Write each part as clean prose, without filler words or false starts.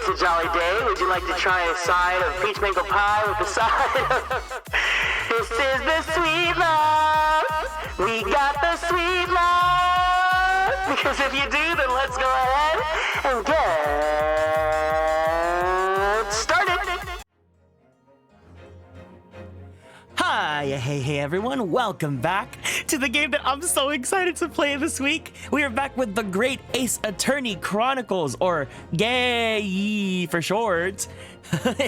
It's a jolly day. Would you like to try a side of peach mango pie with a side of... This is the sweet love. We got the sweet love. Because if you do, then let's go ahead and get started. Hi, hey everyone, welcome back to the game that I'm so excited to play this week. We are back with the Great Ace Attorney Chronicles, or GAYE for short.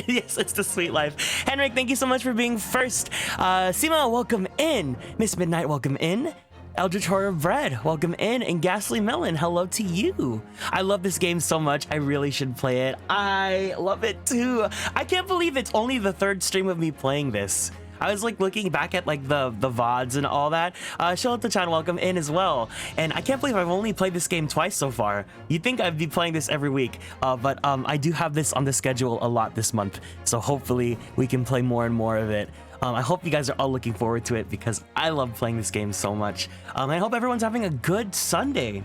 Yes, it's the Sweet Life. Henrik, thank you so much for being first. Sima, welcome in. Miss Midnight, welcome in. Eldritch Horror Bread, welcome in. And Ghastly Melon, hello to you. I love this game so much, I really should play it. I love it too. I can't believe it's only the third stream of me playing this. I was like looking back at like the VODs and all that. Shout out to Chan, welcome in as well. And I can't believe I've only played this game twice so far. You'd think I'd be playing this every week, but I do have this on the schedule a lot this month. So hopefully we can play more and more of it. I hope you guys are all looking forward to it because I love playing this game so much. I hope everyone's having a good Sunday.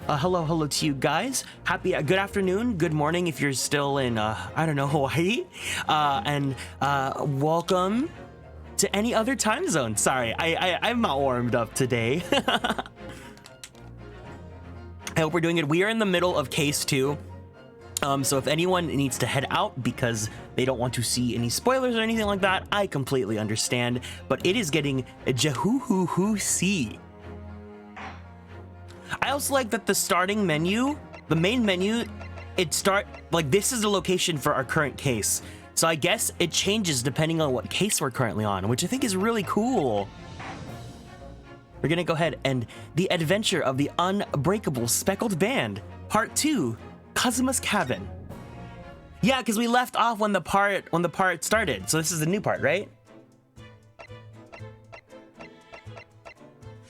Hello to you guys. Good afternoon, good morning if you're still in, I don't know, Hawaii. And welcome to any other time zone. Sorry, I'm not warmed up today. I hope we're doing it. We are in the middle of case 2. So if anyone needs to head out because they don't want to see any spoilers or anything like that, I completely understand. But it is getting jahuhuhu-see. I also like that the starting menu, the main menu, this is the location for our current case. So I guess it changes depending on what case we're currently on, which I think is really cool. We're gonna go ahead and The Adventure of the Unbreakable Speckled Band, Part 2, Kazuma's Cabin. Yeah, because we left off when the part started. So this is the new part, right?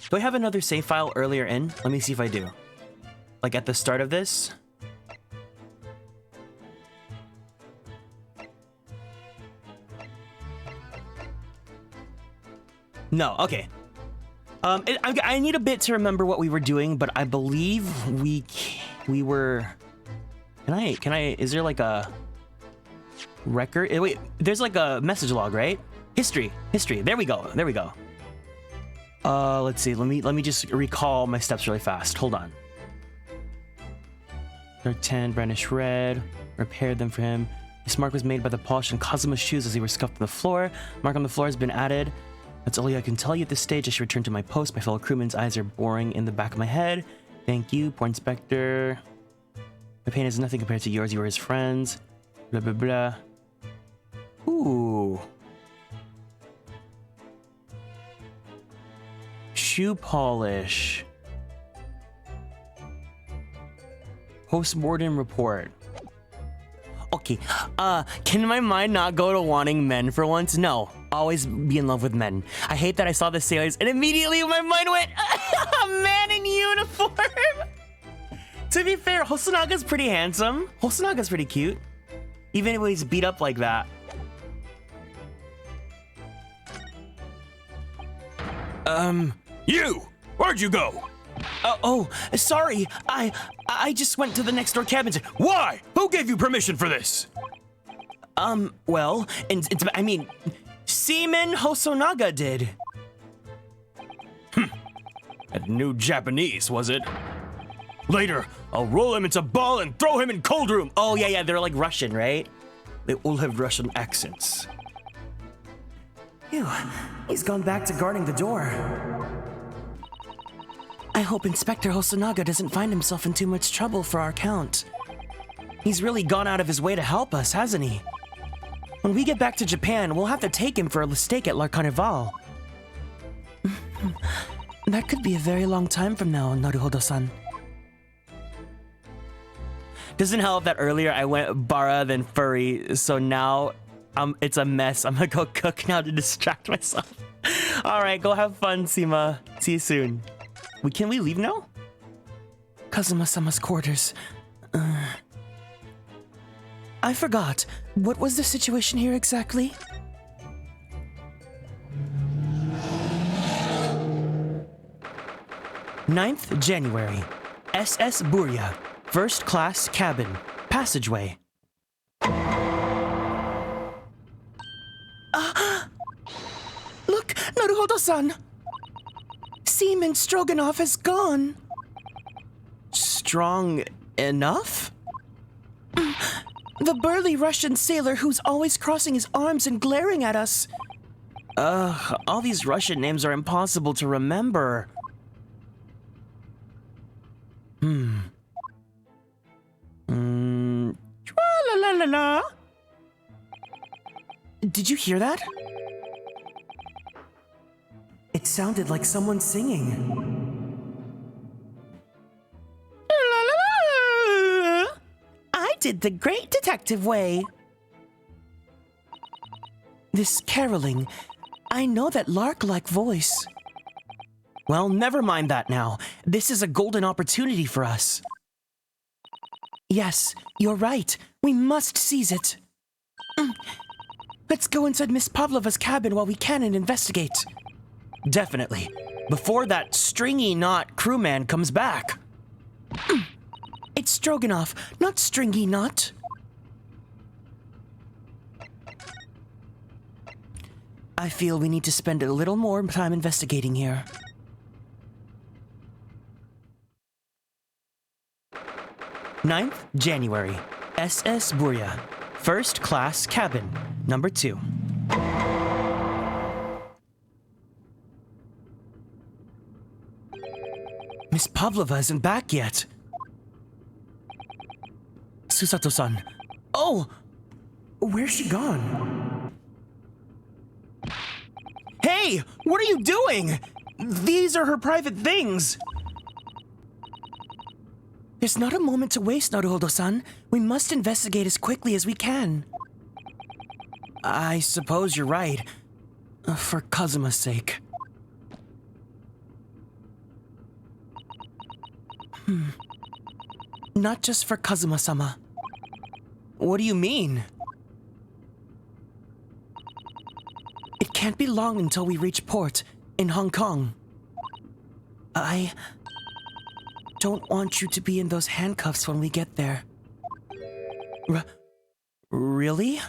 Do I have another save file earlier in? Let me see if I do. Like at the start of this. No, okay. I need a bit to remember what we were doing, but I believe we were. Can I? Is there like a record? Wait, there's like a message log, right? History. There we go. Let's see. Let me just recall my steps really fast. Hold on. Dark 10, brownish red. Repaired them for him. This mark was made by the polish on Kazuma's shoes as they were scuffed on the floor. Mark on the floor has been added. That's all I can tell you at this stage. I should return to my post. My fellow crewmen's eyes are boring in the back of my head. Thank you, poor inspector. My pain is nothing compared to yours. You were his friends. Blah, blah, blah. Ooh. Shoe polish. Post-mortem report. Okay, can my mind not go to wanting men for once? No, always be in love with men. I hate that I saw the sailors and immediately my mind went, a man in uniform. To be fair, Hosanaga's pretty handsome. Hosanaga's pretty cute. Even when he's beat up like that. You! Where'd you go? Sorry. I just went to the next door cabin. Why? Who gave you permission for this? Well, Seaman Hosonaga did. That new Japanese, was it? Later, I'll roll him into a ball and throw him in cold room. Oh, yeah, they're like Russian, right? They all have Russian accents. Ew, he's gone back to guarding the door. I hope Inspector Hosonaga doesn't find himself in too much trouble for our count. He's really gone out of his way to help us, hasn't he? When we get back to Japan, we'll have to take him for a steak at La Carnival. That could be a very long time from now, Naruhodo-san. Doesn't help that earlier I went bara then furry, so now it's a mess. I'm gonna go cook now to distract myself. All right, go have fun, Sima. See you soon. Can we leave now? Kazuma-sama's quarters. I forgot. What was the situation here exactly? "9th January. SS Burya. First class cabin. Passageway." Look, Naruhodo-san! Seaman Stroganoff has gone. Strong enough? The burly Russian sailor who's always crossing his arms and glaring at us. All these Russian names are impossible to remember. Tra-la-la-la-la. Did you hear that? It sounded like someone singing. I did the great detective way. This caroling, I know that lark-like voice. Well, never mind that now. This is a golden opportunity for us. Yes, you're right. We must seize it. Let's go inside Miss Pavlova's cabin while we can and investigate. Definitely. Before that stringy knot crewman comes back. It's stroganoff, not stringy nut. I feel we need to spend a little more time investigating here. 9th January, SS Burya, first class cabin, number 2. Miss Pavlova isn't back yet. Susato-san. Oh! Where's she gone? Hey! What are you doing? These are her private things! There's not a moment to waste, Naruhodo-san. We must investigate as quickly as we can. I suppose you're right. For Kazuma's sake. Not just for Kazuma-sama. What do you mean? It can't be long until we reach port in Hong Kong. I don't want you to be in those handcuffs when we get there. Really?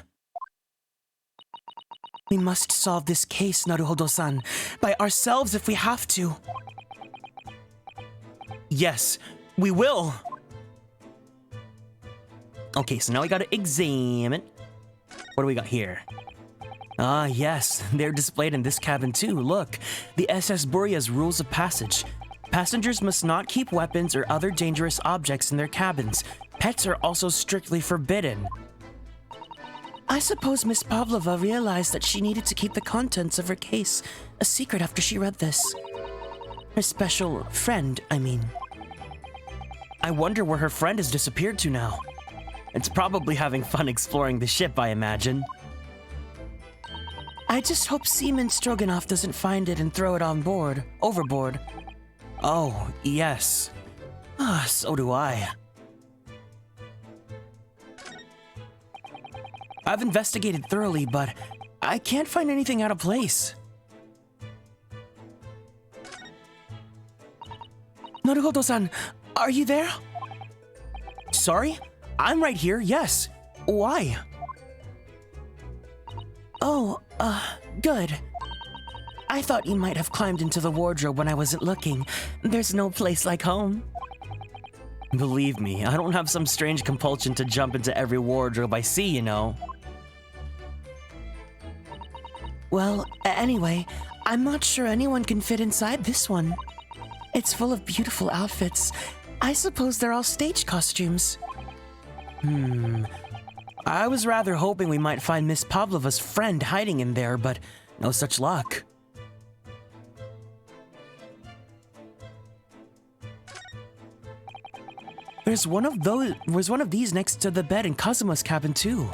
We must solve this case, Naruhodo-san, by ourselves if we have to. Yes, we will. Okay, so now we gotta examine. What do we got here? Ah, yes, they're displayed in this cabin too. Look, the SS Burya's rules of passage. Passengers must not keep weapons or other dangerous objects in their cabins. Pets are also strictly forbidden. I suppose Miss Pavlova realized that she needed to keep the contents of her case a secret after she read this. Her special friend, I mean. I wonder where her friend has disappeared to now. It's probably having fun exploring the ship, I imagine. I just hope Seaman Stroganoff doesn't find it and throw it overboard. Oh, yes. So do I. I've investigated thoroughly, but I can't find anything out of place. Naruhodo-san, are you there? Sorry? I'm right here, yes. Why? Oh, good. I thought you might have climbed into the wardrobe when I wasn't looking. There's no place like home. Believe me, I don't have some strange compulsion to jump into every wardrobe I see, you know. Well, anyway, I'm not sure anyone can fit inside this one. It's full of beautiful outfits. I suppose they're all stage costumes. I was rather hoping we might find Miss Pavlova's friend hiding in there, but no such luck. There's one of these next to the bed in Kazuma's cabin too.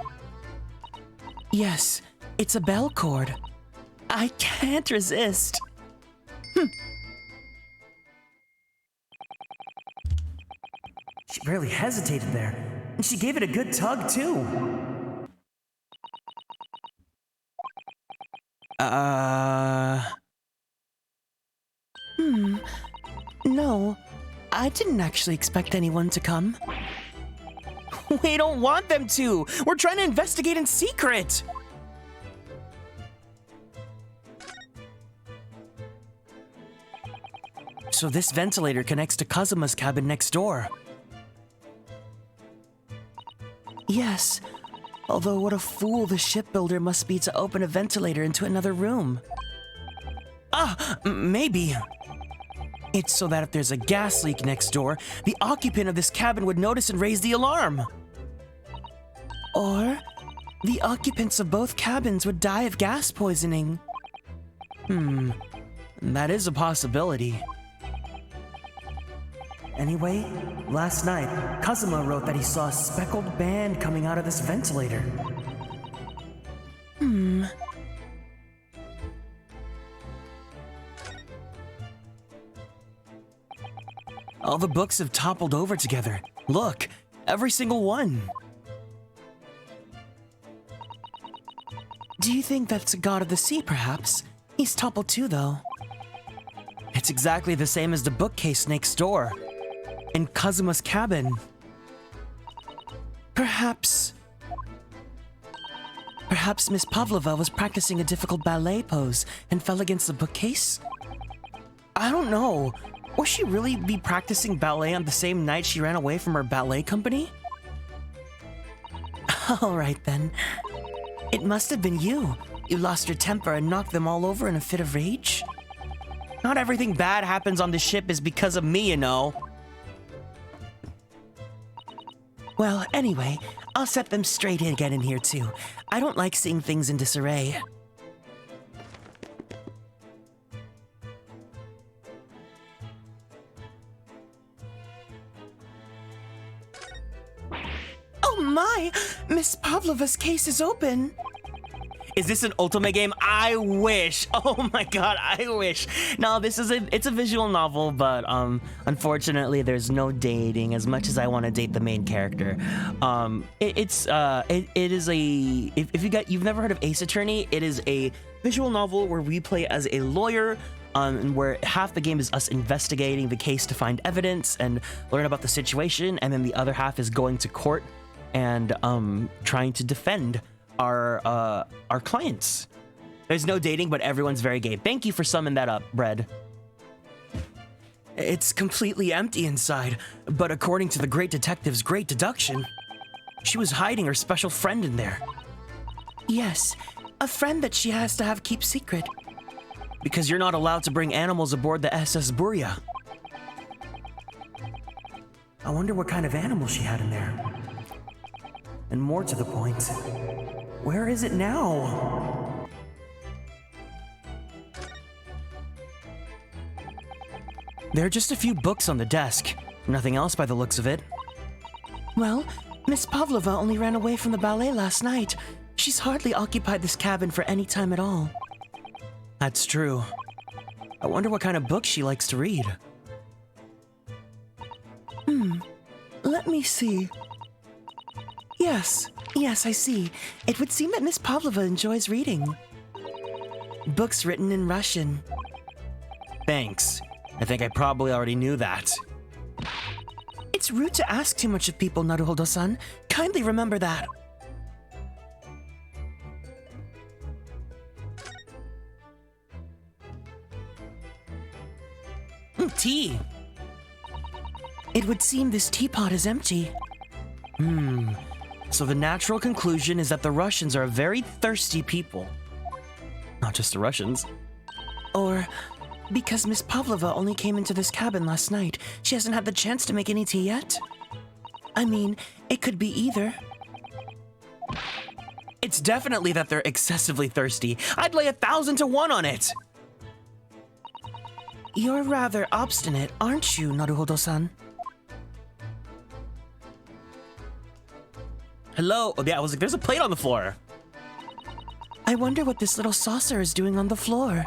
Yes, it's a bell cord. I can't resist. She barely hesitated there, and she gave it a good tug too. No, I didn't actually expect anyone to come. We don't want them to! We're trying to investigate in secret! So this ventilator connects to Kazuma's cabin next door. Yes, although what a fool the shipbuilder must be to open a ventilator into another room. Maybe. It's so that if there's a gas leak next door, the occupant of this cabin would notice and raise the alarm. Or the occupants of both cabins would die of gas poisoning. That is a possibility. Anyway, last night, Kazuma wrote that he saw a speckled band coming out of this ventilator. All the books have toppled over together. Look, every single one. Do you think that's a god of the sea, perhaps? He's toppled too, though. It's exactly the same as the bookcase next door. in Kazuma's cabin. Perhaps Miss Pavlova was practicing a difficult ballet pose and fell against the bookcase? I don't know. Will she really be practicing ballet on the same night she ran away from her ballet company? All right then. It must have been you. You lost your temper and knocked them all over in a fit of rage? Not everything bad happens on the ship is because of me, you know. Well, anyway, I'll set them straight again in here too. I don't like seeing things in disarray. Oh my! Miss Pavlova's case is open! Is this an Ultimate game? I wish. Oh my god, I wish. No, it's a visual novel, but unfortunately there's no dating as much as I want to date the main character. It is a if you've never heard of Ace Attorney, it is a visual novel where we play as a lawyer. And where half the game is us investigating the case to find evidence and learn about the situation, and then the other half is going to court and trying to defend our clients. There's no dating, but everyone's very gay. Thank you for summing that up, Bread. It's completely empty inside, but according to the great detective's great deduction, she was hiding her special friend in there. Yes, a friend that she has to have keep secret. Because you're not allowed to bring animals aboard the SS Buria. I wonder what kind of animal she had in there. And more to the point, where is it now? There are just a few books on the desk. Nothing else by the looks of it. Well, Miss Pavlova only ran away from the ballet last night. She's hardly occupied this cabin for any time at all. That's true. I wonder what kind of books she likes to read. Let me see. Yes, I see. It would seem that Miss Pavlova enjoys reading. Books written in Russian. Thanks. I think I probably already knew that. It's rude to ask too much of people, Naruhodo-san. Kindly remember that. Tea. It would seem this teapot is empty. So the natural conclusion is that the Russians are a very thirsty people. Not just the Russians. Or because Miss Pavlova only came into this cabin last night, she hasn't had the chance to make any tea yet. I mean, it could be either. It's definitely that they're excessively thirsty. I'd lay 1,000 to 1 on it. You're rather obstinate, aren't you, Naruhodo-san? Hello? Oh, yeah, I was like, there's a plate on the floor. I wonder what this little saucer is doing on the floor.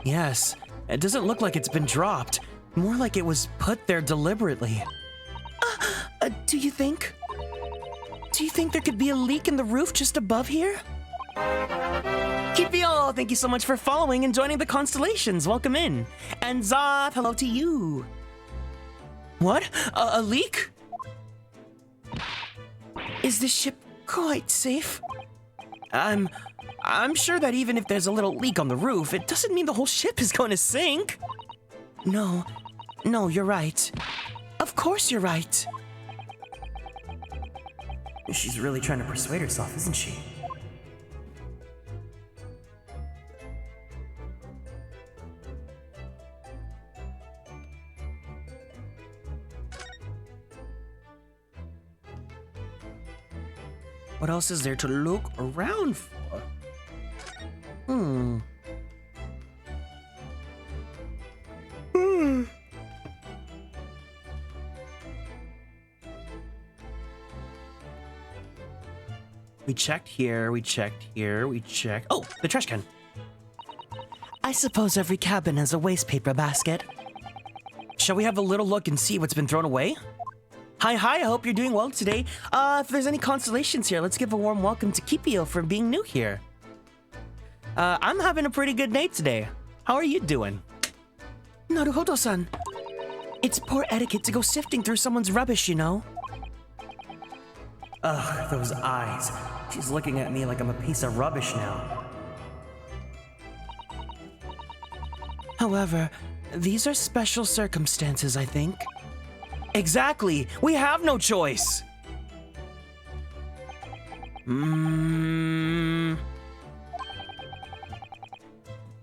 Yes, it doesn't look like it's been dropped. More like it was put there deliberately. Do you think there could be a leak in the roof just above here? Kipio, thank you so much for following and joining the constellations. Welcome in. And Zoth, hello to you. What? A leak? Is this ship quite safe? I'm sure that even if there's a little leak on the roof, it doesn't mean the whole ship is going to sink. No, you're right. Of course you're right. She's really trying to persuade herself, isn't she? What else is there to look around for? We checked here, we checked here, we checked... Oh, the trash can. I suppose every cabin has a waste paper basket. Shall we have a little look and see what's been thrown away? Hi, I hope you're doing well today. If there's any constellations here, let's give a warm welcome to Kipio for being new here. I'm having a pretty good day today. How are you doing? Naruhodo-san, It's poor etiquette to go sifting through someone's rubbish, you know? Ugh, those eyes. She's looking at me like I'm a piece of rubbish now. However, these are special circumstances, I think. Exactly! We have no choice!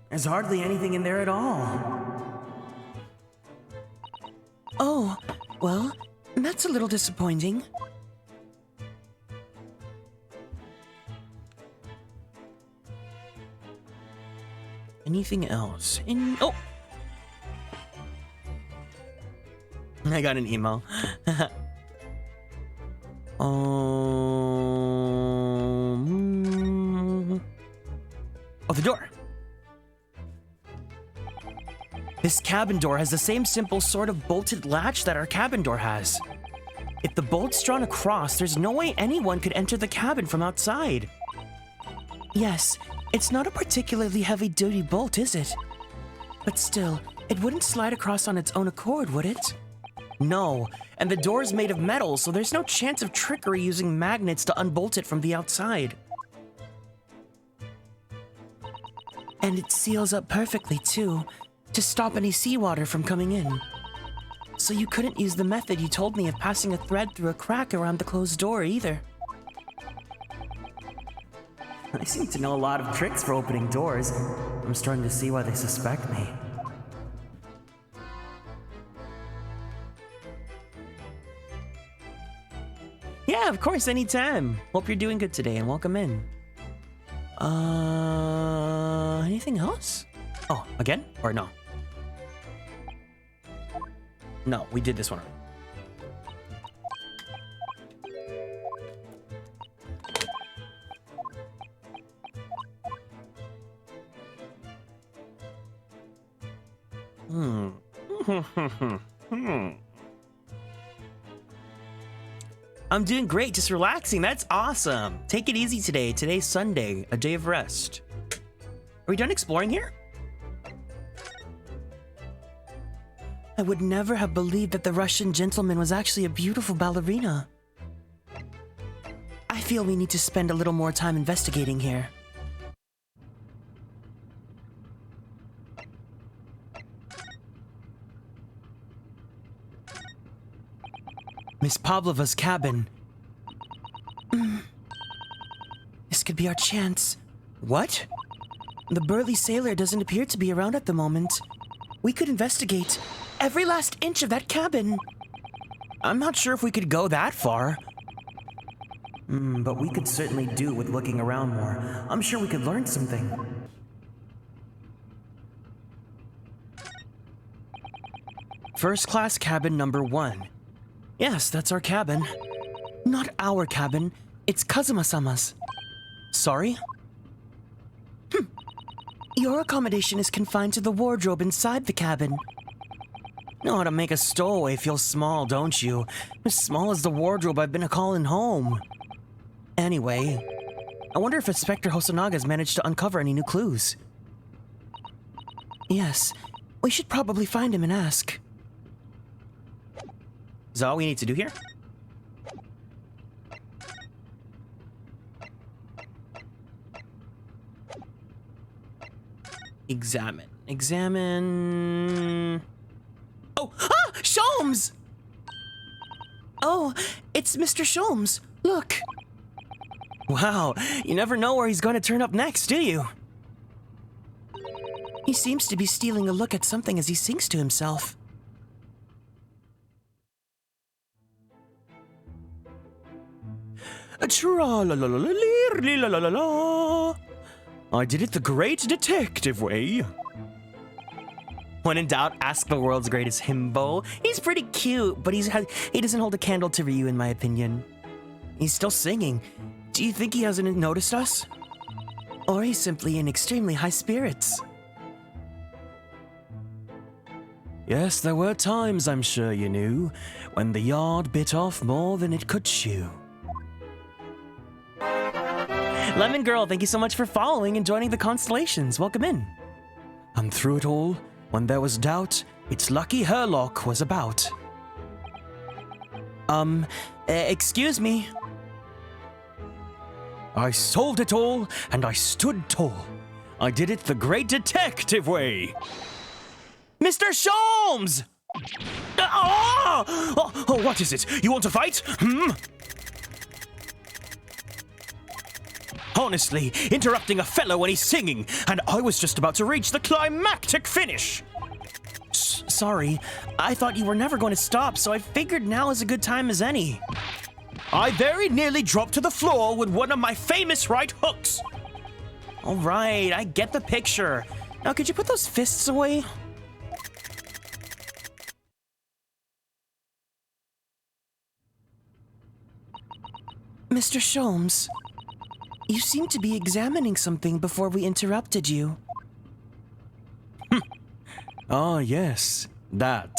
There's hardly anything in there at all. Oh, well, that's a little disappointing. Anything else? Oh! I got an email. Oh, the door. This cabin door has the same simple sort of bolted latch that our cabin door has. If the bolt's drawn across, there's no way anyone could enter the cabin from outside. Yes, it's not a particularly heavy-duty bolt, is it? But still, it wouldn't slide across on its own accord, would it? No, and the door is made of metal, so there's no chance of trickery using magnets to unbolt it from the outside. And it seals up perfectly, too, to stop any seawater from coming in. So you couldn't use the method you told me of passing a thread through a crack around the closed door, either. I seem to know a lot of tricks for opening doors. I'm starting to see why they suspect me. Yeah, of course, anytime. Hope you're doing good today and welcome in. Anything else? Oh, again? Or no? No, we did this one. I'm doing great, just relaxing. That's awesome. Take it easy today. Today's Sunday, a day of rest. Are we done exploring here? I would never have believed that the Russian gentleman was actually a beautiful ballerina. I feel we need to spend a little more time investigating here. Miss Pavlova's cabin. This could be our chance. What? The burly sailor doesn't appear to be around at the moment. We could investigate every last inch of that cabin. I'm not sure if we could go that far. But we could certainly do with looking around more. I'm sure we could learn something. First class cabin number 1. Yes, that's our cabin. Not our cabin. It's Kazuma-sama's. Sorry? Your accommodation is confined to the wardrobe inside the cabin. Know how to make a stowaway feel small, don't you? As small as the wardrobe I've been calling home. Anyway, I wonder if Inspector Hosanaga's managed to uncover any new clues. Yes, we should probably find him and ask. Is that all we need to do here? Examine. Examine... Oh! Ah! Sholmes! Oh, it's Mr. Sholmes. Look. Wow, you never know where he's going to turn up next, do you? He seems to be stealing a look at something as he sings to himself. Tra-la-la-la-la-la-la-la-la. I did it the great detective way. When in doubt, ask the world's greatest himbo. He's pretty cute, but he doesn't hold a candle to Ryu, in my opinion. He's still singing. Do you think he hasn't noticed us? Or he's simply in extremely high spirits? Yes, there were times, I'm sure you knew, when the yard bit off more than it could chew. Lemon Girl, thank you so much for following and joining the constellations. Welcome in. I'm through it all, When there was doubt, it's lucky Herlock was about. Excuse me. I solved it all, and I stood tall. I did it the great detective way. Mr. Sholmes! Oh, what is it? You want to fight? Honestly, interrupting a fellow when he's singing, and I was just about to reach the climactic finish. Sorry, I thought you were never going to stop, so I figured now is a good time as any. I very nearly dropped to the floor with one of my famous right hooks. All right, I get the picture. Now, could you put those fists away? Mr. Sholmes, you seem to be examining something before we interrupted you. Ah, yes, that.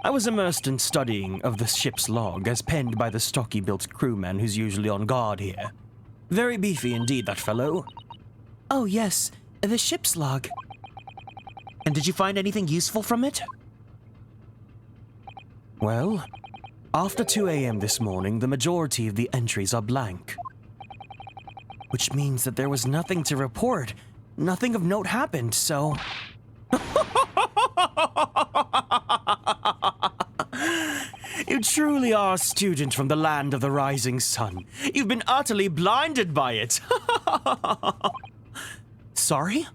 I was immersed in studying of the ship's log as penned by the stocky-built crewman who's usually on guard here. Very beefy indeed, that fellow. Oh, yes, the ship's log. And did you find anything useful from it? Well, after 2 a.m. this morning, the majority of the entries are blank. Which means that there was nothing to report. Nothing of note happened, so... You truly are a student from the land of the rising sun. You've been utterly blinded by it. Sorry?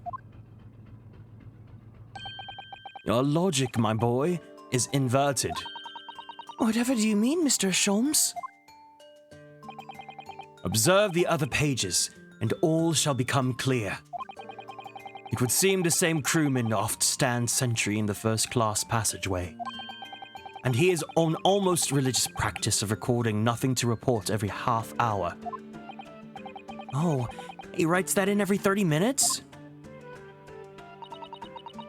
Your logic, my boy, is inverted. Whatever do you mean, Mr. Sholmes? Observe the other pages, and all shall become clear. It would seem the same crewman oft stands sentry in the first-class passageway. And he is on almost religious practice of recording nothing to report every half hour. Oh, he writes that in every 30 minutes?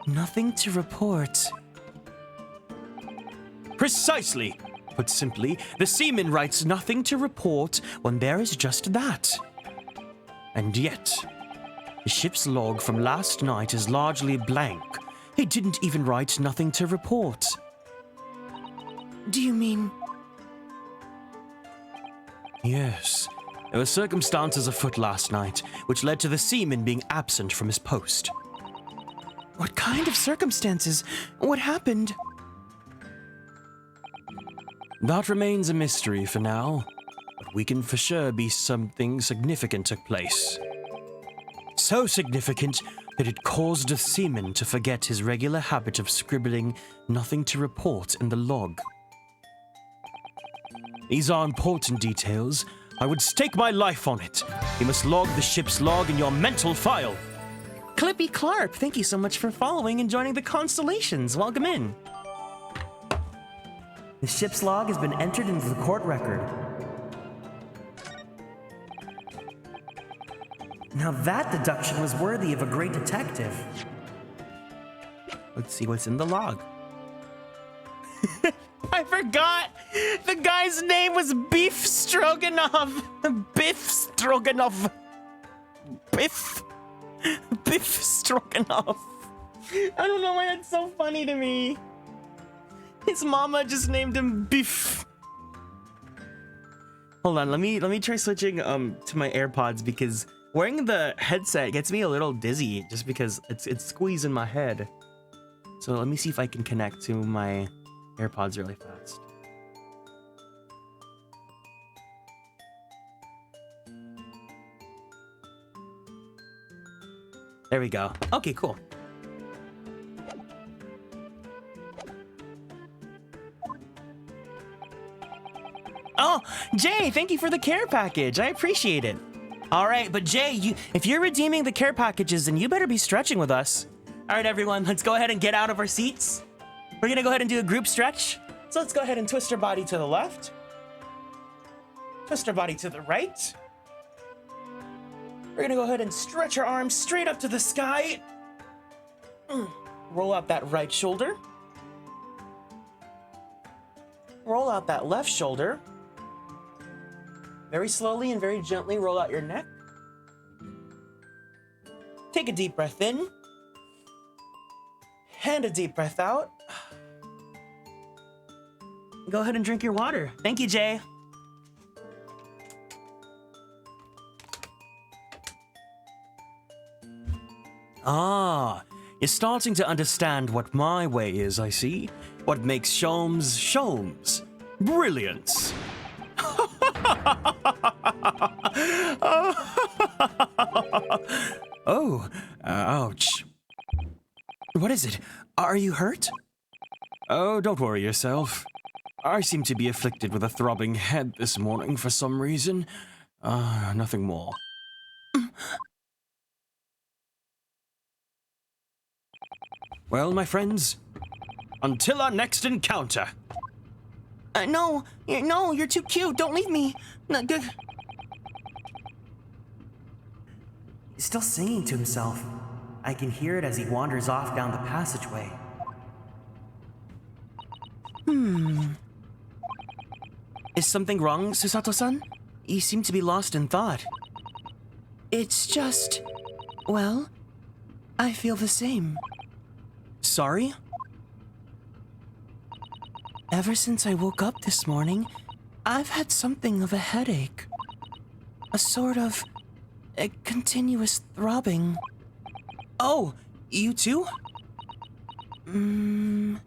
Nothing to report. Precisely! Put simply, the seaman writes nothing to report when there is just that. And yet, the ship's log from last night is largely blank. He didn't even write nothing to report. Do you mean... Yes, there were circumstances afoot last night which led to the seaman being absent from his post. What kind of circumstances? What happened? That remains a mystery for now, but we can for sure be something significant took place. So significant that it caused the seaman to forget his regular habit of scribbling nothing to report in the log. These are important details. I would stake my life on it. You must log the ship's log in your mental file. Clippy Clark, thank you so much for following and joining the Constellations. Welcome in. The ship's log has been entered into the court record. Now that deduction was worthy of a great detective. Let's see what's in the log. I forgot! The guy's name was Beef Stroganoff! Biff Stroganoff! Biff Stroganoff! I don't know why that's so funny to me. His mama just named him Biff. Hold on, let me try switching to my AirPods because wearing the headset gets me a little dizzy just because it's squeezing my head. So let me see if I can connect to my AirPods really fast. There we go. Okay, cool. Oh, Jay, thank you for the care package. I appreciate it. All right, but Jay, if you're redeeming the care packages, then you better be stretching with us. All right, everyone, let's go ahead and get out of our seats. We're gonna go ahead and do a group stretch. So let's go ahead and twist our body to the left. Twist our body to the right. We're gonna go ahead and stretch our arms straight up to the sky. Roll out that right shoulder. Roll out that left shoulder. Very slowly and very gently roll out your neck. Take a deep breath in. And a deep breath out. Go ahead and drink your water. Thank you, Jay. Ah, you're starting to understand what my way is, I see. What makes Sholmes Sholmes. Brilliance. Oh, ouch. What is it? Are you hurt? Oh, don't worry yourself. I seem to be afflicted with a throbbing head this morning for some reason. Nothing more. Well, my friends, until our next encounter. No, you're too cute. Don't leave me. Not good. He's still singing to himself. I can hear it as he wanders off down the passageway. Is something wrong, Susato-san? You seem to be lost in thought. It's just... well, I feel the same. Sorry? Ever since I woke up this morning, I've had something of a headache. A sort of... a continuous throbbing. Oh, you too? Ding,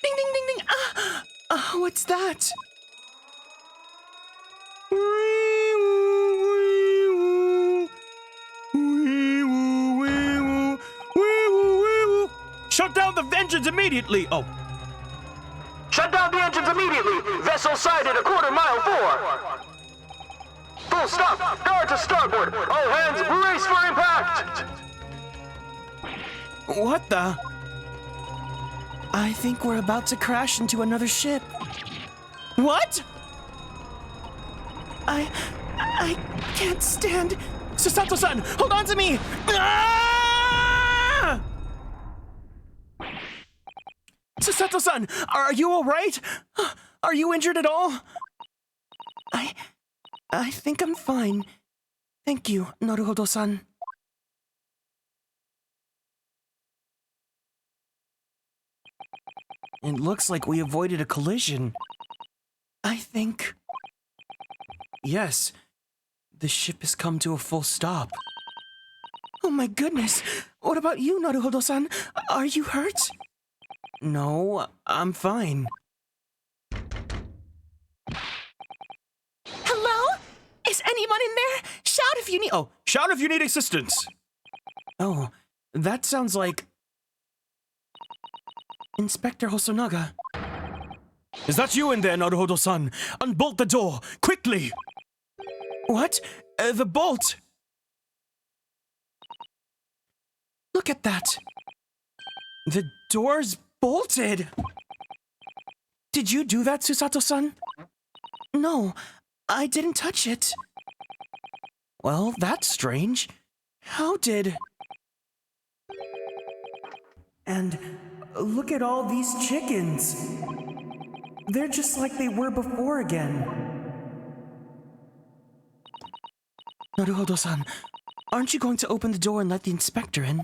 ding, ding, ding! What's that? Shut down the engines immediately! Oh. Shut down the engines immediately! Vessel sighted a quarter-mile fore! Full stop! Guard to starboard! All hands, brace for impact! What the? I think we're about to crash into another ship. What? I can't stand... Susato-san, hold on to me! Ah! Susato-san, are you all right? Are you injured at all? I think I'm fine. Thank you, Naruhodo-san. It looks like we avoided a collision. I think... Yes, the ship has come to a full stop. Oh my goodness! What about you, Naruhodo-san? Are you hurt? No, I'm fine. Hello? Is anyone in there? Shout if you need... Oh, shout if you need assistance! Oh, that sounds like... Inspector Hosonaga. Is that you in there, Naruhodo-san? Unbolt the door, quickly! What? The bolt! Look at that! The door's bolted! Did you do that, Susato-san? No, I didn't touch it. Well, that's strange. How did... And look at all these chickens! They're just like they were before again. Naruhodo-san, aren't you going to open the door and let the inspector in?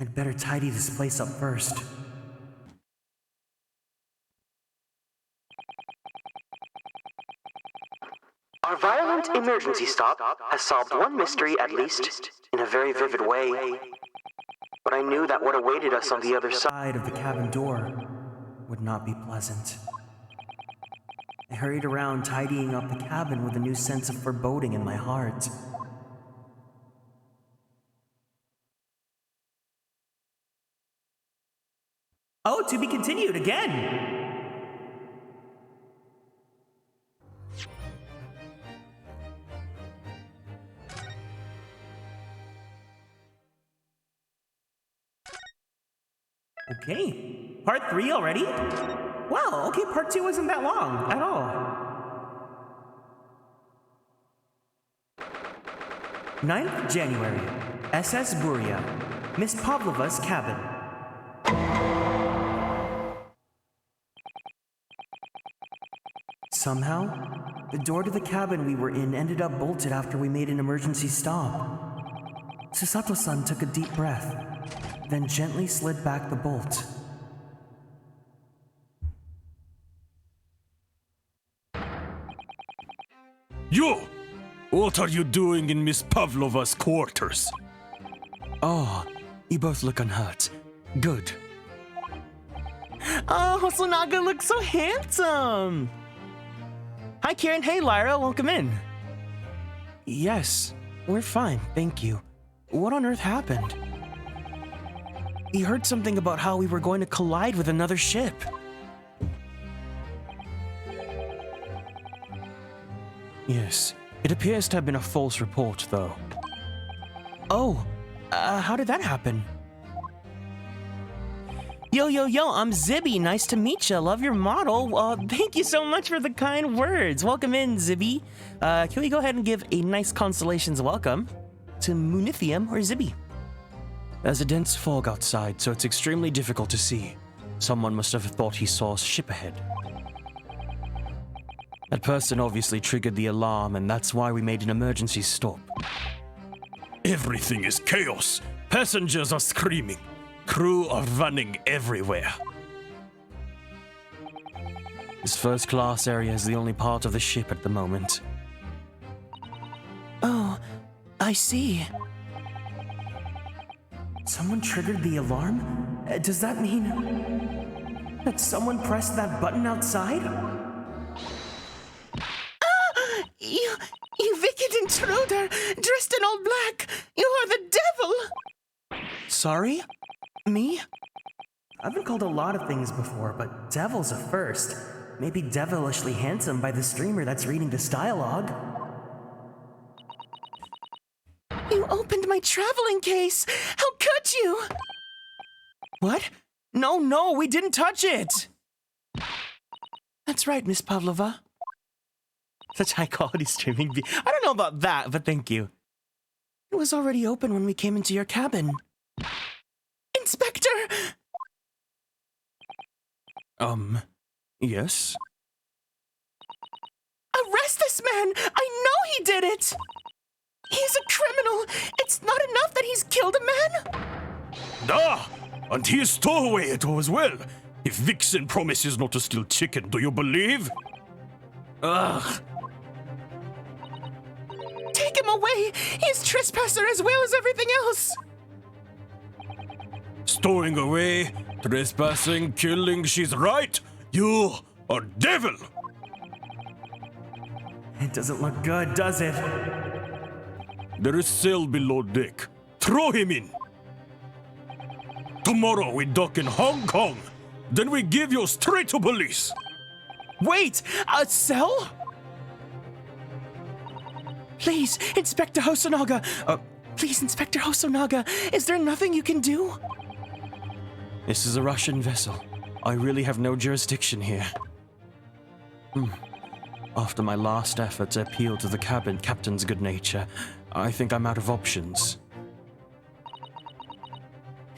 I'd better tidy this place up first. Our violent emergency stop has solved one mystery at least, in a very vivid way. But I knew that what awaited us on the other side Of the cabin door would not be pleasant. I hurried around tidying up the cabin with a new sense of foreboding in my heart. Oh, to be continued again! Okay, part 3 already? Wow, okay, part 2 isn't that long at all. 9th January, SS Buria. Miss Pavlova's cabin. Somehow, the door to the cabin we were in ended up bolted after we made an emergency stop. Susato-san took a deep breath, then gently slid back the bolt. You! What are you doing in Miss Pavlova's quarters? Oh, you both look unhurt. Good. Oh, Hosonaga looks so handsome! Hi, Kieran. Hey, Lyra. Welcome in. Yes, we're fine, thank you. What on earth happened? We heard something about how we were going to collide with another ship. Yes, it appears to have been a false report, though. Oh, how did that happen? Yo, I'm Zibby. Nice to meet you. Love your model. Thank you so much for the kind words. Welcome in, Zibby. Can we go ahead and give a nice constellations welcome to Munithium or Zibby? There's a dense fog outside, so it's extremely difficult to see. Someone must have thought he saw a ship ahead. That person obviously triggered the alarm, and that's why we made an emergency stop. Everything is chaos. Passengers are screaming. Crew are running everywhere. This first class area is the only part of the ship at the moment. Oh, I see. Someone triggered the alarm? Does that mean that someone pressed that button outside? You wicked intruder, dressed in all black. You are the devil. Sorry? Me? I've been called a lot of things before, but devil's a first. Maybe devilishly handsome by the streamer that's reading this dialogue. You opened my traveling case. How could you? What? No, we didn't touch it! That's right, Miss Pavlova. Such high quality streaming. I don't know about that, but thank you. It was already open when we came into your cabin. Inspector! Yes? Arrest this man! I know he did it! He's a criminal! It's not enough that he's killed a man! Ah! And he stole away it as well. If Vixen promises not to steal chicken, do you believe? Ugh. Take him away! He's trespasser as well as everything else! Stowing away, trespassing, killing, she's right. You are devil. It doesn't look good, does it? There is cell below deck. Throw him in. Tomorrow we dock in Hong Kong. Then we give you straight to police. Wait! A cell? Please, Inspector Hosonaga! Please, Inspector Hosonaga, is there nothing you can do? This is a Russian vessel. I really have no jurisdiction here. After my last effort to appeal to the captain's good nature, I think I'm out of options.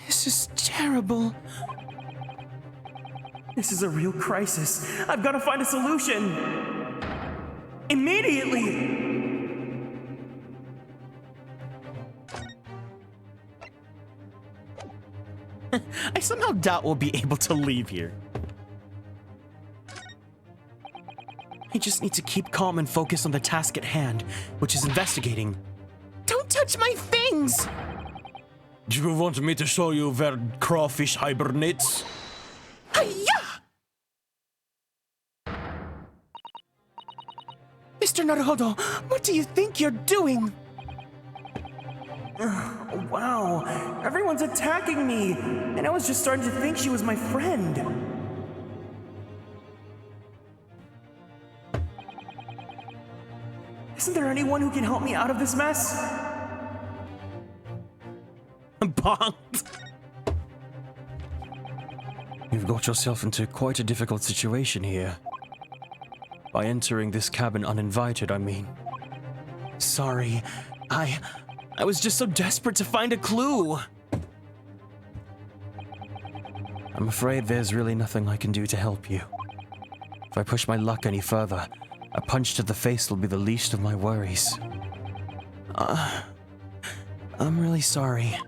This is terrible. This is a real crisis. I've got to find a solution! Immediately! I somehow doubt we'll be able to leave here. I just need to keep calm and focus on the task at hand, which is investigating. Don't touch my things! Do you want me to show you where crawfish hibernates? Hiya! Mr. Naruhodo, what do you think you're doing? Wow, everyone's attacking me, and I was just starting to think she was my friend. Isn't there anyone who can help me out of this mess? Bonked. You've got yourself into quite a difficult situation here. By entering this cabin uninvited, I mean. Sorry, I was just so desperate to find a clue. I'm afraid there's really nothing I can do to help you. If I push my luck any further, a punch to the face will be the least of my worries. I'm really sorry.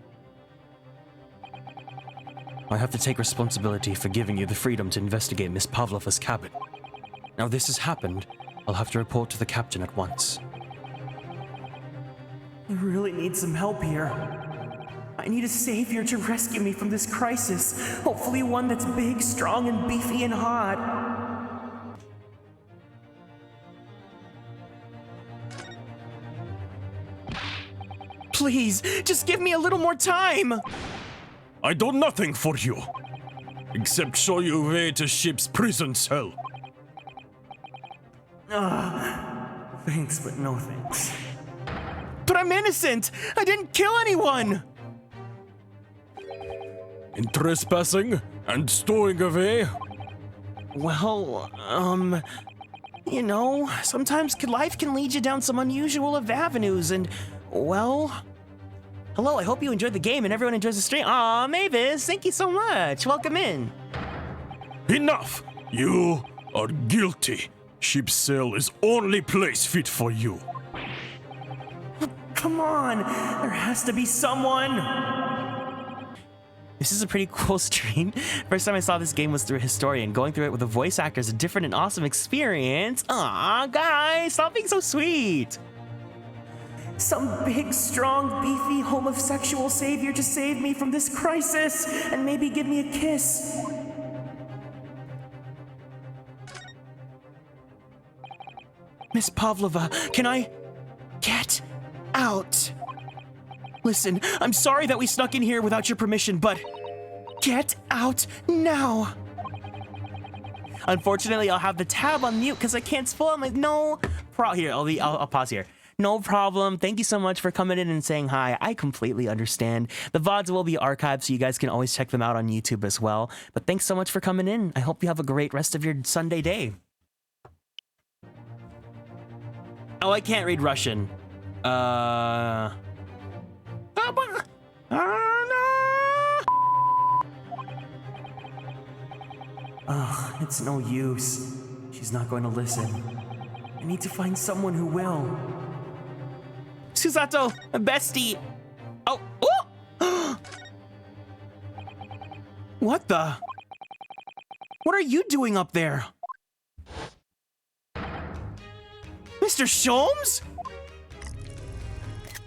I have to take responsibility for giving you the freedom to investigate Miss Pavlova's cabin. Now this has happened, I'll have to report to the captain at once. I really need some help here. I need a savior to rescue me from this crisis. Hopefully one that's big, strong, and beefy and hot. Please, just give me a little more time! I do nothing for you, except show you way to ship's prison cell. Thanks, but no thanks. But I'm innocent! I didn't kill anyone! In trespassing and stowing away? Well, you know, sometimes life can lead you down some unusual of avenues and, well... Hello, I hope you enjoyed the game and everyone enjoys the stream. Aw, Mavis, thank you so much. Welcome in. Enough! You are guilty. Ship's cell is only place fit for you. Come on, there has to be someone. This is a pretty cool stream. First time I saw this game was through a historian. Going through it with a voice actor is a different and awesome experience. Aw, guys, stop being so sweet. Some big, strong, beefy, homosexual savior to save me from this crisis and maybe give me a kiss. Miss Pavlova, can I get out? Listen, I'm sorry that we snuck in here without your permission, but get out now. Unfortunately, I'll have the tab on mute because I can't spell. I'm like, no. Here, I'll pause here. No problem. Thank you so much for coming in and saying hi. I completely understand. The VODs will be archived, so you guys can always check them out on YouTube as well. But thanks so much for coming in. I hope you have a great rest of your Sunday day. Oh, I can't read Russian. Oh, it's no use. She's not going to listen. I need to find someone who will. Susato, bestie. Oh, oh! What the? What are you doing up there? Mr. Sholmes?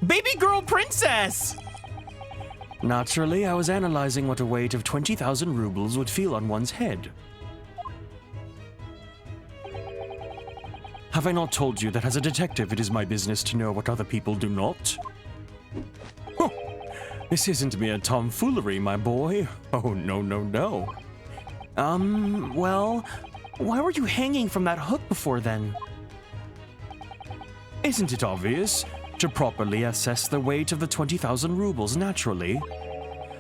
Baby girl princess! Naturally, I was analyzing what a weight of 20,000 rubles would feel on one's head. Have I not told you that as a detective it is my business to know what other people do not? Huh. This isn't mere tomfoolery, my boy. Oh, no, no, no. Well, why were you hanging from that hook before then? Isn't it obvious? To properly assess the weight of the 20,000 rubles, naturally.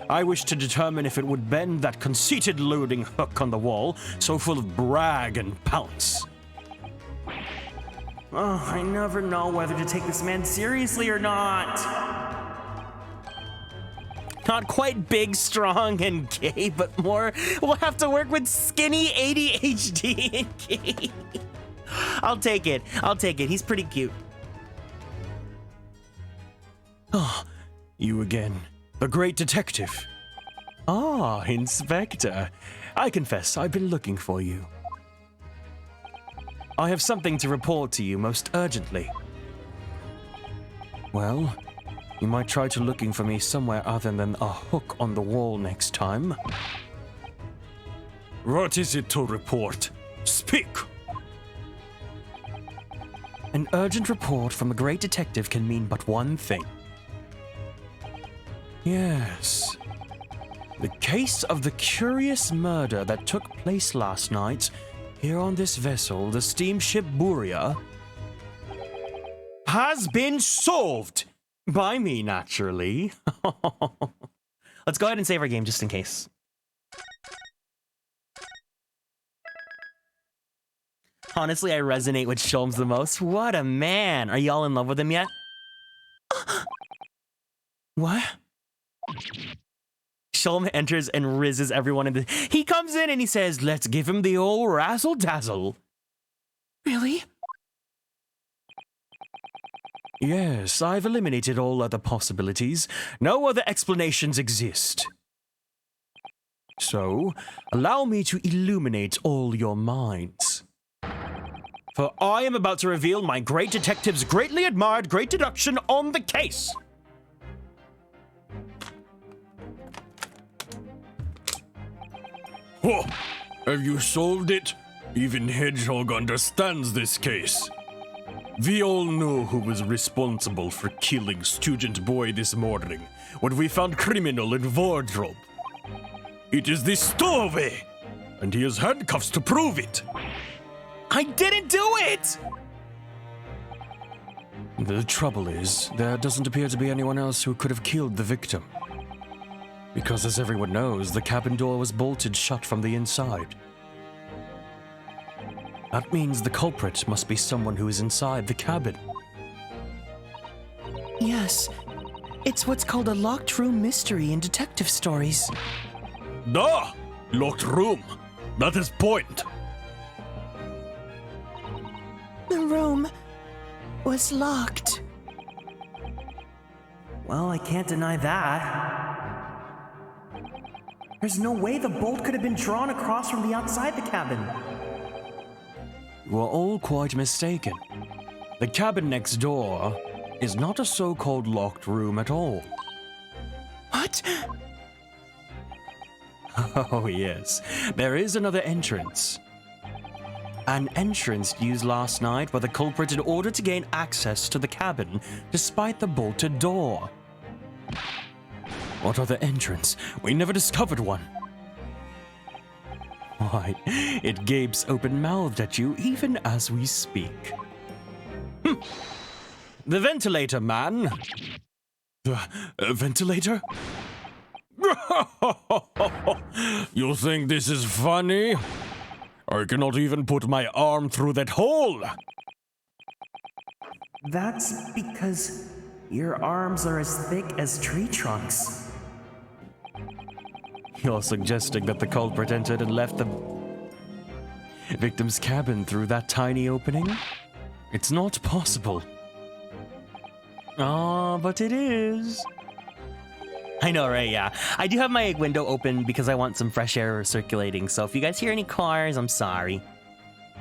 I wish to determine if it would bend that conceited loading hook on the wall, so full of brag and pounce. Oh, I never know whether to take this man seriously or not. Not quite big, strong, and gay, but more we'll have to work with skinny ADHD and gay. I'll take it. I'll take it. He's pretty cute. Oh, you again. The great detective. Ah, Inspector. I confess, I've been looking for you. I have something to report to you most urgently. Well, you might try to looking for me somewhere other than a hook on the wall next time. What is it to report? Speak! An urgent report from a great detective can mean but one thing. Yes. The case of the curious murder that took place last night here on this vessel, the steamship Buria, has been solved! By me, naturally. Let's go ahead and save our game just in case. Honestly, I resonate with Sholmes the most. What a man. Are y'all in love with him yet? What? Sholm enters and rizzes everyone in the... He comes in and he says, let's give him the old razzle-dazzle. Really? Yes, I've eliminated all other possibilities. No other explanations exist. So, allow me to illuminate all your minds. For I am about to reveal my great detective's greatly admired great deduction on the case. Oh, have you solved it? Even Hedgehog understands this case. We all know who was responsible for killing student boy this morning when we found criminal in wardrobe. It is the stowaway, and he has handcuffs to prove it. I didn't do it! The trouble is, there doesn't appear to be anyone else who could have killed the victim. Because as everyone knows, the cabin door was bolted shut from the inside. That means the culprit must be someone who is inside the cabin. Yes, it's what's called a locked room mystery in detective stories. Da! Locked room. That is point. The room was locked. Well, I can't deny that. There's no way the bolt could have been drawn across from the outside the cabin. You are all quite mistaken. The cabin next door is not a so-called locked room at all. What? Oh yes, there is another entrance. An entrance used last night by the culprit in order to gain access to the cabin despite the bolted door. What other entrance? We never discovered one. Why, it gapes open-mouthed at you even as we speak. The ventilator, man. The ventilator? You think this is funny? I cannot even put my arm through that hole. That's because your arms are as thick as tree trunks. You're suggesting that the culprit entered and left the victim's cabin through that tiny opening? It's not possible. Ah, but it is. I know, right? Yeah. I do have my window open because I want some fresh air circulating, so if you guys hear any cars, I'm sorry.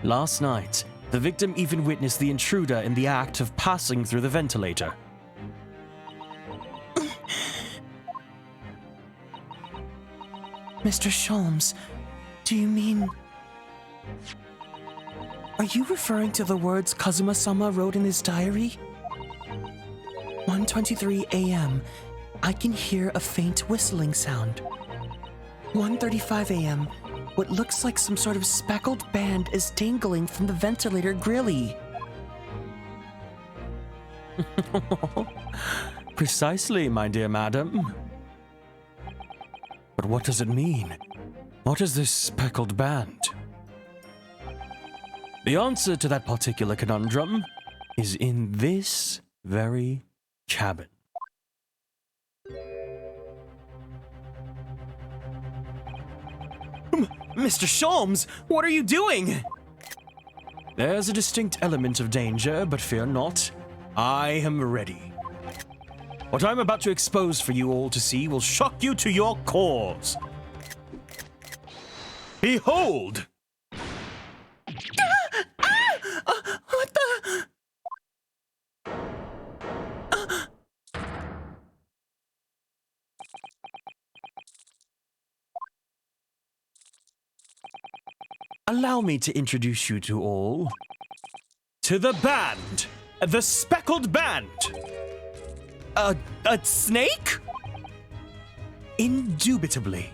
Last night, the victim even witnessed the intruder in the act of passing through the ventilator. Mr. Sholmes, do you mean... Are you referring to the words Kazuma-sama wrote in his diary? 1:23 a.m. I can hear a faint whistling sound. 1:35 a.m. What looks like some sort of speckled band is dangling from the ventilator grilly. Precisely, my dear madam. But what does it mean? What is this speckled band? The answer to that particular conundrum is in this very cabin. Mr. Sholmes, what are you doing? There's a distinct element of danger, but fear not. I am ready. What I'm about to expose for you all to see will shock you to your cores. Behold! What the? Allow me to introduce you to all to the band, the speckled band. A snake? Indubitably.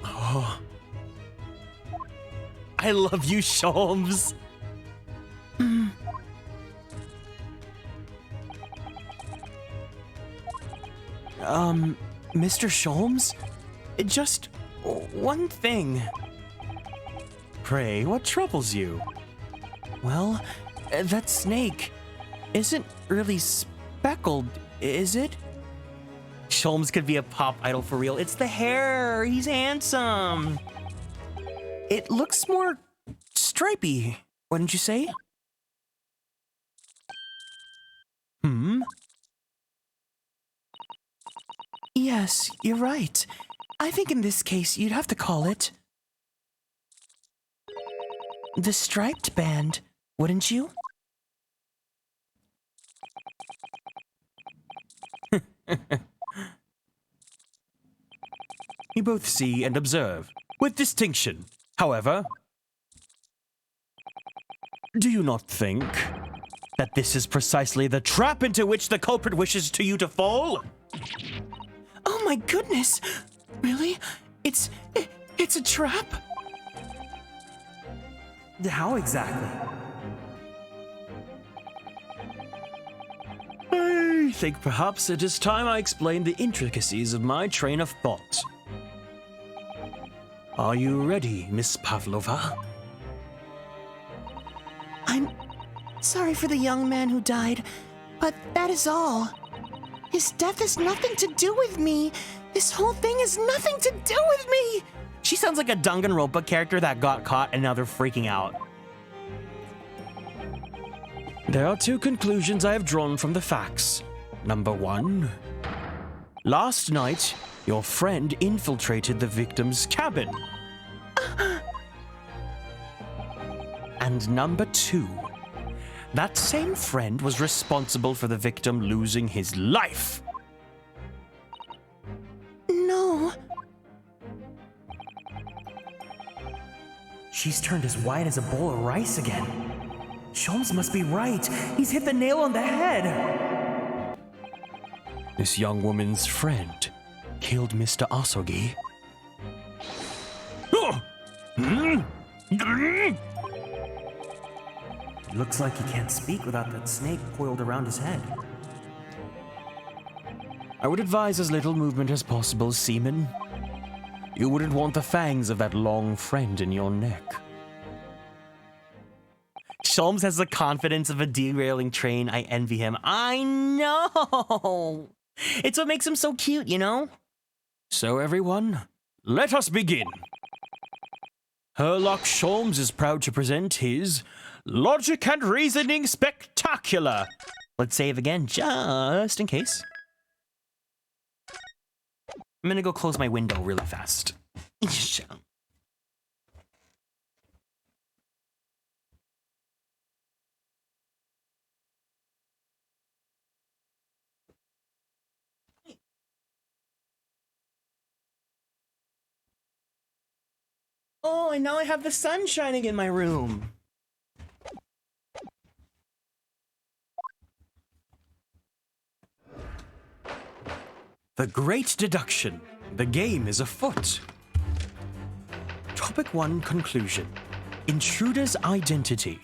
Oh. I love you, Sholmes. Mr. Sholmes? Just one thing. Pray, what troubles you? Well, that snake isn't really speckled, is it? Sholmes could be a pop idol for real. It's the hair. He's handsome. It looks more stripy, wouldn't you say? Yes, you're right. I think in this case, you'd have to call it the striped band, wouldn't you? You both see and observe, with distinction. However, do you not think that this is precisely the trap into which the culprit wishes to you to fall? Oh my goodness! Really? It's a trap? How exactly? I think perhaps it is time I explain the intricacies of my train of thought. Are you ready, Miss Pavlova? I'm sorry for the young man who died, but that is all. His death has nothing to do with me. This whole thing has nothing to do with me. She sounds like a Danganronpa character that got caught and now they're freaking out. There are two conclusions I have drawn from the facts. Number one, last night, your friend infiltrated the victim's cabin. And number two, that same friend was responsible for the victim losing his life. No. She's turned as white as a bowl of rice again. Sholmes must be right. He's hit the nail on the head. This young woman's friend killed Mr. Asogi. It looks like he can't speak without that snake coiled around his head. I would advise as little movement as possible, Seaman. You wouldn't want the fangs of that long friend in your neck. Sholmes has the confidence of a derailing train. I envy him. I know. It's what makes him so cute, you know? So everyone, let us begin. Herlock Sholmes is proud to present his Logic and Reasoning Spectacular. Let's save again, just in case. I'm gonna go close my window really fast. Oh, and now I have the sun shining in my room. The Great Deduction. The game is afoot. Topic 1 conclusion. Intruder's identity.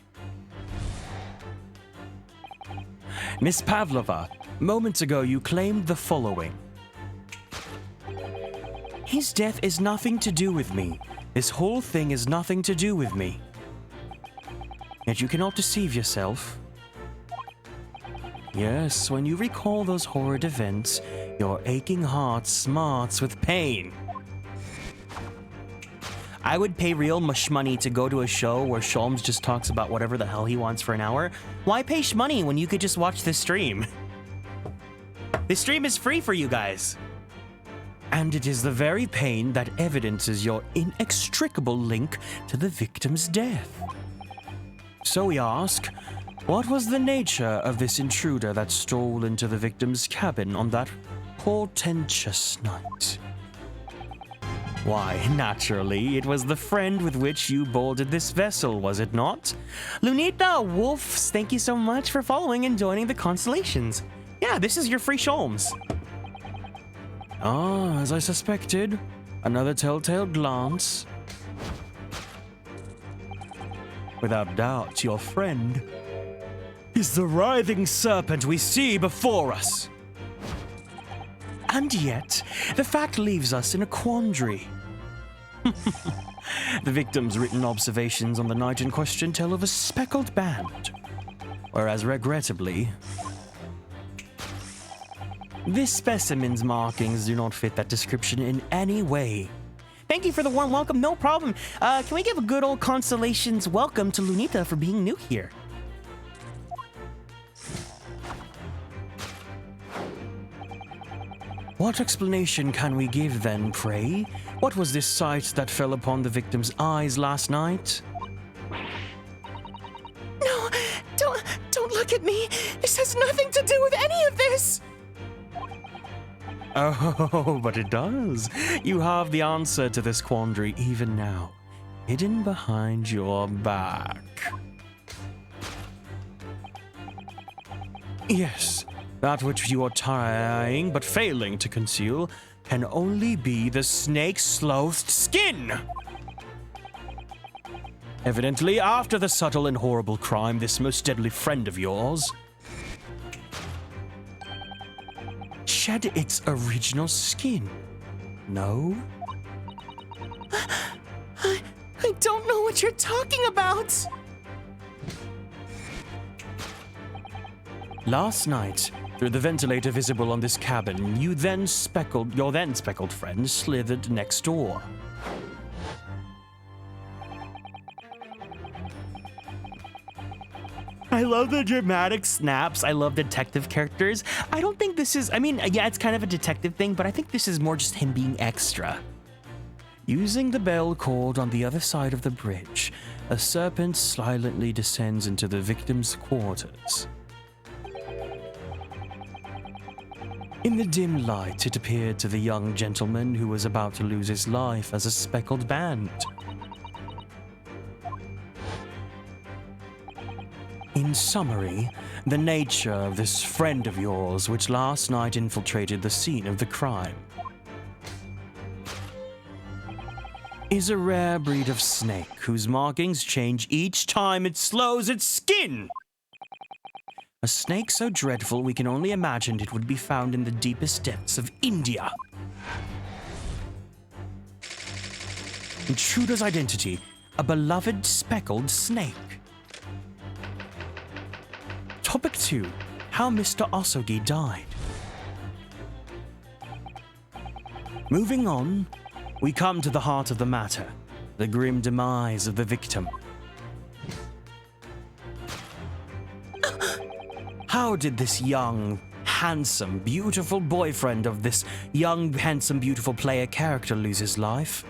Miss Pavlova, moments ago you claimed the following. His death is nothing to do with me. This whole thing is nothing to do with me. Yet you cannot deceive yourself. Yes, when you recall those horrid events, your aching heart smarts with pain. I would pay real mush money to go to a show where Sholmes just talks about whatever the hell he wants for an hour. Why pay money when you could just watch this stream? This stream is free for you guys. And it is the very pain that evidences your inextricable link to the victim's death. So we ask, what was the nature of this intruder that stole into the victim's cabin on that portentous night? Why, naturally, it was the friend with which you boarded this vessel, was it not? Lunita Wolfs, thank you so much for following and joining the Constellations. Yeah, this is your free Sholmes. Ah, as I suspected, another telltale glance. Without doubt, your friend is the writhing serpent we see before us. And yet, the fact leaves us in a quandary. The victim's written observations on the night in question tell of a speckled band, whereas regrettably, This specimen's markings do not fit that description in any way. Thank you for the warm welcome, no problem. Can we give a good old Constellations welcome to Lunita for being new here? What explanation can we give then, pray? What was this sight that fell upon the victim's eyes last night? No, don't look at me. This has nothing to do with any of this. Oh, but it does. You have the answer to this quandary even now, hidden behind your back. Yes, that which you are trying but failing to conceal can only be the snake-sloughed skin. Evidently, after the subtle and horrible crime, this most deadly friend of yours shed its original skin. No? I don't know what you're talking about. Last night, through the ventilator visible on this cabin, your then speckled friend slithered next door. I love the dramatic snaps. I love detective characters. I don't think this is, yeah, it's kind of a detective thing, but I think this is more just him being extra. Using the bell cord on the other side of the bridge, a serpent silently descends into the victim's quarters. In the dim light, it appeared to the young gentleman who was about to lose his life as a speckled band. In summary, the nature of this friend of yours which last night infiltrated the scene of the crime is a rare breed of snake whose markings change each time it slows its skin. A snake so dreadful we can only imagine it would be found in the deepest depths of India. Intruder's identity, a beloved speckled snake. Topic 2. How Mr. Osogi died. Moving on, we come to the heart of the matter, the grim demise of the victim. How did this young, handsome, beautiful boyfriend of this young, handsome, beautiful player character lose his life?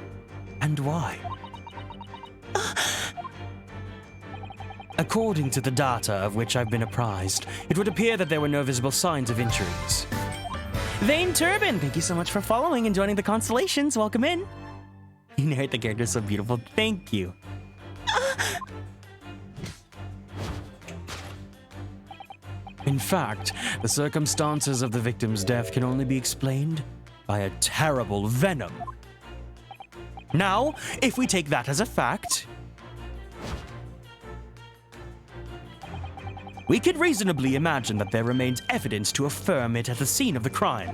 And why? According to the data of which I've been apprised, it would appear that there were no visible signs of injuries. Vane Turban, thank you so much for following and joining the Constellations. Welcome in. You narrate the character so beautiful. Thank you. In fact, the circumstances of the victim's death can only be explained by a terrible venom. Now, if we take that as a fact, we could reasonably imagine that there remains evidence to affirm it at the scene of the crime.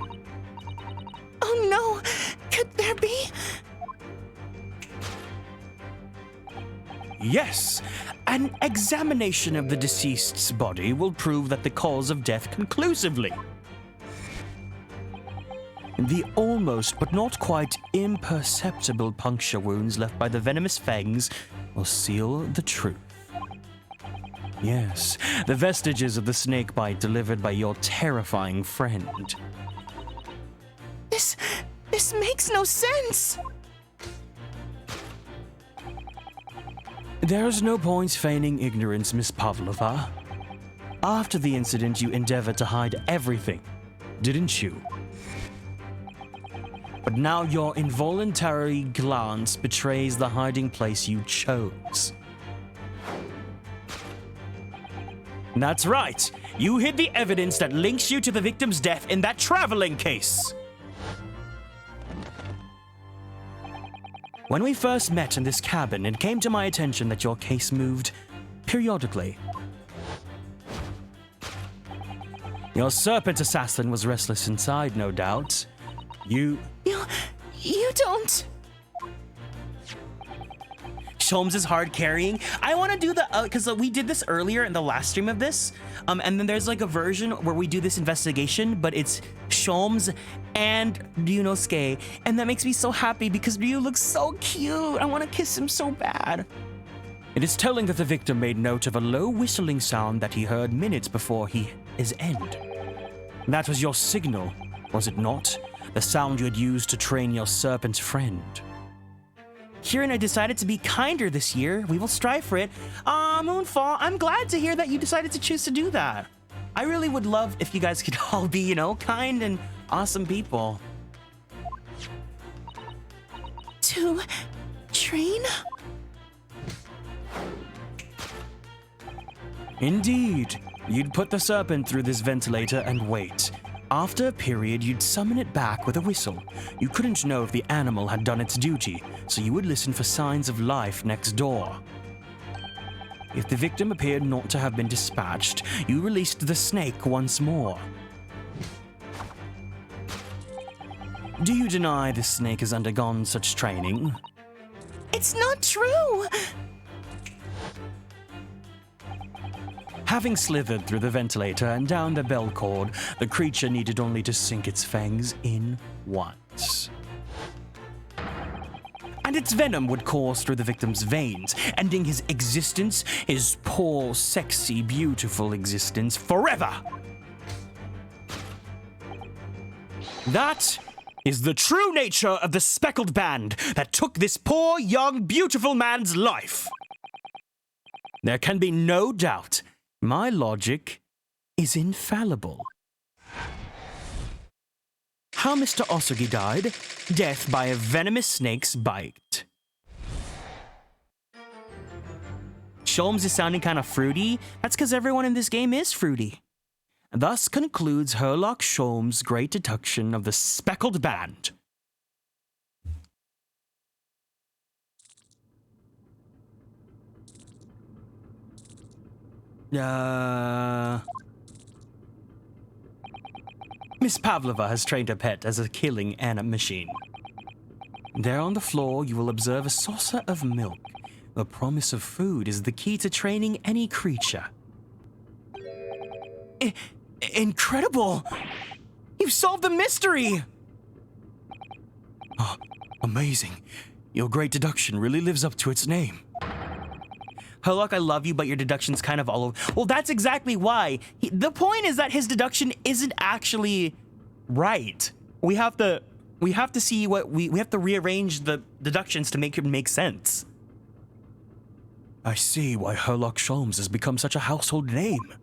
Oh no, could there be? Yes, an examination of the deceased's body will prove that the cause of death conclusively. The almost but not quite imperceptible puncture wounds left by the venomous fangs will seal the truth. Yes, the vestiges of the snake bite delivered by your terrifying friend. This makes no sense. There's no point feigning ignorance, Miss Pavlova. After the incident, you endeavored to hide everything, didn't you? But now your involuntary glance betrays the hiding place you chose. That's right. You hid the evidence that links you to the victim's death in that traveling case. When we first met in this cabin, it came to my attention that your case moved periodically. Your serpent assassin was restless inside, no doubt. You You don't. Sholmes is hard carrying. I want to do the, because we did this earlier in the last stream of this, and then there's like a version where we do this investigation, but it's Sholmes and Ryunosuke, and that makes me so happy because Ryu looks so cute. I want to kiss him so bad. It is telling that the victim made note of a low whistling sound that he heard minutes before his end. That was your signal, was it not? The sound you had used to train your serpent friend. Kieran, I decided to be kinder this year. We will strive for it. Moonfall, I'm glad to hear that you decided to choose to do that. I really would love if you guys could all be, kind and awesome people. To train? Indeed. You'd put the serpent through this ventilator and wait. After a period, you'd summon it back with a whistle. You couldn't know if the animal had done its duty, so you would listen for signs of life next door. If the victim appeared not to have been dispatched, you released the snake once more. Do you deny the snake has undergone such training? It's not true! Having slithered through the ventilator and down the bell cord, the creature needed only to sink its fangs in once. And its venom would course through the victim's veins, ending his existence, his poor, sexy, beautiful existence, forever! That is the true nature of the speckled band that took this poor, young, beautiful man's life. There can be no doubt. My logic is infallible. How Mr. Osugi died? Death by a venomous snake's bite. Sholmes is sounding kind of fruity. That's because everyone in this game is fruity. Thus concludes Herlock Sholmes' great deduction of the speckled band. Miss Pavlova has trained her pet as a killing machine. There on the floor, you will observe a saucer of milk. The promise of food is the key to training any creature. Incredible! You've solved the mystery! Oh, amazing. Your great deduction really lives up to its name. Herlock, I love you, but your deduction's kind of all over. Well, that's exactly why. The point is that his deduction isn't actually right. We have to see what we have to rearrange the deductions to make it make sense. I see why Herlock Sholmes has become such a household name.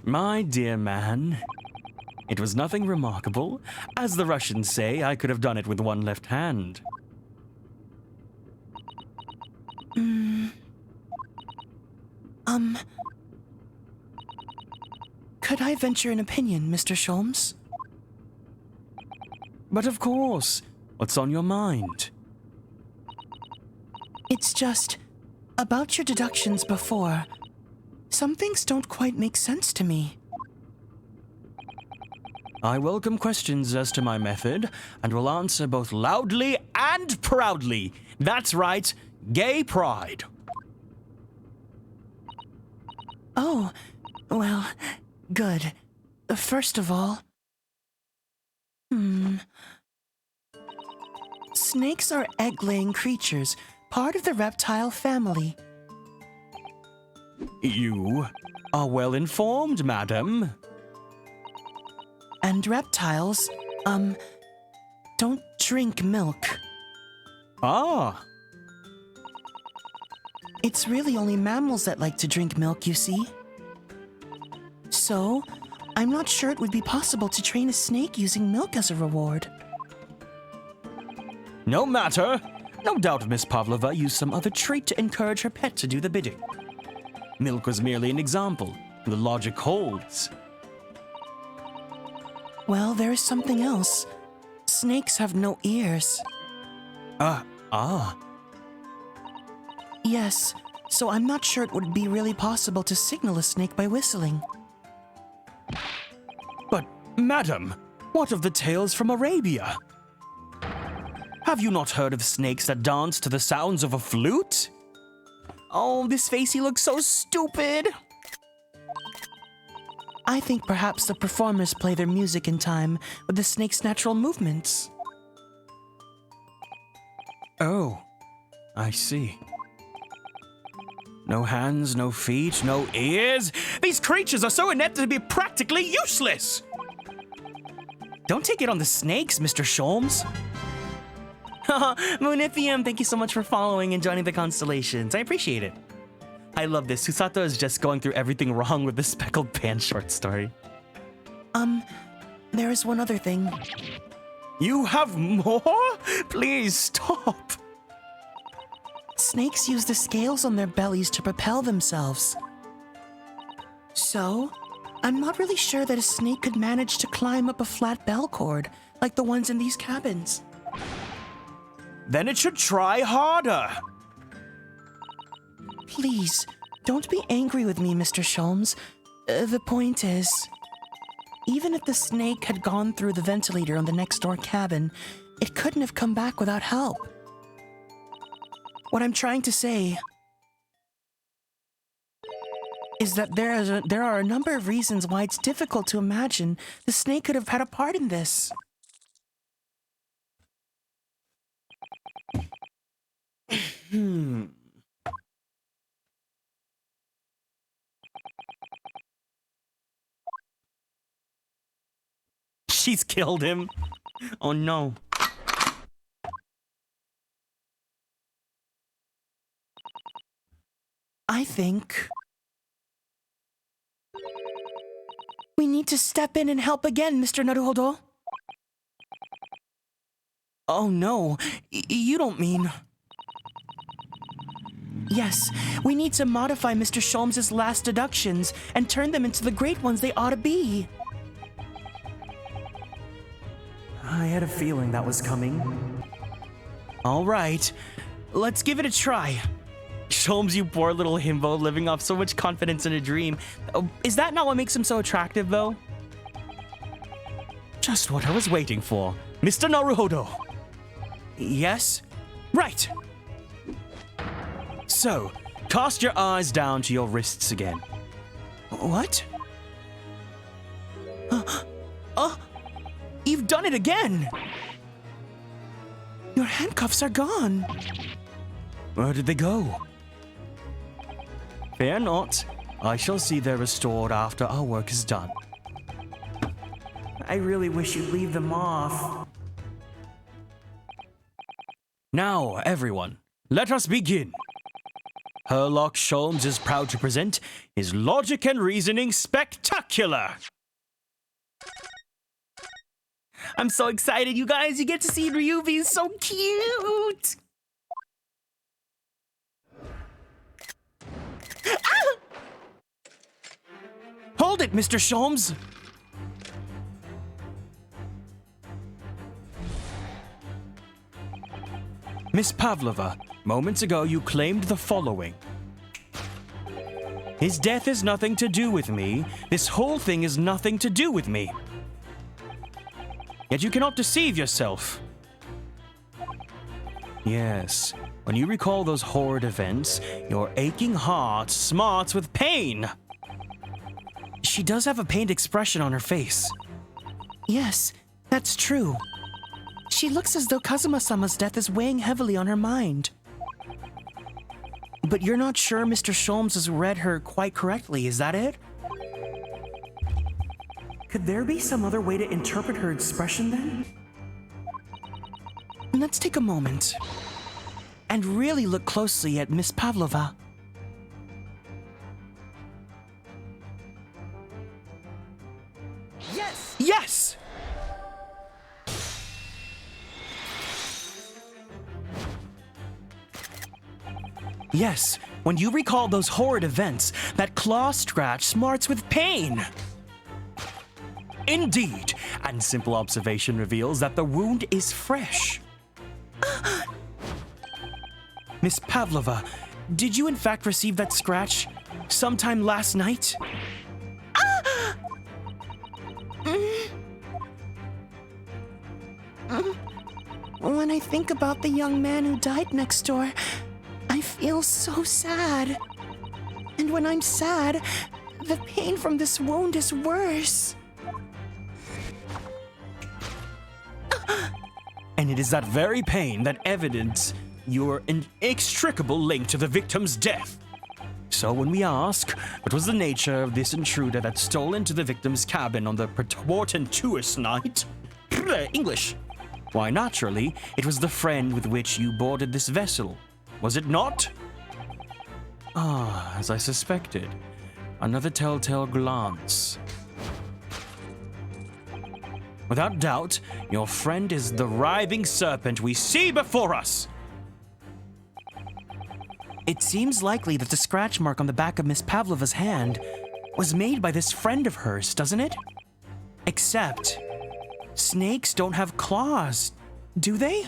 My dear man, it was nothing remarkable. As the Russians say, I could have done it with one left hand. Could I venture an opinion, Mr. Sholmes? But of course. What's on your mind? It's just about your deductions before. Some things don't quite make sense to me. I welcome questions as to my method, and will answer both loudly and proudly. That's right, gay pride. Oh, well, good. First of all... Snakes are egg-laying creatures, part of the reptile family. You are well informed, madam. And reptiles, don't drink milk. Ah. It's really only mammals that like to drink milk, you see. So, I'm not sure it would be possible to train a snake using milk as a reward. No matter. No doubt Miss Pavlova used some other trait to encourage her pet to do the bidding. Milk was merely an example. The logic holds. Well, there is something else. Snakes have no ears. Yes, so I'm not sure it would be really possible to signal a snake by whistling. But, madam, what of the tales from Arabia? Have you not heard of snakes that dance to the sounds of a flute? Oh, this face, he looks so stupid. I think perhaps the performers play their music in time with the snake's natural movements. Oh, I see. No hands, no feet, no ears. These creatures are so inept to be practically useless. Don't take it on the snakes, Mr. Sholmes. Moonifium, thank you so much for following and joining the constellations. I appreciate it. I love this. Susato is just going through everything wrong with the speckled pants short story. There is one other thing. You have more? Please stop. Snakes use the scales on their bellies to propel themselves. So, I'm not really sure that a snake could manage to climb up a flat bell cord like the ones in these cabins. Then it should try harder. Please, don't be angry with me, Mr. Sholmes. The point is, even if the snake had gone through the ventilator on the next door cabin, it couldn't have come back without help. What I'm trying to say is that there are a number of reasons why it's difficult to imagine the snake could have had a part in this. She's killed him. Oh no. I think we need to step in and help again, Mr. Naruhodo. Oh no, you don't mean... Yes, we need to modify Mr. Sholmes' last deductions and turn them into the great ones they ought to be. I had a feeling that was coming. All right, let's give it a try. Sholmes, you poor little himbo, living off so much confidence in a dream. Is that not what makes him so attractive, though? Just what I was waiting for. Mr. Naruhodo. Yes? Right. So, cast your eyes down to your wrists again. What? You've done it again! Your handcuffs are gone. Where did they go? Fear not. I shall see they're restored after our work is done. I really wish you'd leave them off. Now, everyone, let us begin. Herlock Sholmes is proud to present his Logic and Reasoning Spectacular. I'm so excited, you guys. You get to see Ryubi. He's so cute. Hold it, Mr. Sholmes. Miss Pavlova, moments ago you claimed the following. His death is nothing to do with me. This whole thing is nothing to do with me. Yet you cannot deceive yourself. Yes, when you recall those horrid events, your aching heart smarts with pain. She does have a pained expression on her face. Yes, that's true. She looks as though Kazuma-sama's death is weighing heavily on her mind. But you're not sure Mr. Sholmes has read her quite correctly, is that it? Could there be some other way to interpret her expression then? Let's take a moment and really look closely at Miss Pavlova. Yes! Yes! Yes, when you recall those horrid events, that claw scratch smarts with pain. Indeed, and simple observation reveals that the wound is fresh. Miss Pavlova, did you in fact receive that scratch sometime last night? When I I think about the young man who died next door, I feel so sad. And when I'm sad, the pain from this wound is worse. And it is that very pain that evidences your inextricable link to the victim's death. So when we ask what was the nature of this intruder that stole into the victim's cabin on the portentous night, English, why naturally, it was the friend with which you boarded this vessel, was it not? Ah, as I suspected, another telltale glance. Without doubt, your friend is the writhing serpent we see before us. It seems likely that the scratch mark on the back of Miss Pavlova's hand was made by this friend of hers, doesn't it? Except, snakes don't have claws, do they?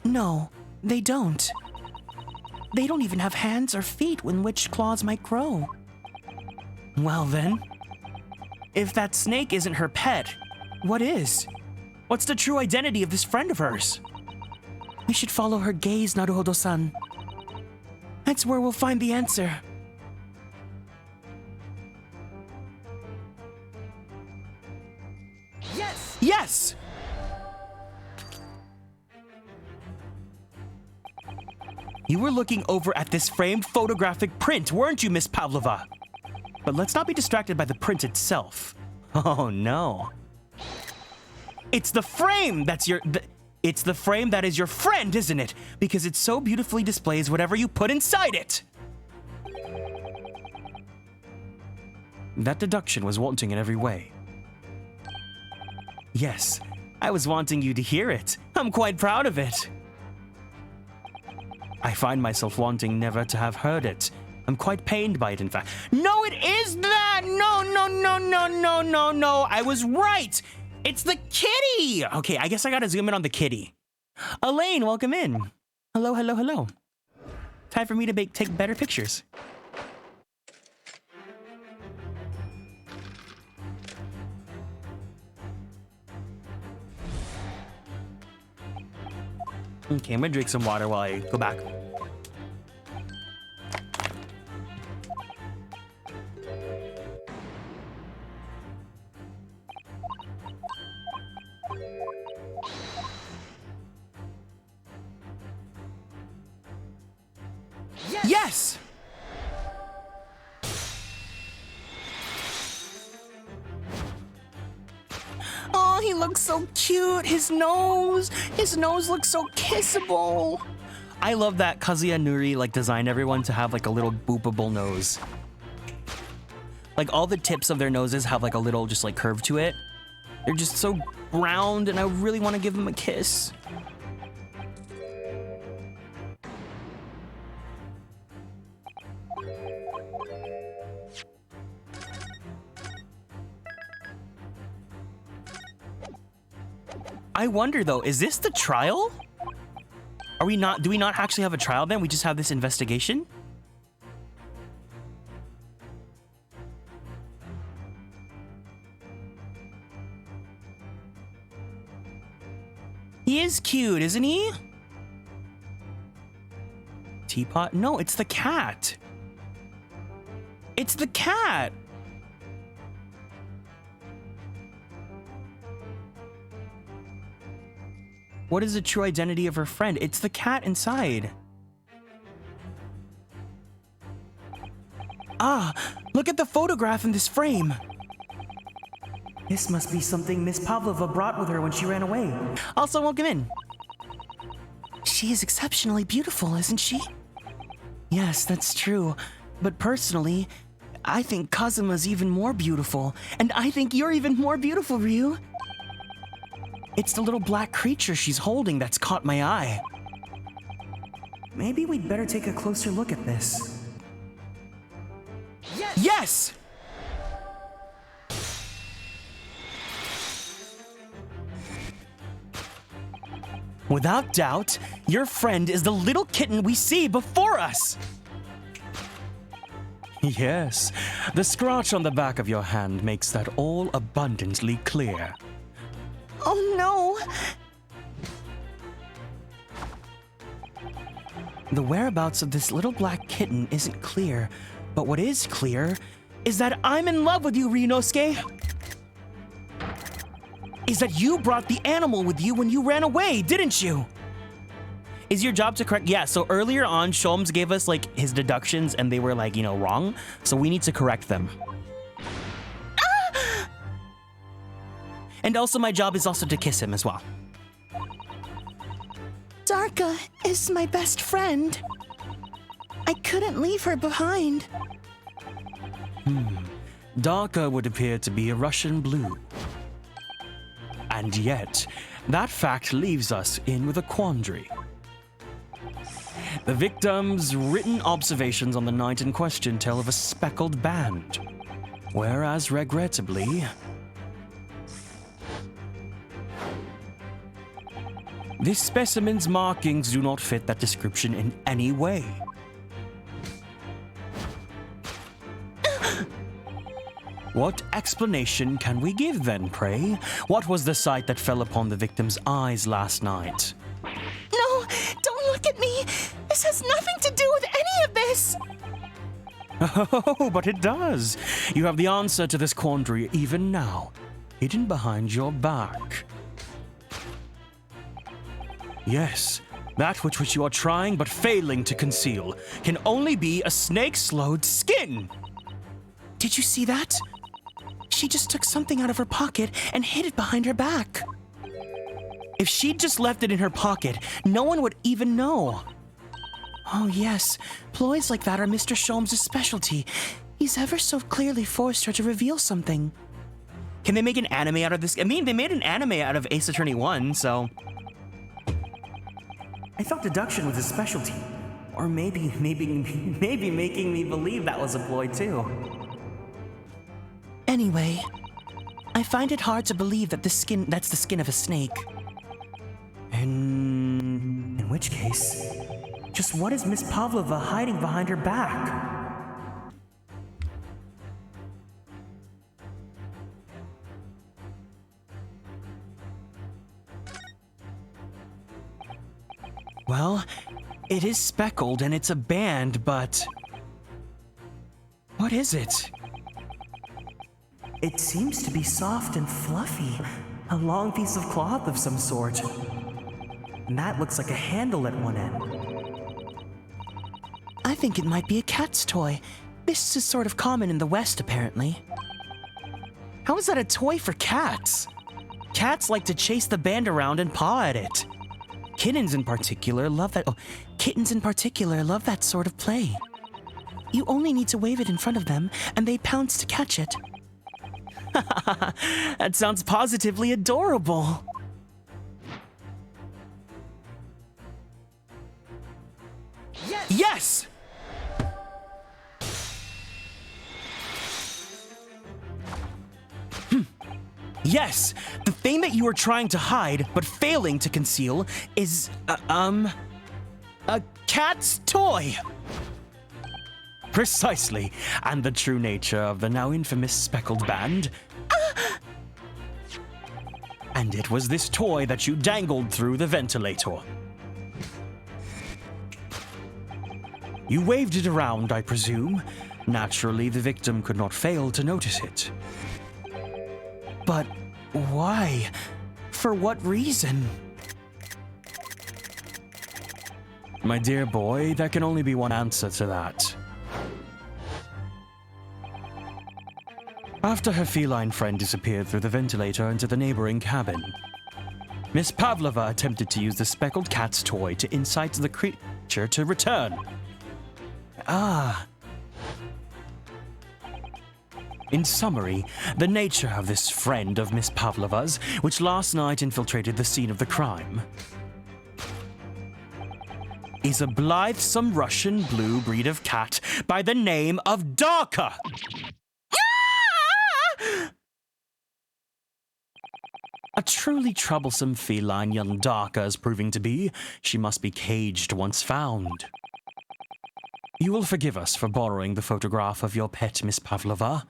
No, they don't. They don't even have hands or feet in which claws might grow. Well then, if that snake isn't her pet, what is? What's the true identity of this friend of hers? We should follow her gaze, Naruhodo-san. That's where we'll find the answer. Yes! Yes! You were looking over at this framed photographic print, weren't you, Miss Pavlova? But let's not be distracted by the print itself. Oh no. It's the frame that's it's the frame that is your friend, isn't it? Because it so beautifully displays whatever you put inside it. That deduction was wanting in every way. Yes, I was wanting you to hear it. I'm quite proud of it. I find myself wanting never to have heard it. I'm quite pained by it, in fact. No, it is that! No, no, no, no, no, no, no. I was right. It's the kitty! Okay, I guess I gotta zoom in on the kitty. Elaine, welcome in. Hello, hello, hello. Time for me to take better pictures. Okay, I'm gonna drink some water while I go back. Yes! Oh, he looks so cute. His nose looks so kissable. I love that Kazuya Nuri designed everyone to have a little boopable nose. All the tips of their noses have a little just curve to it. They're just so round and I really want to give them a kiss. I wonder though, is this the trial? Do we not actually have a trial then? We just have this investigation? He is cute, isn't he? Teapot? No, it's the cat. It's the cat. What is the true identity of her friend? It's the cat inside. Ah, look at the photograph in this frame. This must be something Miss Pavlova brought with her when she ran away. Also, welcome in. She is exceptionally beautiful, isn't she? Yes, that's true. But personally, I think Kazuma's even more beautiful. And I think you're even more beautiful, Ryu. It's the little black creature she's holding that's caught my eye. Maybe we'd better take a closer look at this. Yes! Yes! Without doubt, your friend is the little kitten we see before us. Yes, the scratch on the back of your hand makes that all abundantly clear. Oh no! The whereabouts of this little black kitten isn't clear, but what is clear is that I'm in love with you, Ryunosuke. Is that you brought the animal with you when you ran away, didn't you? Is your job to correct? Yeah, so earlier on, Sholmes gave us like his deductions and they were like, you know, wrong. So we need to correct them. Ah! And also my job is also to kiss him as well. Darka is my best friend. I couldn't leave her behind. Darka would appear to be a Russian blue. And yet, that fact leaves us in with a quandary. The victim's written observations on the night in question tell of a speckled band, whereas regrettably, this specimen's markings do not fit that description in any way. What explanation can we give then, pray? What was the sight that fell upon the victim's eyes last night? No, don't look at me. This has nothing to do with any of this. Oh, but it does. You have the answer to this quandary even now, hidden behind your back. Yes, that which you are trying but failing to conceal can only be a snake-slowed skin. Did you see that? She just took something out of her pocket and hid it behind her back. If she'd just left it in her pocket, no one would even know. Oh yes, ploys like that are Mr. Sholmes' specialty. He's ever so clearly forced her to reveal something. Can they make an anime out of this? I mean, they made an anime out of Ace Attorney 1, so... I thought deduction was his specialty. Or maybe making me believe that was a ploy too. Anyway, I find it hard to believe that that's the skin of a snake. In which case, just what is Miss Pavlova hiding behind her back? Well, it is speckled and it's a band, but... what is it? It seems to be soft and fluffy. A long piece of cloth of some sort. And that looks like a handle at one end. I think it might be a cat's toy. This is sort of common in the West, apparently. How is that a toy for cats? Cats like to chase the band around and paw at it. Kittens in particular love that. Kittens in particular love that sort of play. You only need to wave it in front of them, and they pounce to catch it. That sounds positively adorable. Yes! Yes, the thing that you are trying to hide but failing to conceal is, a cat's toy. Precisely, and the true nature of the now infamous speckled band. And it was this toy that you dangled through the ventilator. You waved it around, I presume. Naturally, the victim could not fail to notice it. But why? For what reason? My dear boy, there can only be one answer to that. After her feline friend disappeared through the ventilator into the neighboring cabin, Miss Pavlova attempted to use the speckled cat's toy to incite the creature to return. In summary, the nature of this friend of Miss Pavlova's, which last night infiltrated the scene of the crime, is a blithesome Russian blue breed of cat by the name of Darka. A truly troublesome feline young Darka is proving to be. She must be caged once found. You will forgive us for borrowing the photograph of your pet, Miss Pavlova.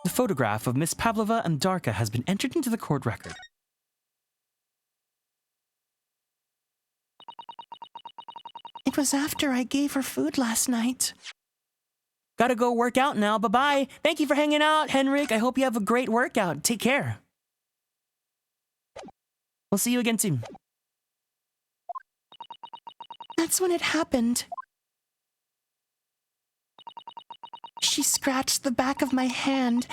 The photograph of Miss Pavlova and Darka has been entered into the court record. It It was after I gave her food last night. Gotta go work out now. Bye-bye. Thank you for hanging out, Henrik. I hope you have a great workout. Take care. We'll see you again soon. That's when it happened. She scratched the back of my hand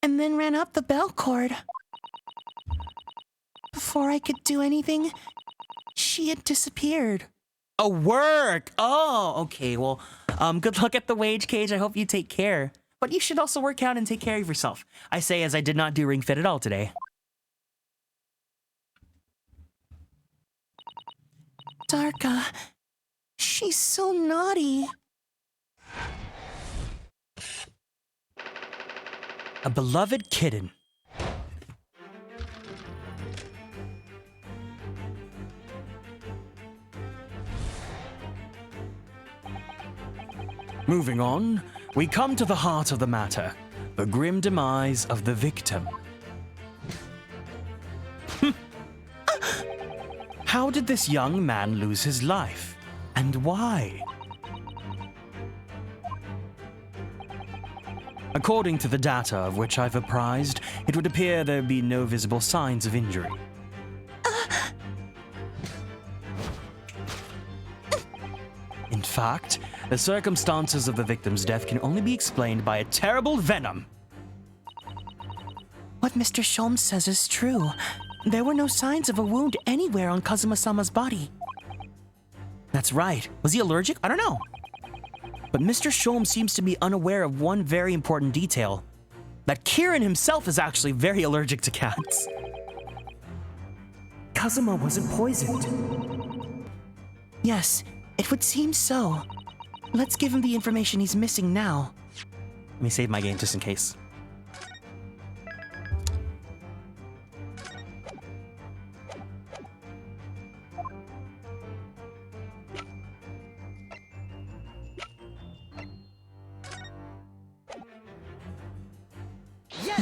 and then ran up the bell cord. Before I could do anything, she had disappeared. Oh, work! Oh, okay. Well, good luck at the wage cage. I hope you take care. But you should also work out and take care of yourself. I say as I did not do Ring Fit at all today. Darka, she's so naughty. A beloved kitten. Moving on, we come to the heart of the matter, the grim demise of the victim. How did this young man lose his life, and why? According to the data of which I've apprised, it would appear there be no visible signs of injury. In fact, the circumstances of the victim's death can only be explained by a terrible venom. What Mr. Sholmes says is true. There were no signs of a wound anywhere on Kazuma-sama's body. That's right. Was he allergic? I don't know. But Mr. Sholmes seems to be unaware of one very important detail. That Kieran himself is actually very allergic to cats. Kazuma wasn't poisoned. Yes, it would seem so. Let's give him the information he's missing now. Let me save my game just in case.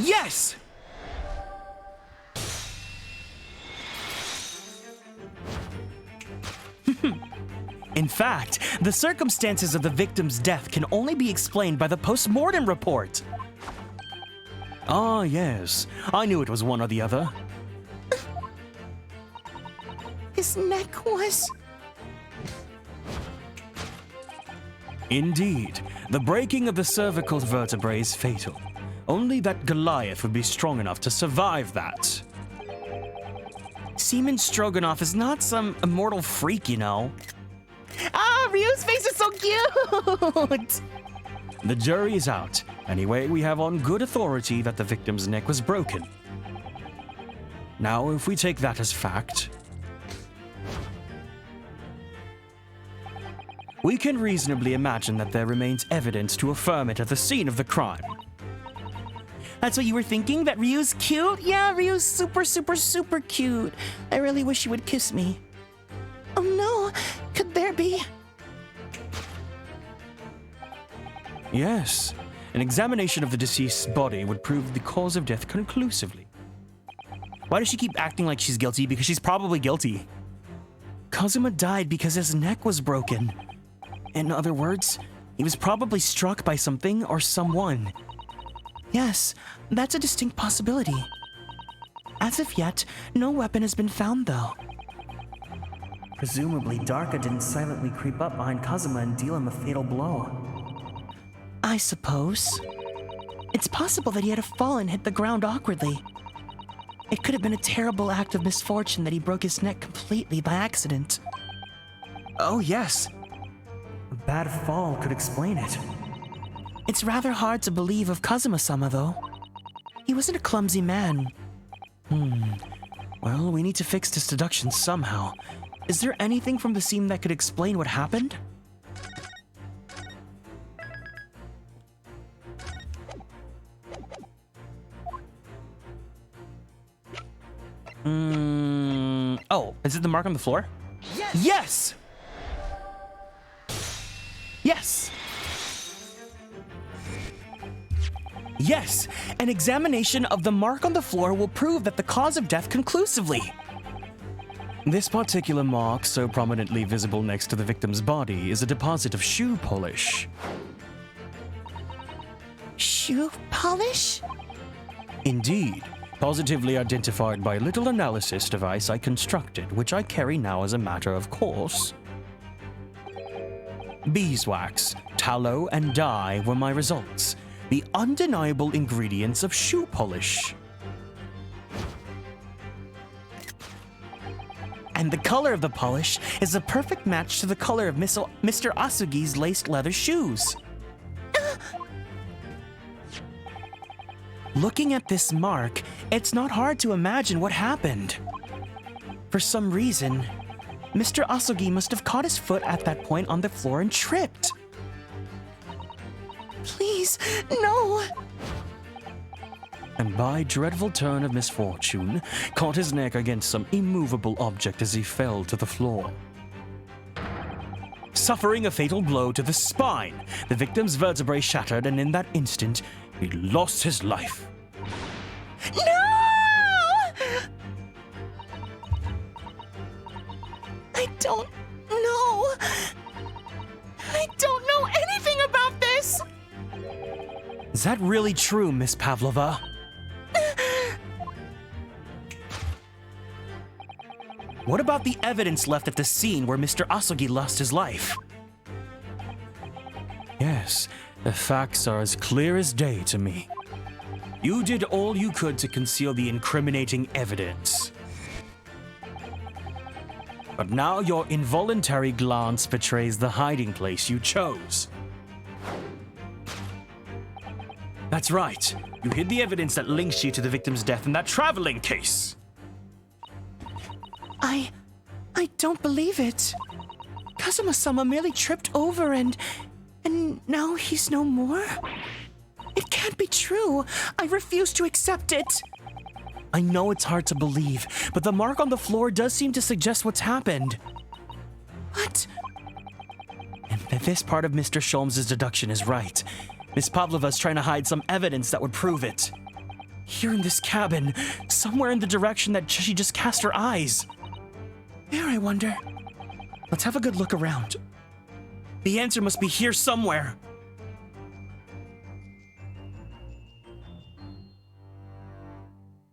Yes! In fact, the circumstances of the victim's death can only be explained by the post-mortem report. Ah, yes. I knew it was one or the other. His neck was... Indeed, the breaking of the cervical vertebrae is fatal. Only that Goliath would be strong enough to survive that. Seaman Stroganoff is not some immortal freak, you know. Ah, Ryu's face is so cute! The jury is out. Anyway, we have on good authority that the victim's neck was broken. Now, if we take that as fact, we can reasonably imagine that there remains evidence to affirm it at the scene of the crime. That's what you were thinking? That Ryu's cute? Yeah, Ryu's super, super, super cute. I really wish he would kiss me. Oh no, could there be... Yes, an examination of the deceased's body would prove the cause of death conclusively. Why does she keep acting like she's guilty? Because she's probably guilty. Kazuma died because his neck was broken. In other words, he was probably struck by something or someone. Yes, that's a distinct possibility. As of yet, no weapon has been found, though. Presumably, Darka didn't silently creep up behind Kazuma and deal him a fatal blow. I suppose. It's possible that he had a fall and hit the ground awkwardly. It could have been a terrible act of misfortune that he broke his neck completely by accident. Oh, yes. A bad fall could explain it. It's rather hard to believe of Kazuma-sama, though. He wasn't a clumsy man. Well, we need to fix this deduction somehow. Is there anything from the scene that could explain what happened? Oh, is it the mark on the floor? Yes! Yes! Yes! An examination of the mark on the floor will prove that the cause of death conclusively. This particular mark, so prominently visible next to the victim's body, is a deposit of shoe polish. Shoe polish? Indeed, positively identified by a little analysis device I constructed, which I carry now as a matter of course. Beeswax, tallow, and dye were my results, the undeniable ingredients of shoe polish. And the color of the polish is a perfect match to the color of Mr. Asugi's laced leather shoes. Looking at this mark, it's not hard to imagine what happened. For some reason, Mr. Asugi must have caught his foot at that point on the floor and tripped. Please, no! And by dreadful turn of misfortune, caught his neck against some immovable object as he fell to the floor. Suffering a fatal blow to the spine, the victim's vertebrae shattered, and in that instant, he lost his life. No! I don't know. I don't know anything about this! Is that really true, Miss Pavlova? What about the evidence left at the scene where Mr. Asugi lost his life? Yes, the facts are as clear as day to me. You did all you could to conceal the incriminating evidence. But now your involuntary glance betrays the hiding place you chose. That's right. You hid the evidence that links you to the victim's death in that traveling case. I don't believe it. Kazuma-sama merely tripped over and now he's no more? It can't be true. I refuse to accept it. I know it's hard to believe, but the mark on the floor does seem to suggest what's happened. What? And this part of Mr. Sholmes' deduction is right. Miss Pavlova's trying to hide some evidence that would prove it. Here in this cabin, somewhere in the direction that she just cast her eyes. Where, I wonder? Let's have a good look around. The answer must be here somewhere.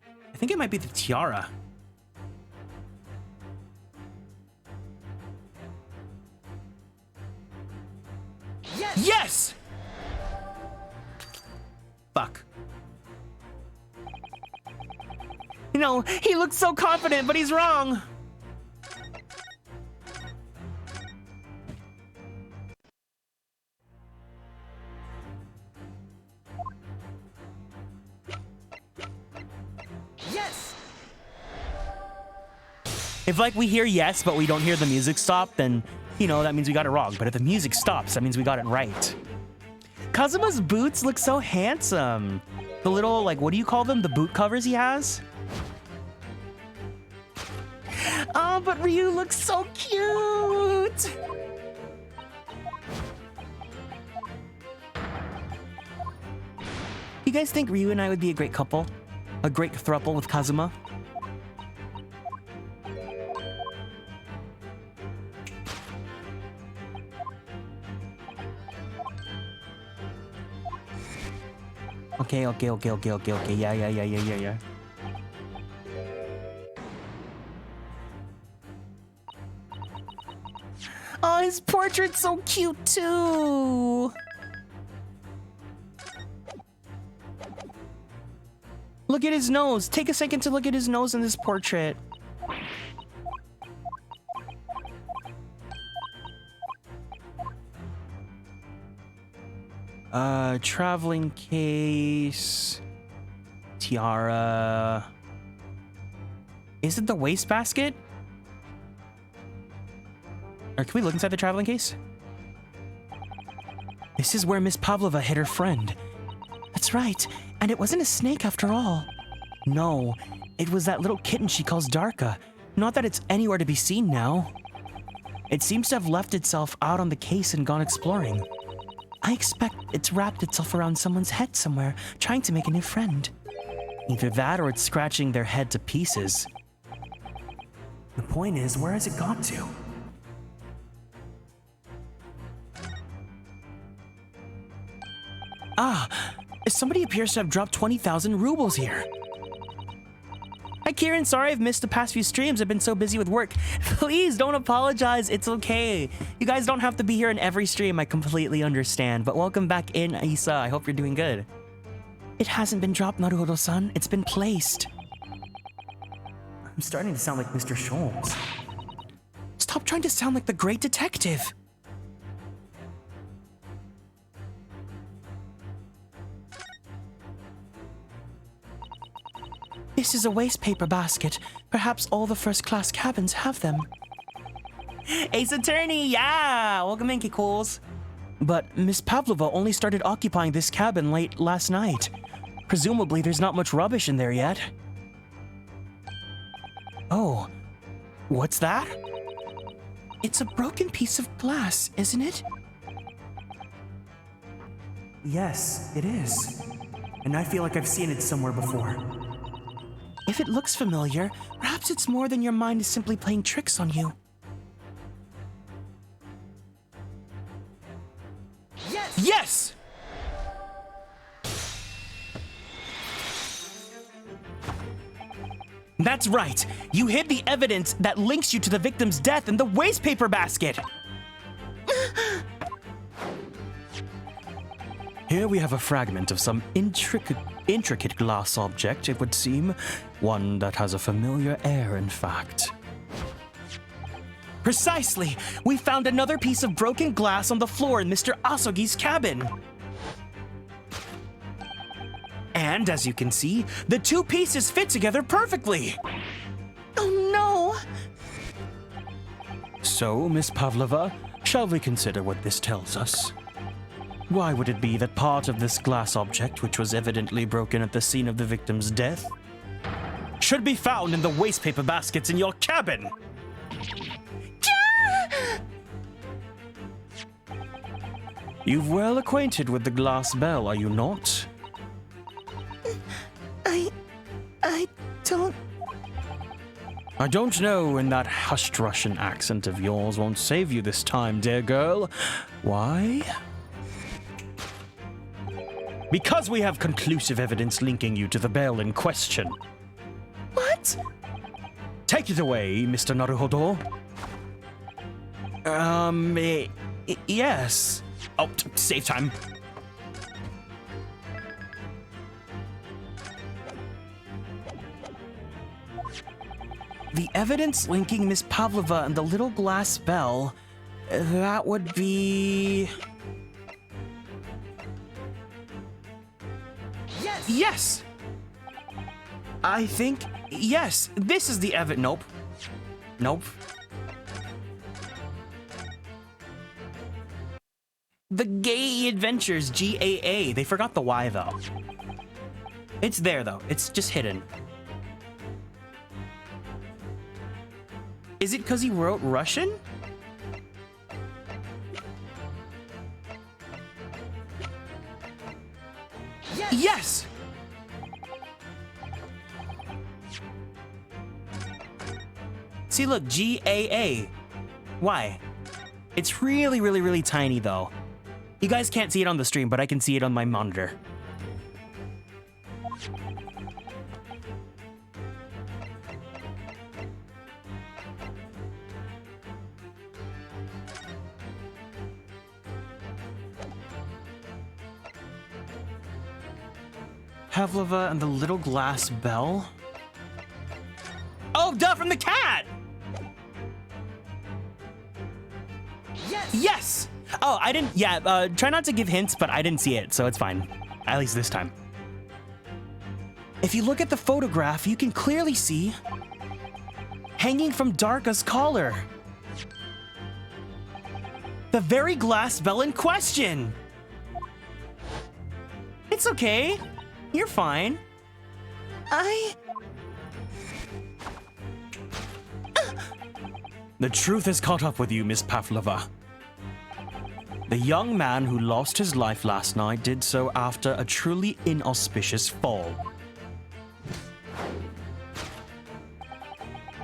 I think it might be the tiara. Yes! Fuck. You know, he looks so confident, but he's wrong. Yes! If, like, we hear yes, but we don't hear the music stop, then, you know, that means we got it wrong. But if the music stops, that means we got it right. Kazuma's boots look so handsome. The little, like, what do you call them? The boot covers he has? Oh, but Ryu looks so cute! You guys think Ryu and I would be a great couple? A great throuple with Kazuma? Okay. Yeah. Oh, his portrait's so cute too. Look at his nose. Take a second to look at his nose in this portrait. Traveling case, tiara. Is it the wastebasket? Or can we look inside the traveling case? This is where Miss Pavlova hid her friend. That's right, and it wasn't a snake after all. No, it was that little kitten she calls Darka. Not that it's anywhere to be seen now. It seems to have left itself out on the case and gone exploring. I expect it's wrapped itself around someone's head somewhere, trying to make a new friend. Either that or it's scratching their head to pieces. The point is, where has it got to? Ah, somebody appears to have dropped 20,000 rubles here. Hi, Kieran. Sorry I've missed the past few streams. I've been so busy with work. Please don't apologize. It's okay. You guys don't have to be here in every stream. I completely understand. But welcome back in, Isa. I hope you're doing good. It hasn't been dropped, Naruhodo-san. It's been placed. I'm starting to sound like Mr. Scholz. Stop trying to sound like the great detective. This is a waste paper basket. Perhaps all the first-class cabins have them. Ace Attorney, yeah! Welcome in, Kikols. But Miss Pavlova only started occupying this cabin late last night. Presumably, there's not much rubbish in there yet. Oh, what's that? It's a broken piece of glass, isn't it? Yes, it is. And I feel like I've seen it somewhere before. If it looks familiar, perhaps it's more than your mind is simply playing tricks on you. Yes! Yes! That's right. You hid the evidence that links you to the victim's death in the waste paper basket. Here we have a fragment of some intricate glass object, it would seem. One that has a familiar air, in fact. Precisely. We found another piece of broken glass on the floor in Mr. Asogi's cabin. And as you can see, the two pieces fit together perfectly. Oh no! So, Miss Pavlova, shall we consider what this tells us? Why would it be that part of this glass object, which was evidently broken at the scene of the victim's death, should be found in the waste paper baskets in your cabin? You're well acquainted with the glass bell, are you not? I don't... I don't know, and that hushed Russian accent of yours won't save you this time, dear girl. Why? Because we have conclusive evidence linking you to the bell in question. What? Take it away, Mr. Naruhodo. Yes. Oh, save time. The evidence linking Miss Pavlova and the little glass bell, that would be... Yes! I think, yes, this is the Nope. Nope. The Gay Adventures, GAA. They forgot the Y, though. It's there, though. It's just hidden. Is it because he wrote Russian? Yes! See, look, GAA. Why? It's really, really, really tiny, though. You guys can't see it on the stream, but I can see it on my monitor. Pavlova and the little glass bell? Oh, duh, from the cat! Yes! Oh, I didn't, yeah, try not to give hints, but I didn't see it, so it's fine. At least this time. If you look at the photograph, you can clearly see hanging from Darka's collar The very glass bell in question! It's okay. You're fine. The truth has caught up with you, Miss Pavlova. The young man who lost his life last night did so after a truly inauspicious fall.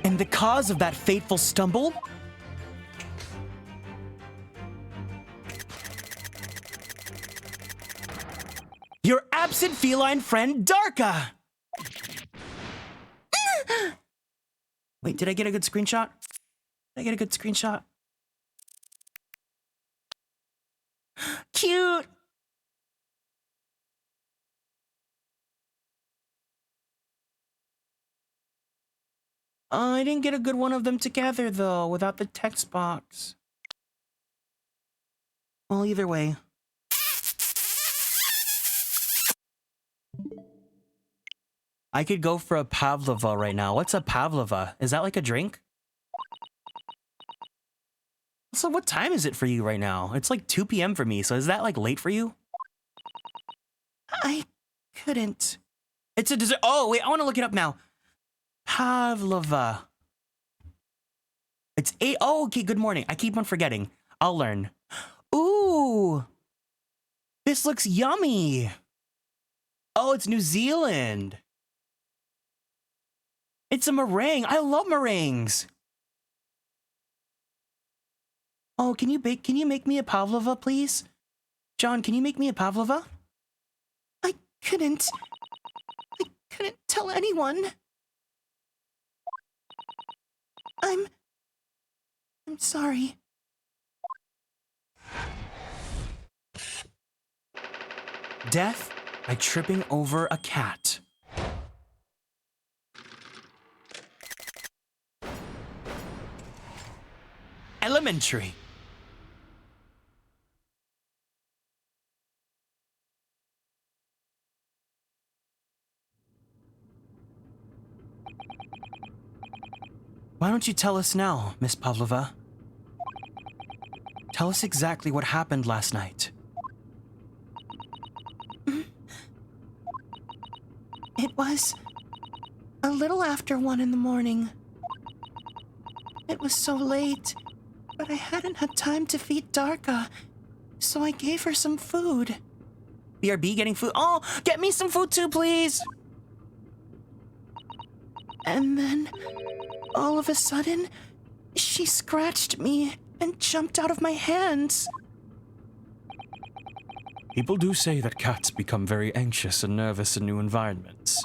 And the cause of that fateful stumble? Your absent feline friend, Darka! Wait, did I get a good screenshot? Did I get a good screenshot? Cute! I didn't get a good one of them together, though, without the text box. Well, either way. I could go for a pavlova right now. What's a pavlova? Is that like a drink? So what time is it for you right now? It's like 2 p.m. for me, so is that like late for you? I couldn't. It's a dessert. Oh, wait, I want to look it up now. Pavlova. It's 8. Oh, okay, good morning. I keep on forgetting. I'll learn. Ooh. This looks yummy. Oh, it's New Zealand. It's a meringue. I love meringues. Oh, can you make me a pavlova, please? John, can you make me a pavlova? I couldn't tell anyone. I'm sorry. Death by tripping over a cat. Elementary. Why don't you tell us now, Miss Pavlova? Tell us exactly what happened last night. It was a little after 1 in the morning. It was so late, but I hadn't had time to feed Darka, so I gave her some food. BRB getting food? Oh, get me some food too, please! And then, all of a sudden, she scratched me and jumped out of my hands. People do say that cats become very anxious and nervous in new environments.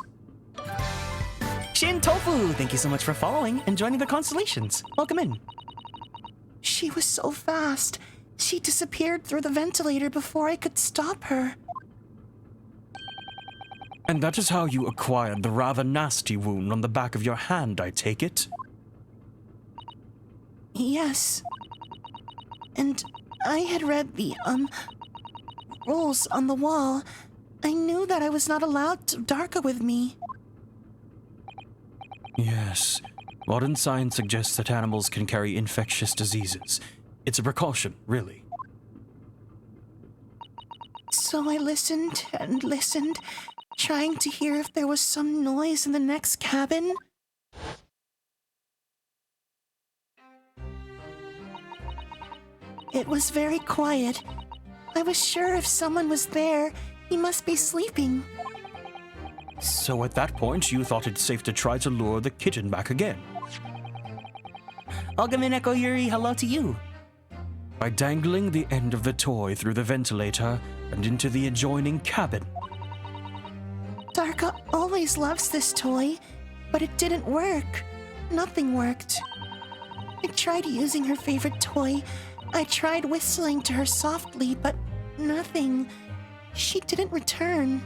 Shin Tofu, thank you so much for following and joining the constellations. Welcome in. She was so fast. She disappeared through the ventilator before I could stop her. And that is how you acquired the rather nasty wound on the back of your hand, I take it? Yes. And I had read the, rules on the wall. I knew that I was not allowed to Darka with me. Yes. Modern science suggests that animals can carry infectious diseases. It's a precaution, really. So I listened and listened, trying to hear if there was some noise in the next cabin. It was very quiet. I was sure if someone was there, he must be sleeping. So at that point, you thought it safe to try to lure the kitten back again. Welcome in, Echo Yuri. Hello to you. By dangling the end of the toy through the ventilator and into the adjoining cabin. Darka always loves this toy, but it didn't work. Nothing worked. I tried using her favorite toy. I tried whistling to her softly, but nothing. She didn't return.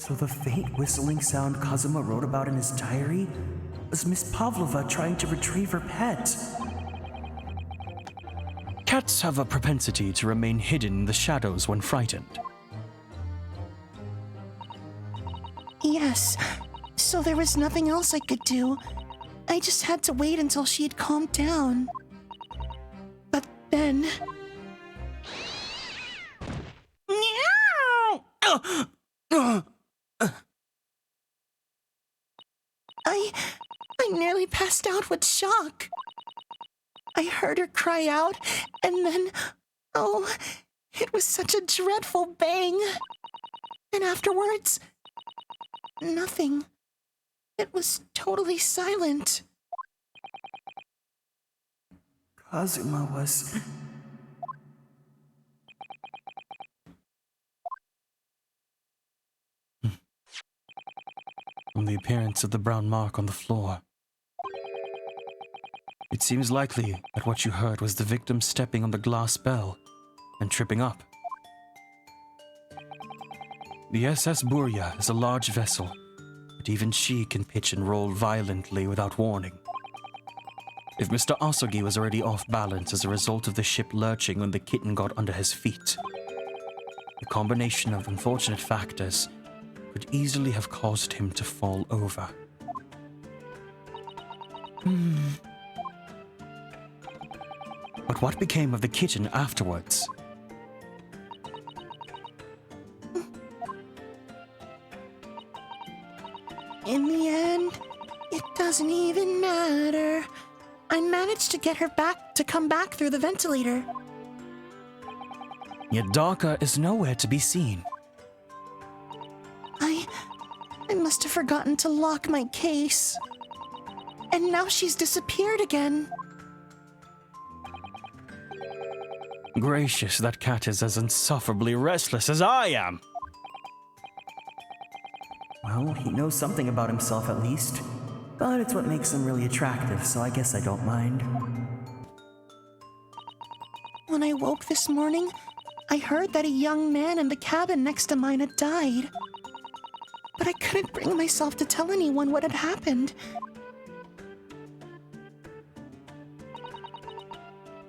So the faint whistling sound Kazuma wrote about in his diary was Miss Pavlova trying to retrieve her pet. Cats have a propensity to remain hidden in the shadows when frightened. Yes, so there was nothing else I could do. I just had to wait until she had calmed down. But then... I nearly passed out with shock. I heard her cry out, and then, oh, it was such a dreadful bang. And afterwards, nothing. It was totally silent. Kazuma was... From the appearance of the brown mark on the floor, it seems likely that what you heard was the victim stepping on the glass bell and tripping up. The SS Burya is a large vessel, but even she can pitch and roll violently without warning. If Mr. Asogi was already off balance as a result of the ship lurching when the kitten got under his feet, the combination of unfortunate factors could easily have caused him to fall over. But what became of the kitten afterwards? In the end, it doesn't even matter. I managed to get her back to come back through the ventilator. Yet Darka is nowhere to be seen. I must have forgotten to lock my case. And now she's disappeared again. Gracious, that cat is as insufferably restless as I am. Well, he knows something about himself at least. But it's what makes him really attractive, so I guess I don't mind. When I woke this morning, I heard that a young man in the cabin next to mine had died. But I couldn't bring myself to tell anyone what had happened.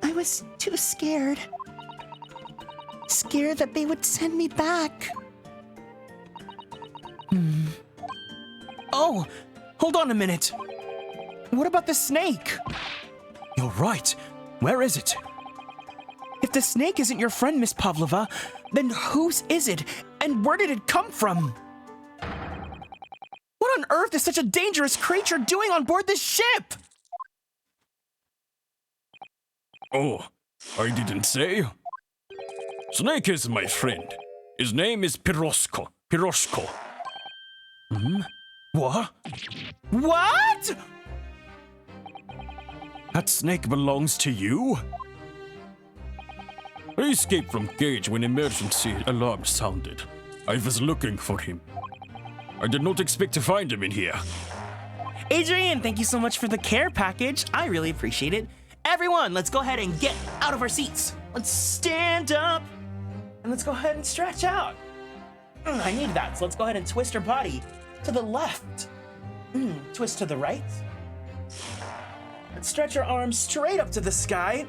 I was too scared. Scared that they would send me back. Oh, hold on a minute. What about the snake? You're right. Where is it? If the snake isn't your friend, Miss Pavlova, then whose is it? And where did it come from? What on earth is such a dangerous creature doing on board this ship? Oh, I didn't say. Snake is my friend. His name is Piroshko. Piroshko. What? What? That snake belongs to you? I escaped from cage when emergency alarm sounded. I was looking for him. I did not expect to find him in here. Adrian, thank you so much for the care package. I really appreciate it. Everyone, let's go ahead and get out of our seats. Let's stand up and let's go ahead and stretch out. I need that, so let's go ahead and twist our body to the left. Twist to the right. Let's stretch our arms straight up to the sky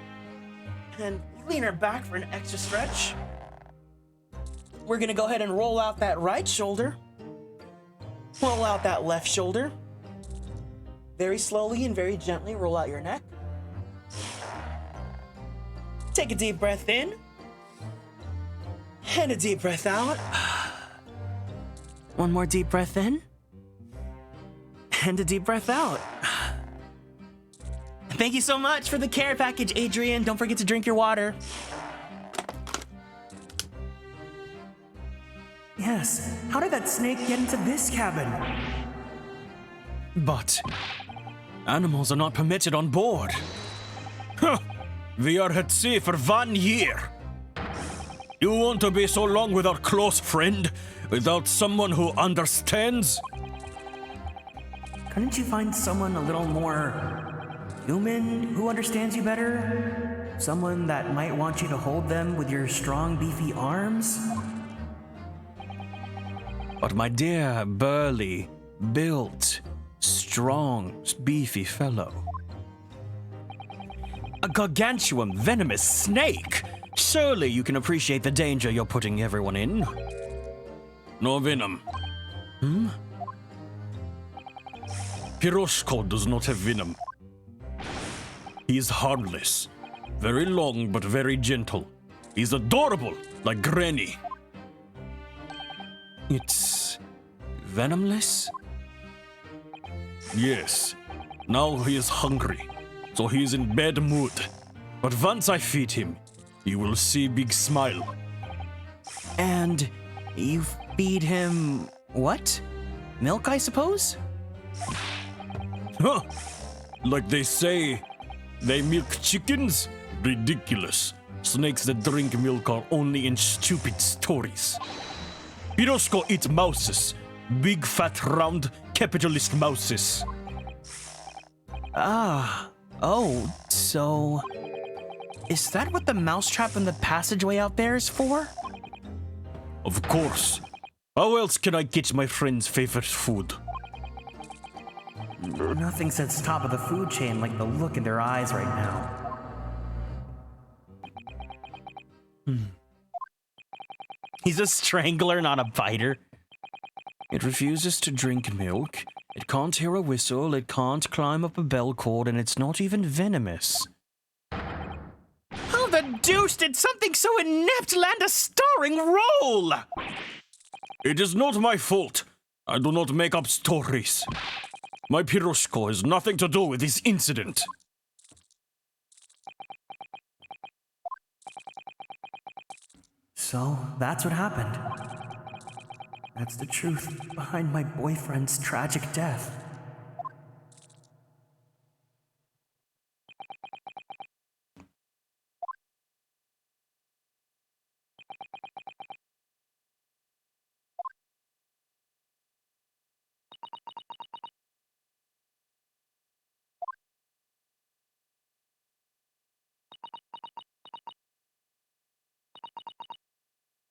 and lean our back for an extra stretch. We're gonna go ahead and roll out that right shoulder. Roll out that left shoulder. Very slowly and very gently roll out your neck. Take a deep breath in. And a deep breath out. One more deep breath in. And a deep breath out. Thank you so much for the care package, Adrian. Don't forget to drink your water. Yes, how did that snake get into this cabin? But animals are not permitted on board. Huh. We are at sea for 1 year. You want to be so long with our close friend, without someone who understands? Couldn't you find someone a little more human who understands you better? Someone that might want you to hold them with your strong, beefy arms? But my dear, burly, built, strong, beefy fellow. A gargantuan venomous snake! Surely you can appreciate the danger you're putting everyone in. No venom. Piroshko does not have venom. He is harmless. Very long, but very gentle. He's adorable, like Granny. It's venomless? Yes. Now he is hungry, so he is in bad mood. But once I feed him, you will see big smile. And you feed him what? Milk, I suppose? Huh? Like they say, they milk chickens? Ridiculous. Snakes that drink milk are only in stupid stories. Piroshko eat mouses. Big, fat, round, capitalist mouses. Ah, oh, so... Is that what the mousetrap in the passageway out there is for? Of course. How else can I get my friend's favorite food? Nothing sets top of the food chain like the look in their eyes right now. He's a strangler, not a biter. It refuses to drink milk. It can't hear a whistle. It can't climb up a bell cord, and it's not even venomous. How the deuce did something so inept land a starring role? It is not my fault. I do not make up stories. My Piroshko has nothing to do with this incident. So, that's what happened. That's the truth behind my boyfriend's tragic death.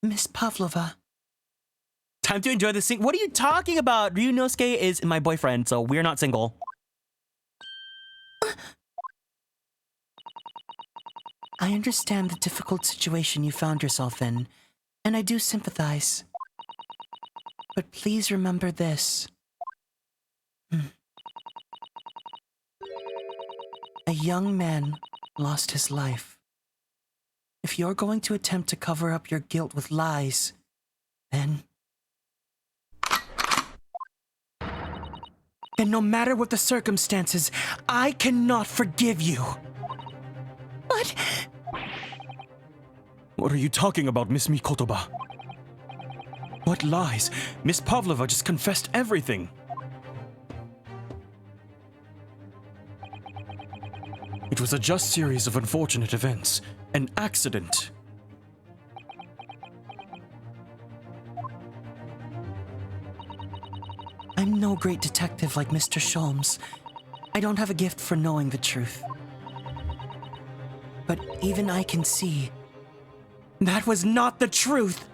Miss Pavlova. Time to enjoy the sing. What are you talking about? Ryunosuke is my boyfriend, so we're not single. I understand the difficult situation you found yourself in, and I do sympathize. But please remember this. A young man lost his life. If you're going to attempt to cover up your guilt with lies, then no matter what the circumstances, I cannot forgive you. What? What are you talking about, Miss Mikotoba? What lies? Miss Pavlova just confessed everything. It was a just series of unfortunate events. An accident. I'm no great detective like Mr. Sholmes. I don't have a gift for knowing the truth. But even I can see that was not the truth.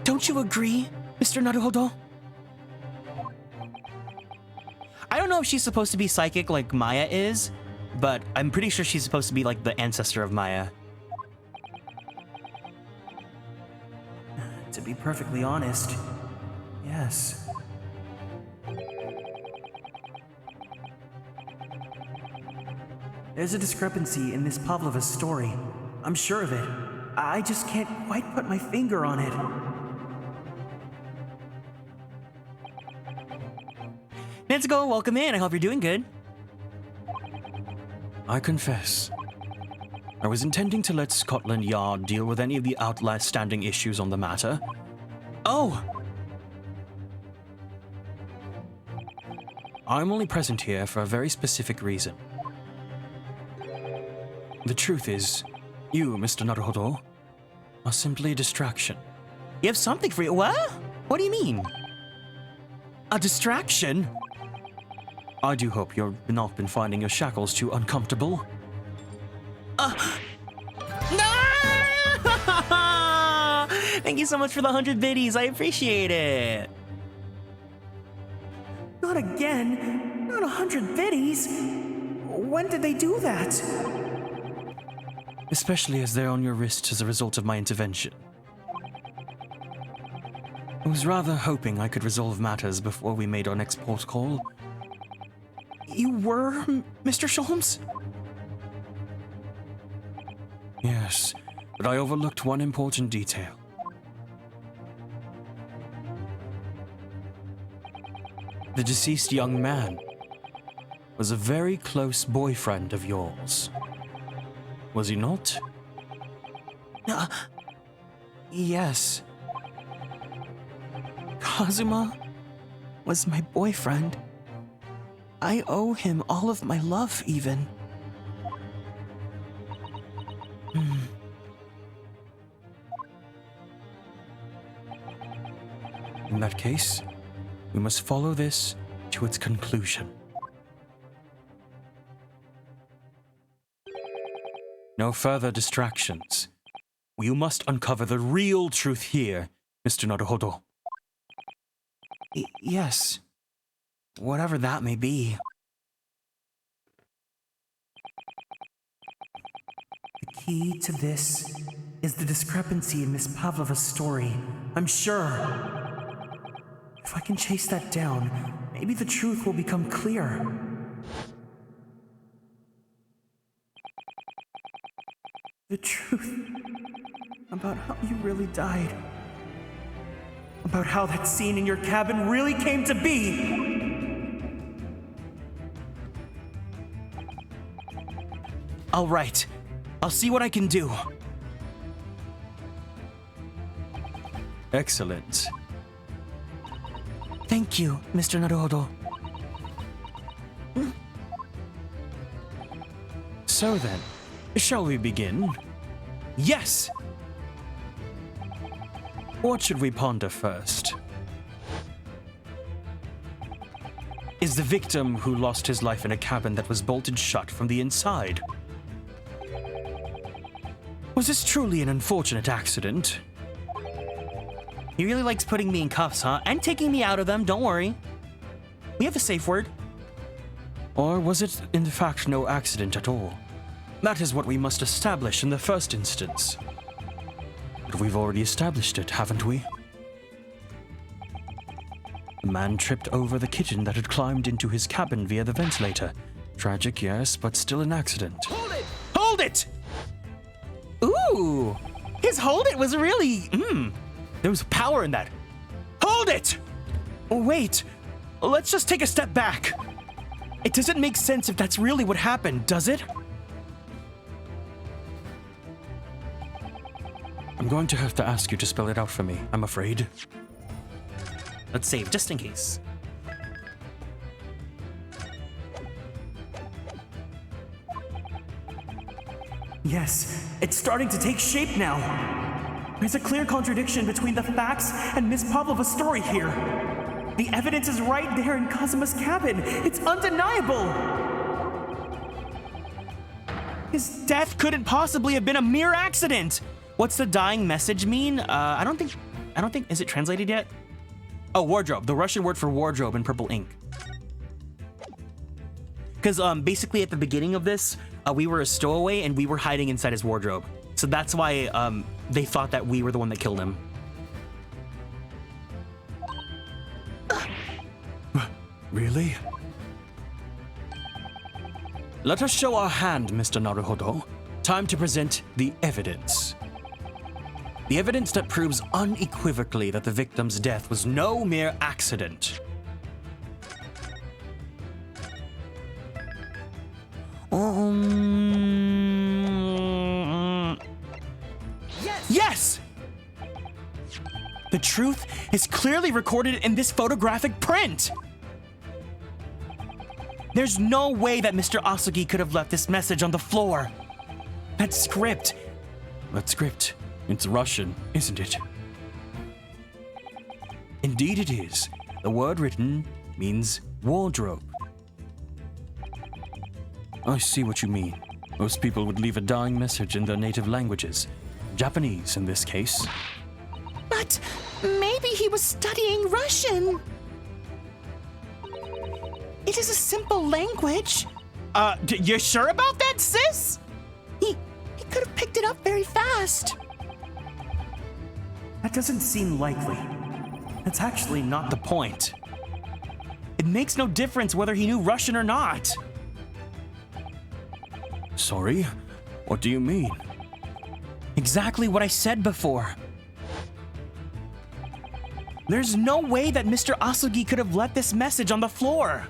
Don't you agree, Mr. Naruhodo? I don't know if she's supposed to be psychic like Maya is, but I'm pretty sure she's supposed to be like the ancestor of Maya. To be perfectly honest, yes. There's a discrepancy in Miss Pavlova's story. I'm sure of it. I just can't quite put my finger on it. Netsuko, welcome in. I hope you're doing good. I confess. I was intending to let Scotland Yard deal with any of the outstanding issues on the matter. Oh! I'm only present here for a very specific reason. The truth is, you, Mr. Naruhodo, are simply a distraction. You have something for you? What? What do you mean? A distraction? I do hope you've not been finding your shackles too uncomfortable. No! Thank you so much for the 100 biddies. I appreciate it. Not again. Not 100 biddies. When did they do that? Especially as they're on your wrist as a result of my intervention. I was rather hoping I could resolve matters before we made our next port call. You were, Mr. Sholmes? Yes, but I overlooked one important detail. The deceased young man was a very close boyfriend of yours. Was he not? Yes. Kazuma was my boyfriend. I owe him all of my love, even. In that case, we must follow this to its conclusion. No further distractions. We must uncover the real truth here, Mr. Naruhodo. Yes. Whatever that may be. The key to this is the discrepancy in Miss Pavlova's story. I'm sure. If I can chase that down, maybe the truth will become clear. The truth about how you really died. About how that scene in your cabin really came to be. All right. I'll see what I can do. Excellent. Thank you, Mr. Naruhodo. So then, shall we begin? Yes! What should we ponder first? Is the victim who lost his life in a cabin that was bolted shut from the inside? Was this truly an unfortunate accident? He really likes putting me in cuffs, huh? And taking me out of them, don't worry. We have a safe word. Or was it, in fact, no accident at all? That is what we must establish in the first instance. But we've already established it, haven't we? The man tripped over the kitten that had climbed into his cabin via the ventilator. Tragic, yes, but still an accident. Hold it! Hold it! Ooh! His hold it was really, there was power in that. Hold it! Wait, let's just take a step back. It doesn't make sense if that's really what happened, does it? I'm going to have to ask you to spell it out for me, I'm afraid. Let's save, just in case. Yes, it's starting to take shape now. There's a clear contradiction between the facts and Miss Pavlova's story here. The evidence is right there in Kazuma's cabin. It's undeniable. His death couldn't possibly have been a mere accident. What's the dying message mean? I don't think, is it translated yet? Oh, wardrobe, the Russian word for wardrobe in purple ink. Because basically at the beginning of this, we were a stowaway and we were hiding inside his wardrobe. So that's why they thought that we were the one that killed him. Really? Let us show our hand, Mr. Naruhodo. Time to present the evidence. The evidence that proves unequivocally that the victim's death was no mere accident. Yes! The truth is clearly recorded in this photographic print. There's no way that Mr. Asagi could have left this message on the floor. That script. That script. It's Russian, isn't it? Indeed it is. The word written means wardrobe. I see what you mean. Most people would leave a dying message in their native languages. Japanese, in this case. But maybe he was studying Russian. It is a simple language. You sure about that, sis? He could have picked it up very fast. That doesn't seem likely. That's actually not the point. It makes no difference whether he knew Russian or not. Sorry? What do you mean? Exactly what I said before. There's no way that Mr. Asagi could have left this message on the floor.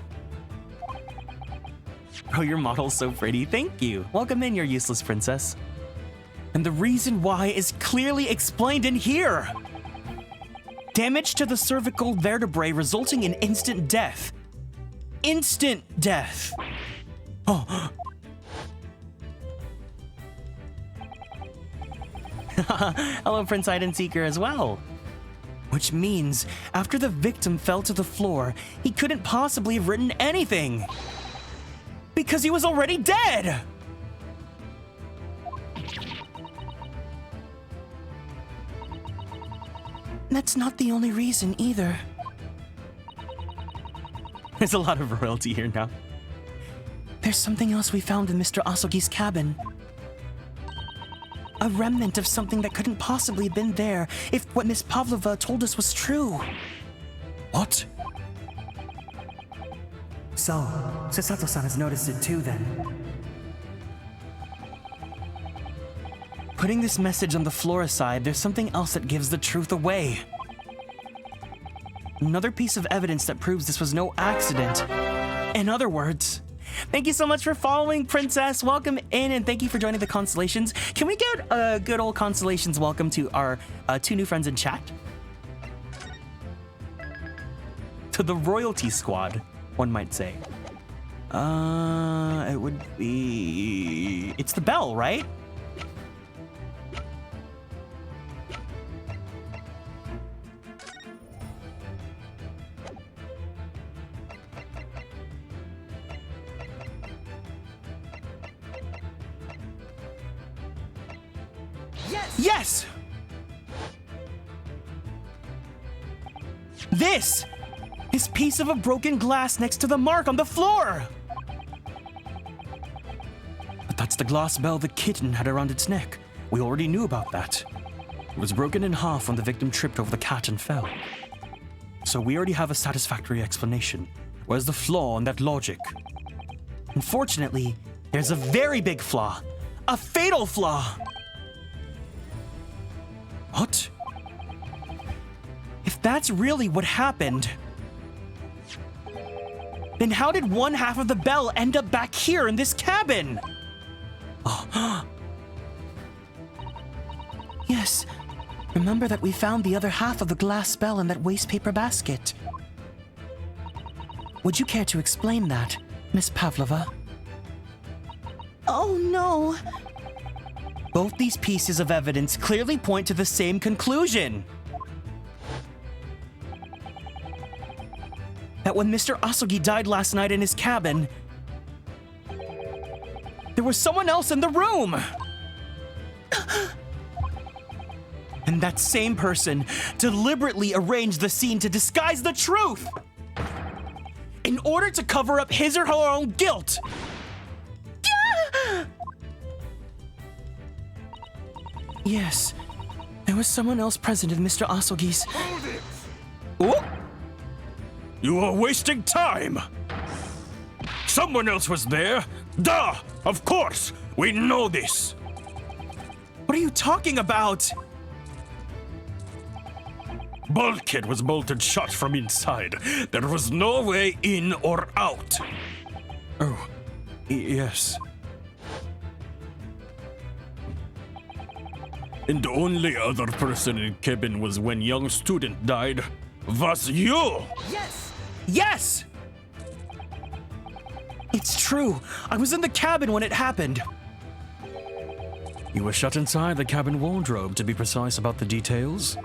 Oh, your model's so pretty. Thank you. Welcome in, your useless princess. And the reason why is clearly explained in here. Damage to the cervical vertebrae resulting in instant death. Instant death. Oh. Hello, Prince Hide and Seeker as well. Which means, after the victim fell to the floor, he couldn't possibly have written anything. Because he was already dead! That's not the only reason either. There's a lot of royalty here now. There's something else we found in Mr. Asogi's cabin. A remnant of something that couldn't possibly have been there if what Miss Pavlova told us was true. What? So, Sasato-san has noticed it too then. Putting this message on the floor aside, there's something else that gives the truth away. Another piece of evidence that proves this was no accident. In other words, thank you so much for following, Princess. Welcome in, and thank you for joining the Constellations. Can we get a good old Constellations welcome to our 2 new friends in chat? To the royalty squad, one might say. It would be... It's the bell, right? Yes! This is piece of a broken glass next to the mark on the floor! But that's the glass bell the kitten had around its neck. We already knew about that. It was broken in half when the victim tripped over the cat and fell. So we already have a satisfactory explanation. Where's the flaw in that logic? Unfortunately, there's a very big flaw. A fatal flaw! What? If that's really what happened, then how did one half of the bell end up back here in this cabin? Oh. Yes, remember that we found the other half of the glass bell in that waste paper basket. Would you care to explain that, Miss Pavlova? Oh no. Both these pieces of evidence clearly point to the same conclusion. That when Mr. Asogi died last night in his cabin, there was someone else in the room! And that same person deliberately arranged the scene to disguise the truth! In order to cover up his or her own guilt! Yes, there was someone else present in Mr. Asogi's... Oh! You are wasting time! Someone else was there! Duh! Of course! We know this! What are you talking about? Bulkhead was bolted shut from inside. There was no way in or out. Oh, yes. And the only other person in cabin was when young student died. Was you! Yes! It's true. I was in the cabin when it happened. You were shut inside the cabin wardrobe, to be precise about the details.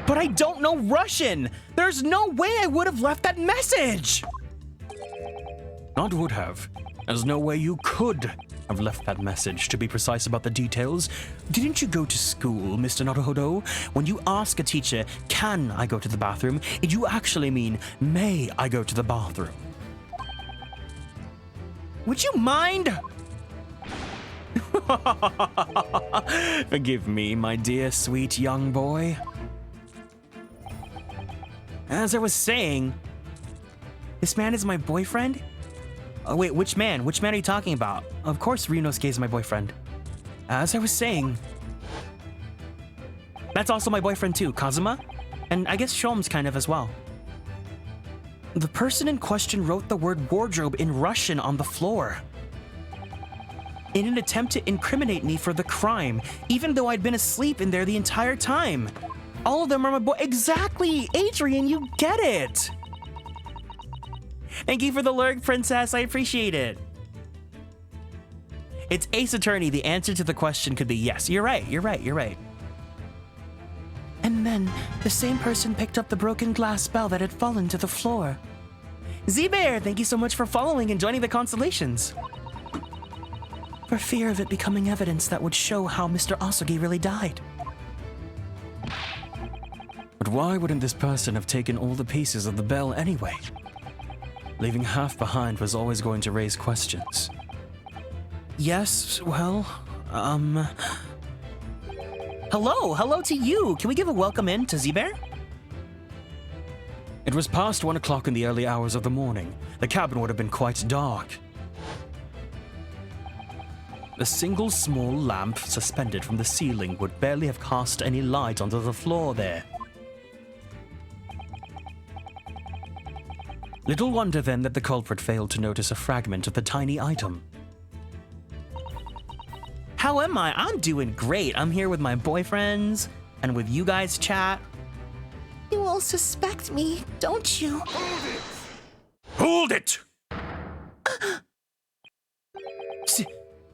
But I don't know Russian. There's no way I would have left that message. Not would have. There's no way you could have left that message, to be precise about the details. Didn't you go to school, Mr. Naruhodo? When you ask a teacher, can I go to the bathroom, you actually mean, may I go to the bathroom? Would you mind? Forgive me, my dear, sweet young boy. As I was saying, this man is my boyfriend? Oh wait, which man? Which man are you talking about? Of course Ryunosuke is my boyfriend. As I was saying, that's also my boyfriend too, Kazuma. And I guess Shom's kind of as well. The person in question wrote the word wardrobe in Russian on the floor, in an attempt to incriminate me for the crime, even though I'd been asleep in there the entire time. All of them are my boy. Exactly! Adrian, you get it! Thank you for the lurk, princess. I appreciate it. It's Ace Attorney. The answer to the question could be yes. You're right. And then, the same person picked up the broken glass bell that had fallen to the floor. Z-Bear, thank you so much for following and joining the constellations. For fear of it becoming evidence that would show how Mr. Asogi really died. But why wouldn't this person have taken all the pieces of the bell anyway? Leaving half behind was always going to raise questions. Yes, well, Hello to you. Can we give a welcome in to Z-Bear? It was past 1 o'clock in the early hours of the morning. The cabin would have been quite dark. A single small lamp suspended from the ceiling would barely have cast any light onto the floor there. Little wonder then that the culprit failed to notice a fragment of the tiny item. How am I? I'm doing great. I'm here with my boyfriends and with you guys chat. You all suspect me, don't you? Hold it!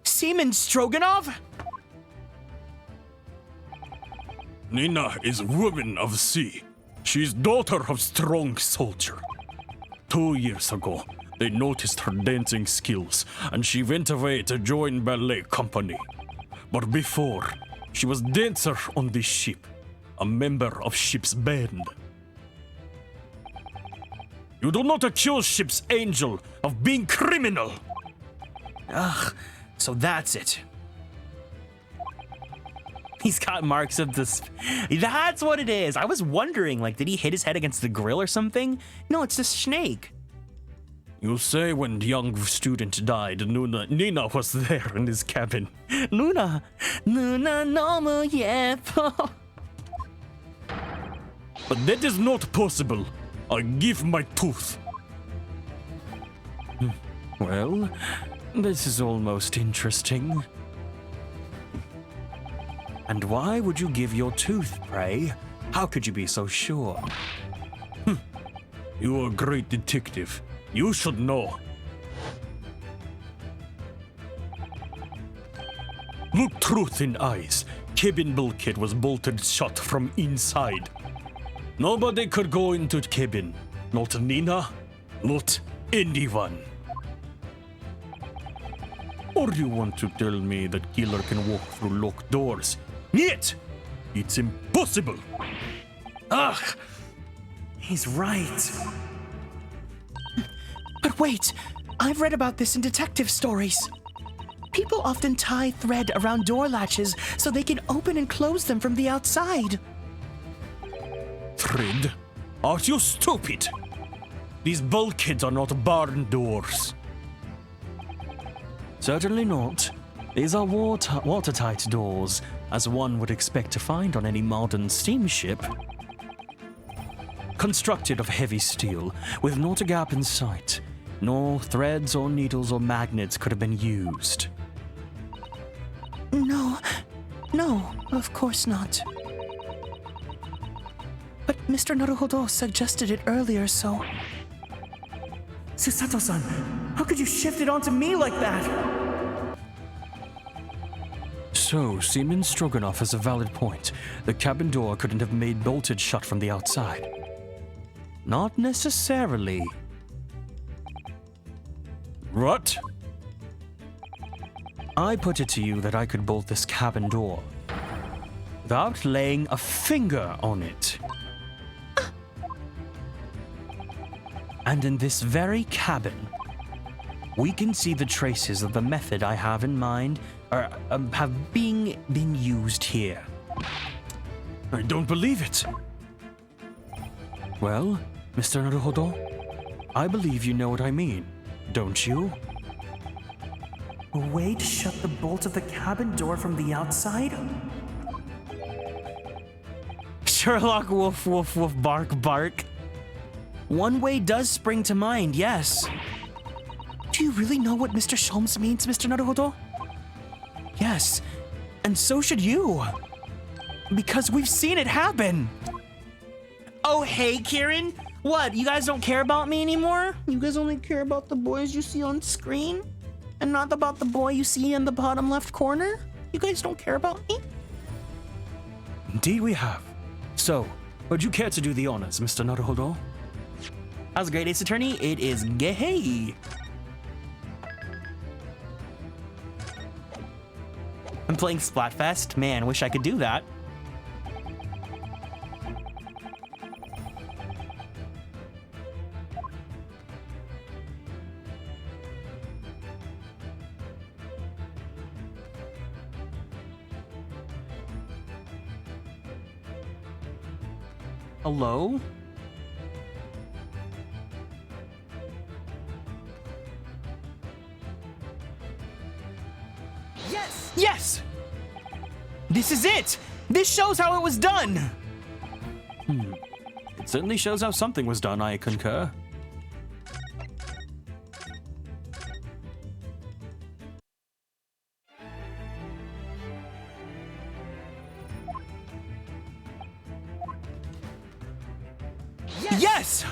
Seaman Stroganoff? Nina is woman of sea. She's daughter of strong soldier. 2 years ago, they noticed her dancing skills, and she went away to join ballet company. But before, she was dancer on this ship, a member of ship's band. You do not accuse ship's angel of being criminal. Ugh, so that's it. He's got marks of this. That's what it is. I was wondering, like, did he hit his head against the grill or something? No, it's a snake. You say when the young student died, Nina was there in his cabin. Nuna no mo yepo. But that is not possible. I give my tooth. Well, this is almost interesting. And why would you give your tooth, pray? How could you be so sure? You are a great detective. You should know. Look truth in eyes. Cabin bulkhead was bolted shut from inside. Nobody could go into cabin. Not Nina, not anyone. Or you want to tell me that killer can walk through locked doors? Yet, it's impossible. Ugh, he's right. but wait, I've read about this in detective stories. People often tie thread around door latches so they can open and close them from the outside. Thread? Are you stupid? These bulkheads are not barn doors. Certainly not. These are watertight doors, as one would expect to find on any modern steamship. Constructed of heavy steel, with not a gap in sight, nor threads or needles or magnets could have been used. No, of course not. But Mr. Naruhodo suggested it earlier, so... Susato-san, how could you shift it onto me like that? So, Seaman Stroganoff has a valid point. The cabin door couldn't have been bolted shut from the outside. Not necessarily. What? I put it to you that I could bolt this cabin door without laying a finger on it. And in this very cabin, we can see the traces of the method I have in mind, or have been used here. I don't believe it. Well, Mr. Naruhodo, I believe you know what I mean, don't you? A way to shut the bolt of the cabin door from the outside? Sherlock woof woof woof bark bark. One way does spring to mind, yes. Do you really know what Mr. Sholmes means, Mr. Naruhodo? Yes, and so should you. Because we've seen it happen. Oh, hey, Kieran. What, you guys don't care about me anymore? You guys only care about the boys you see on screen? And not about the boy you see in the bottom left corner? You guys don't care about me? Indeed we have. So, would you care to do the honors, Mr. Naruhodo? How's Great Ace Attorney? It is gay. I'm playing Splatfest. Man, wish I could do that. Hello? Yes! Yes! This is it! This shows how it was done! It certainly shows how something was done, I concur. Yes!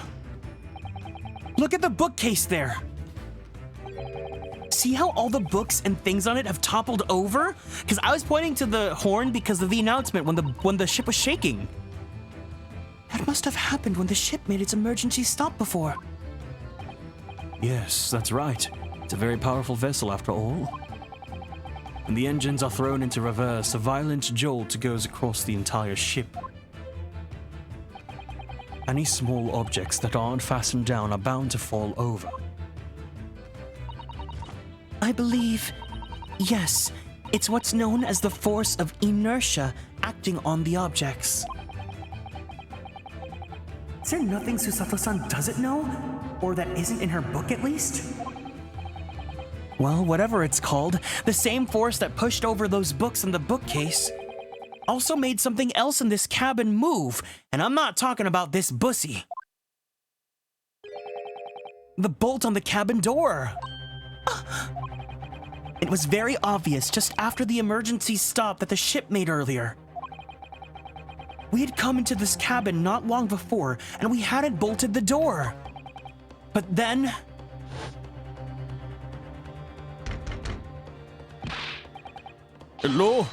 Look at the bookcase there. See how all the books and things on it have toppled over? Because I was pointing to the horn because of the announcement when the ship was shaking. That must have happened when the ship made its emergency stop before. Yes, that's right. It's a very powerful vessel after all. When the engines are thrown into reverse, a violent jolt goes across the entire ship. Any small objects that aren't fastened down are bound to fall over. I believe, yes, it's what's known as the force of inertia acting on the objects. Is there nothing Susato-san doesn't know? Or that isn't in her book at least? Well, whatever it's called, the same force that pushed over those books in the bookcase also made something else in this cabin move, and I'm not talking about this bussy. The bolt on the cabin door. It was very obvious just after the emergency stop that the ship made earlier. We had come into this cabin not long before, and we hadn't bolted the door. But then... Hello?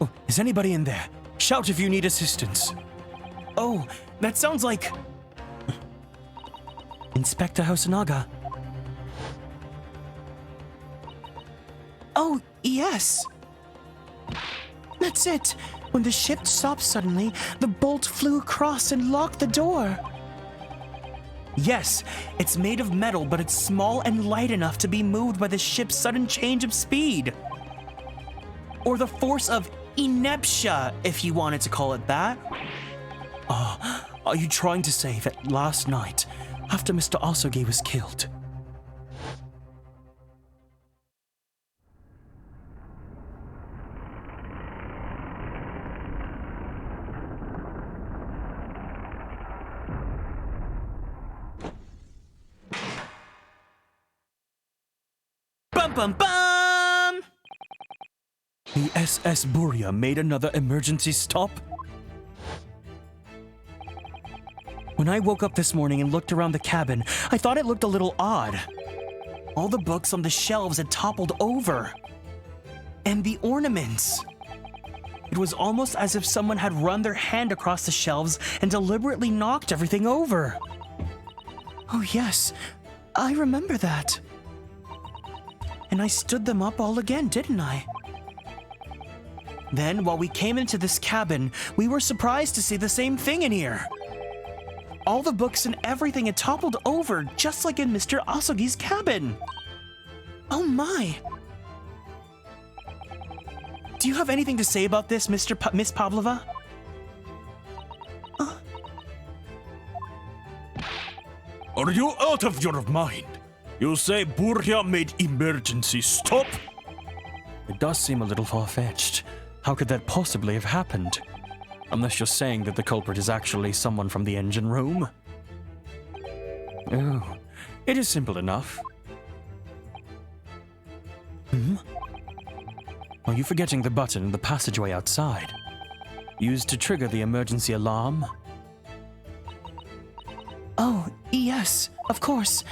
Oh, is anybody in there? Shout if you need assistance. Oh, that sounds like... Inspector Hosonaga. Oh, yes. That's it. When the ship stopped suddenly, the bolt flew across and locked the door. Yes, it's made of metal, but it's small and light enough to be moved by the ship's sudden change of speed. Or the force of inertia, if you wanted to call it that. Oh, are you trying to say that last night, after Mr. Asogi was killed, Bum bum bum! The SS Buria made another emergency stop? when I woke up this morning and looked around the cabin, I thought it looked a little odd. All the books on the shelves had toppled over. And the ornaments. It was almost as if someone had run their hand across the shelves and deliberately knocked everything over. Oh yes, I remember that. And I stood them up all again, didn't I? Then, while we came into this cabin, we were surprised to see the same thing in here. All the books and everything had toppled over, just like in Mr. Asogi's cabin. Oh my. Do you have anything to say about this, Miss Pavlova? Are you out of your mind? You say Buria made emergency stop? It does seem a little far-fetched. How could that possibly have happened? Unless you're saying that the culprit is actually someone from the engine room? Oh, it is simple enough. Are you forgetting the button in the passageway outside? used to trigger the emergency alarm. Oh, yes, of course.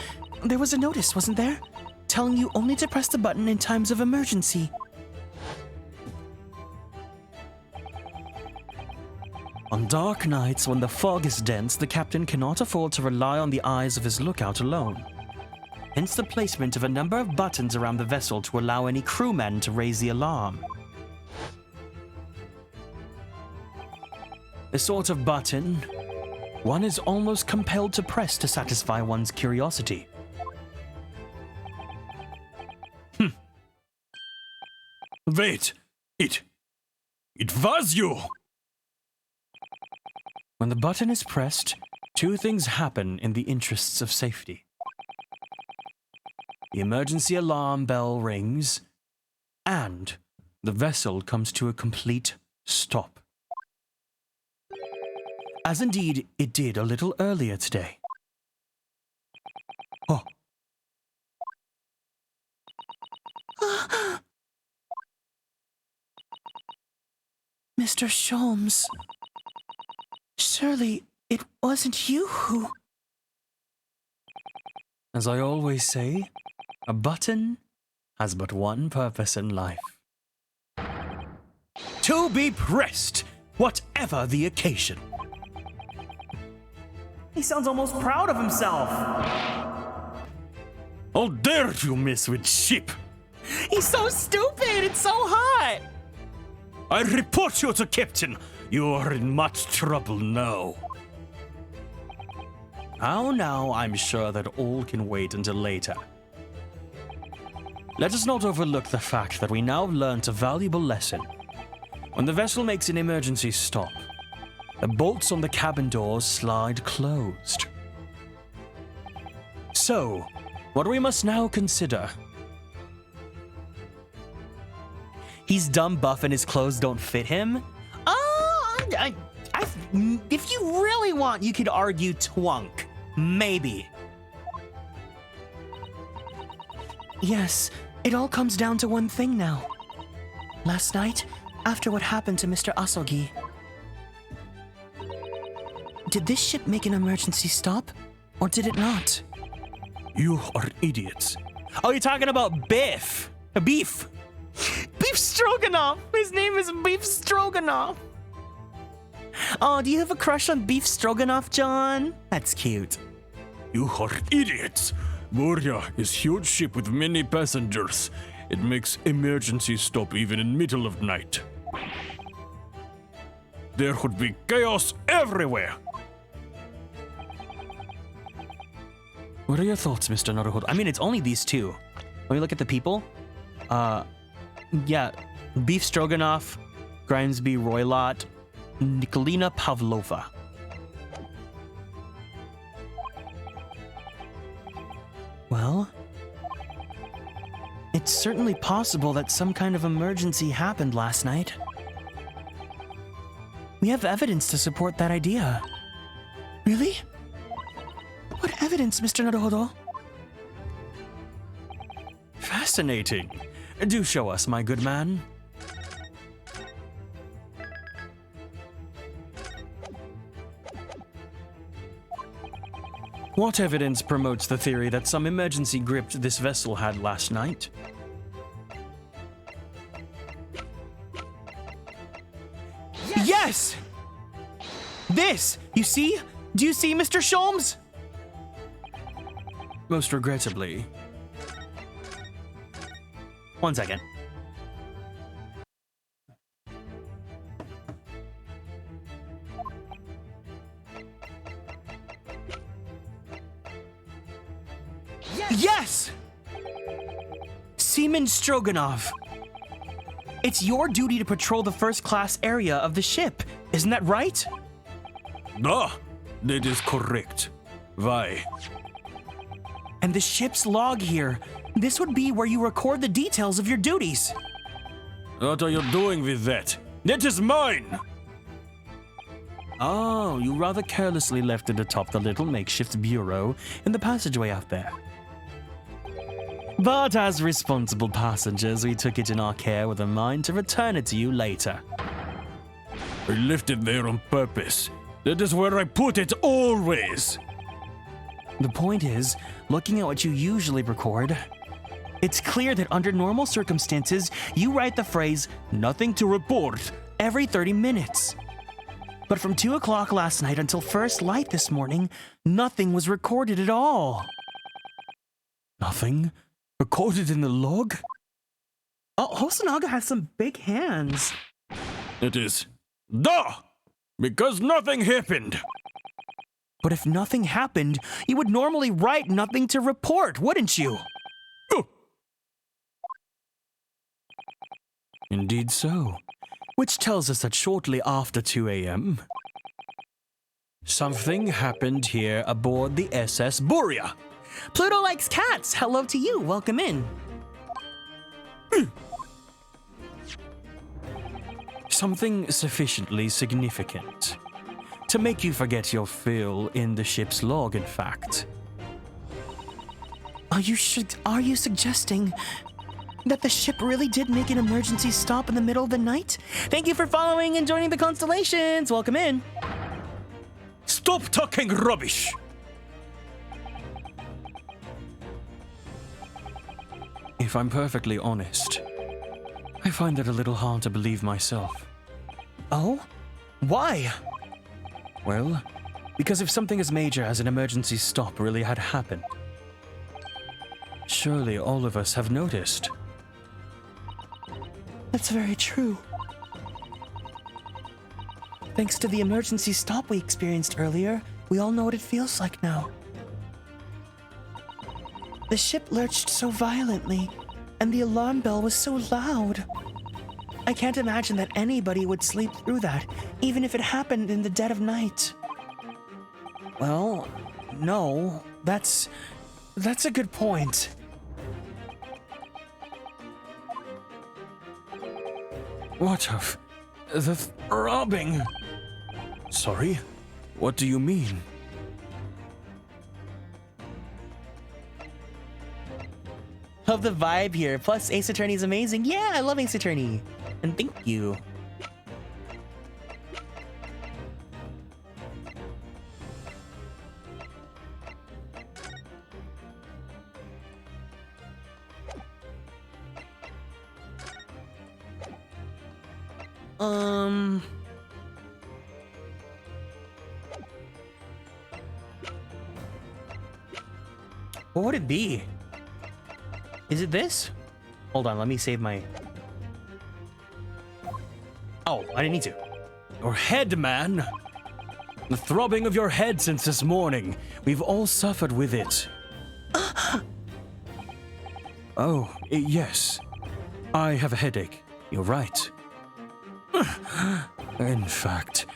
There was a notice, wasn't there? Telling you only to press the button in times of emergency. On dark nights when the fog is dense, the captain cannot afford to rely on the eyes of his lookout alone. Hence the placement of a number of buttons around the vessel to allow any crewmen to raise the alarm. The sort of button one is almost compelled to press to satisfy one's curiosity. Wait! It was you! When the button is pressed, two things happen in the interests of safety. The emergency alarm bell rings, and the vessel comes to a complete stop. As indeed it did a little earlier today. Oh. Mr. Sholmes. Surely it wasn't you who... As I always say, a button has but one purpose in life. To be pressed, whatever the occasion. He sounds almost proud of himself. How dare you mess with ship! He's so stupid. It's so hot. I report you to Captain. You are in much trouble now. How now, I'm sure that all can wait until later. Let us not overlook the fact that we now have learnt a valuable lesson. When the vessel makes an emergency stop, the bolts on the cabin doors slide closed. So, what we must now consider... He's dumb buff and his clothes don't fit him? If you really want, you could argue twunk. Maybe. Yes, it all comes down to one thing now. Last night, after what happened to Mr. Asogi, did this ship make an emergency stop, or did it not? You are idiots. Oh, you're talking about Biff. Beef. Beef Stroganoff. His name is Beef Stroganoff. Oh, do you have a crush on Beef Stroganoff, John? That's cute. You are idiots. Moria is huge ship with many passengers. It makes emergency stop even in middle of night. There would be chaos everywhere. What are your thoughts, Mr. Naruhodo? I mean, it's only these two. Let me look at the people. Yeah, Beef Stroganoff, Grimesby Roylott, Nikolina Pavlova. Well, it's certainly possible that some kind of emergency happened last night. We have evidence to support that idea. Really? What evidence, Mr. Naruhodo? Fascinating. Do show us, my good man. What evidence promotes the theory that some emergency gripped this vessel had last night? Yes! This! You see? Do you see, Mr. Sholmes? Most regrettably. One second. Yes! Seaman Stroganoff. It's your duty to patrol the first-class area of the ship. Isn't that right? Ah, that is correct. Why? And the ship's log here. This would be where you record the details of your duties. What are you doing with that? That is mine! Oh, you rather carelessly left it atop the little makeshift bureau in the passageway out there. But as responsible passengers, we took it in our care with a mind to return it to you later. I left it there on purpose. That is where I put it always. The point is, looking at what you usually record, it's clear that under normal circumstances, you write the phrase, "nothing to report," every 30 minutes. But from 2 o'clock last night until first light this morning, nothing was recorded at all. Nothing? Recorded in the log? Oh, Hosonaga has some big hands. It is. Duh! Because nothing happened. But if nothing happened, you would normally write "nothing to report," wouldn't you? Indeed so. Which tells us that shortly after 2 a.m., something happened here aboard the SS Borea. Pluto likes cats. Hello to you. Welcome in. Something sufficiently significant to make you forget your fill in the ship's log, in fact. Are you suggesting that the ship really did make an emergency stop in the middle of the night? Thank you for following and joining the constellations. Welcome in. Stop talking rubbish! If I'm perfectly honest, I find it a little hard to believe myself. Oh? Why? Well, because if something as major as an emergency stop really had happened, surely all of us have noticed. That's very true. Thanks to the emergency stop we experienced earlier, we all know what it feels like now. The ship lurched so violently, and the alarm bell was so loud. I can't imagine that anybody would sleep through that, even if it happened in the dead of night. Well, no, that's a good point. What of the throbbing? Sorry, what do you mean? Love the vibe here. Plus, Ace Attorney is amazing. Yeah, I love Ace Attorney. And thank you. What would it be? Is it this? Hold on, let me save my... Oh, I didn't need to. Your head, man! The throbbing of your head since this morning. We've all suffered with it. Oh, yes. I have a headache. You're right. In fact,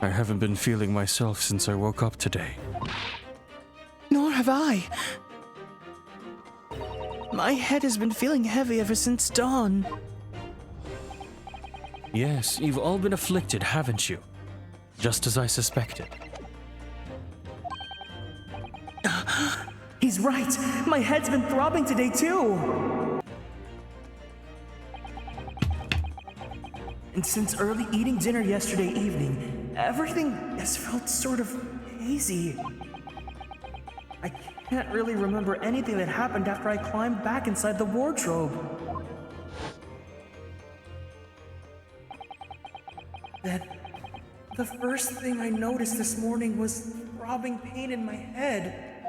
I haven't been feeling myself since I woke up today. Nor have I. My head has been feeling heavy ever since dawn. Yes, you've all been afflicted, haven't you? Just as I suspected. He's right. My head's been throbbing today, too. And since early eating dinner yesterday evening, everything has felt sort of hazy. I can't really remember anything that happened after I climbed back inside the wardrobe. Then, the first thing I noticed this morning was throbbing pain in my head.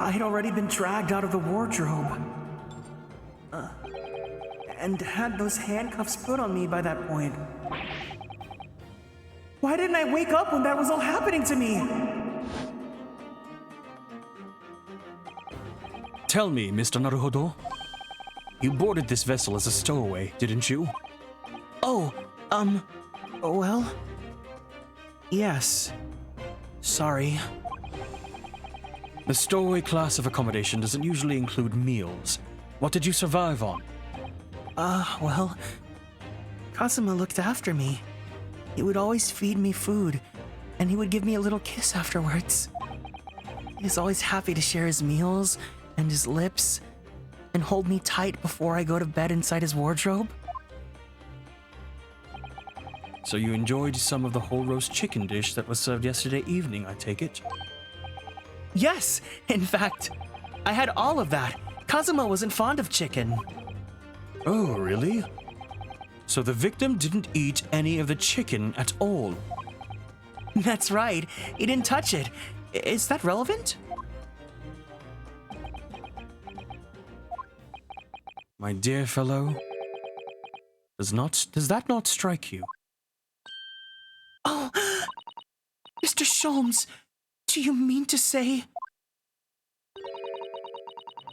I had already been dragged out of the wardrobe. And had those handcuffs put on me by that point. Why didn't I wake up when that was all happening to me? Tell me, Mr. Naruhodo. You boarded this vessel as a stowaway, didn't you? Oh, well... Yes. Sorry. The stowaway class of accommodation doesn't usually include meals. What did you survive on? Well... Kazuma looked after me. He would always feed me food, and he would give me a little kiss afterwards. He was always happy to share his meals and his lips, and hold me tight before I go to bed inside his wardrobe. So you enjoyed some of the whole roast chicken dish that was served yesterday evening, I take it? Yes, in fact, I had all of that. Kazuma wasn't fond of chicken. Oh, really? So the victim didn't eat any of the chicken at all? That's right, he didn't touch it. Is that relevant? My dear fellow, does that not strike you? Oh, Mr. Sholmes, do you mean to say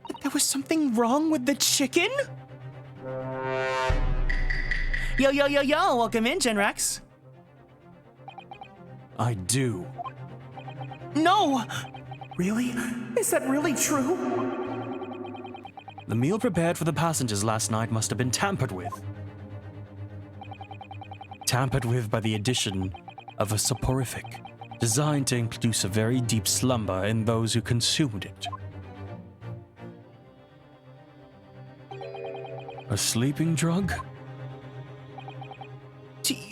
that there was something wrong with the chicken? Yo, welcome in, Genrax. I do. No! Really? Is that really true? The meal prepared for the passengers last night must have been tampered with. Tampered with by the addition of a soporific, designed to induce a very deep slumber in those who consumed it. A sleeping drug?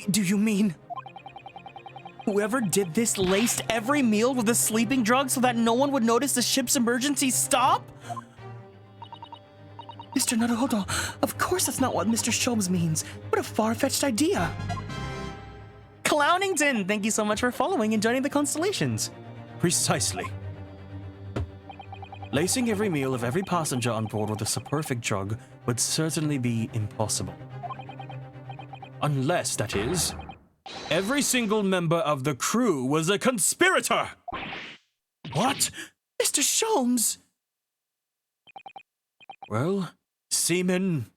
Do you mean whoever did this laced every meal with a sleeping drug so that no one would notice the ship's emergency stop? Mr. Naruhodo, of course that's not what Mr. Sholmes means. What a far-fetched idea. Clownington, thank you so much for following and joining the constellations. Precisely. Lacing every meal of every passenger on board with a soporific drug would certainly be impossible. Unless, that is, every single member of the crew was a conspirator! What? Mr. Sholmes! Well, seamen...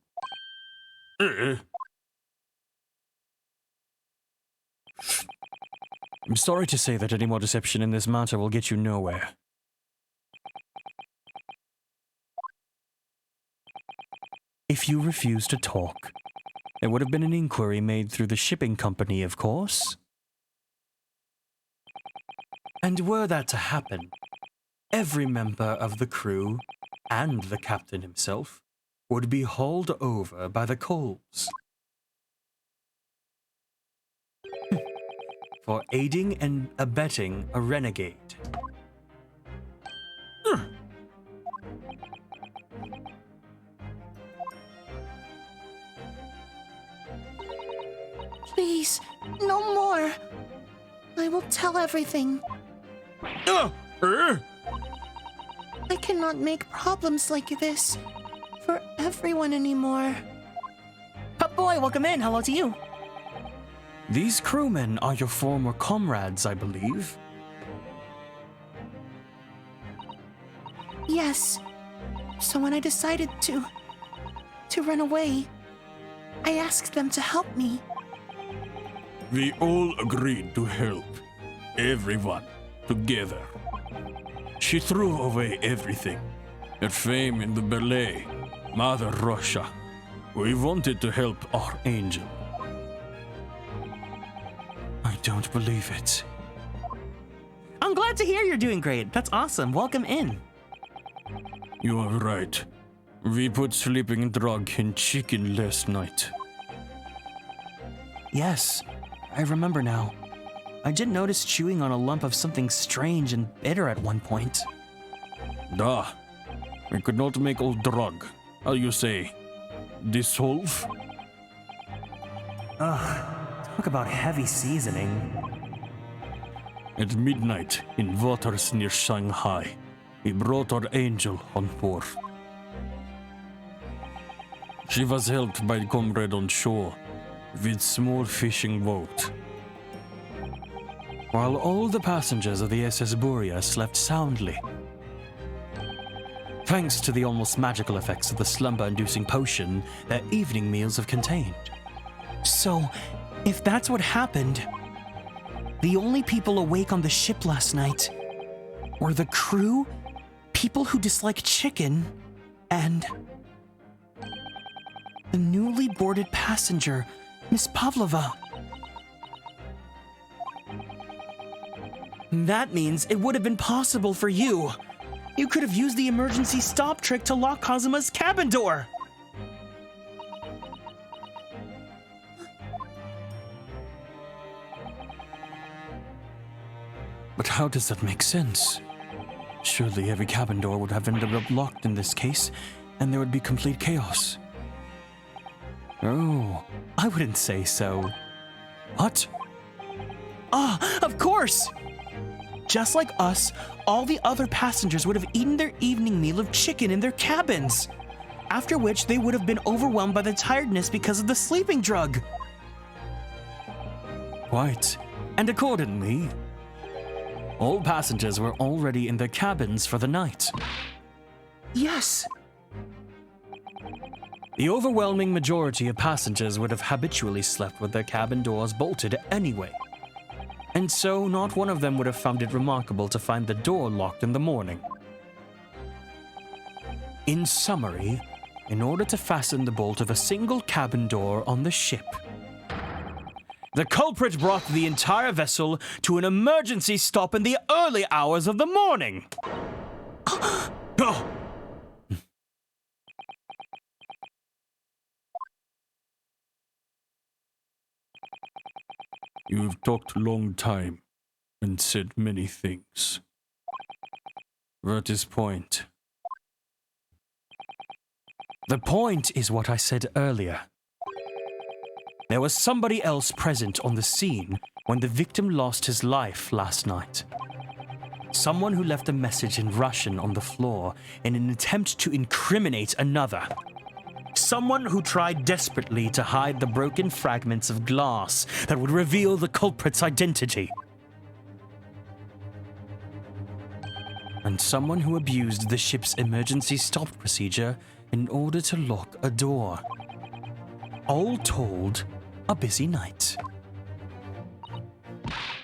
I'm sorry to say that any more deception in this matter will get you nowhere. If you refuse to talk, there would have been an inquiry made through the shipping company, of course. And were that to happen, every member of the crew, and the captain himself, would be hauled over by the coals. For aiding and abetting a renegade. Please, no more. I will tell everything. I cannot make problems like this for everyone anymore. Pup boy, welcome in. Hello to you. These crewmen are your former comrades, I believe. Yes. So when I decided to run away, I asked them to help me. We all agreed to help. Everyone. Together. She threw away everything. Her fame in the ballet. Mother Russia. We wanted to help our angel. I don't believe it. I'm glad to hear you're doing great. That's awesome. Welcome in. You are right. We put sleeping drug in chicken last night. Yes, I remember now. I did notice chewing on a lump of something strange and bitter at one point. Da. We could not make old drug. How you say? Dissolve? Talk about heavy seasoning. At midnight, in waters near Shanghai, we brought our angel on board. She was helped by a comrade on shore with small fishing boat. While all the passengers of the SS Buria slept soundly. Thanks to the almost magical effects of the slumber-inducing potion their evening meals have contained. So, if that's what happened, the only people awake on the ship last night were the crew, people who dislike chicken, and the newly boarded passenger, Miss Pavlova. That means it would have been possible for you. You could have used the emergency stop trick to lock Kazuma's cabin door. But how does that make sense? Surely every cabin door would have ended up locked in this case, and there would be complete chaos. Oh, I wouldn't say so. What? Ah, of course! Just like us, all the other passengers would have eaten their evening meal of chicken in their cabins, after which they would have been overwhelmed by the tiredness because of the sleeping drug. Quite. And accordingly, all passengers were already in their cabins for the night. Yes. The overwhelming majority of passengers would have habitually slept with their cabin doors bolted anyway. And so not one of them would have found it remarkable to find the door locked in the morning. In summary, in order to fasten the bolt of a single cabin door on the ship, the culprit brought the entire vessel to an emergency stop in the early hours of the morning. Oh. You've talked long time and said many things. What is point? The point is what I said earlier. There was somebody else present on the scene when the victim lost his life last night. Someone who left a message in Russian on the floor in an attempt to incriminate another. Someone who tried desperately to hide the broken fragments of glass that would reveal the culprit's identity. And someone who abused the ship's emergency stop procedure in order to lock a door. All told, a busy night.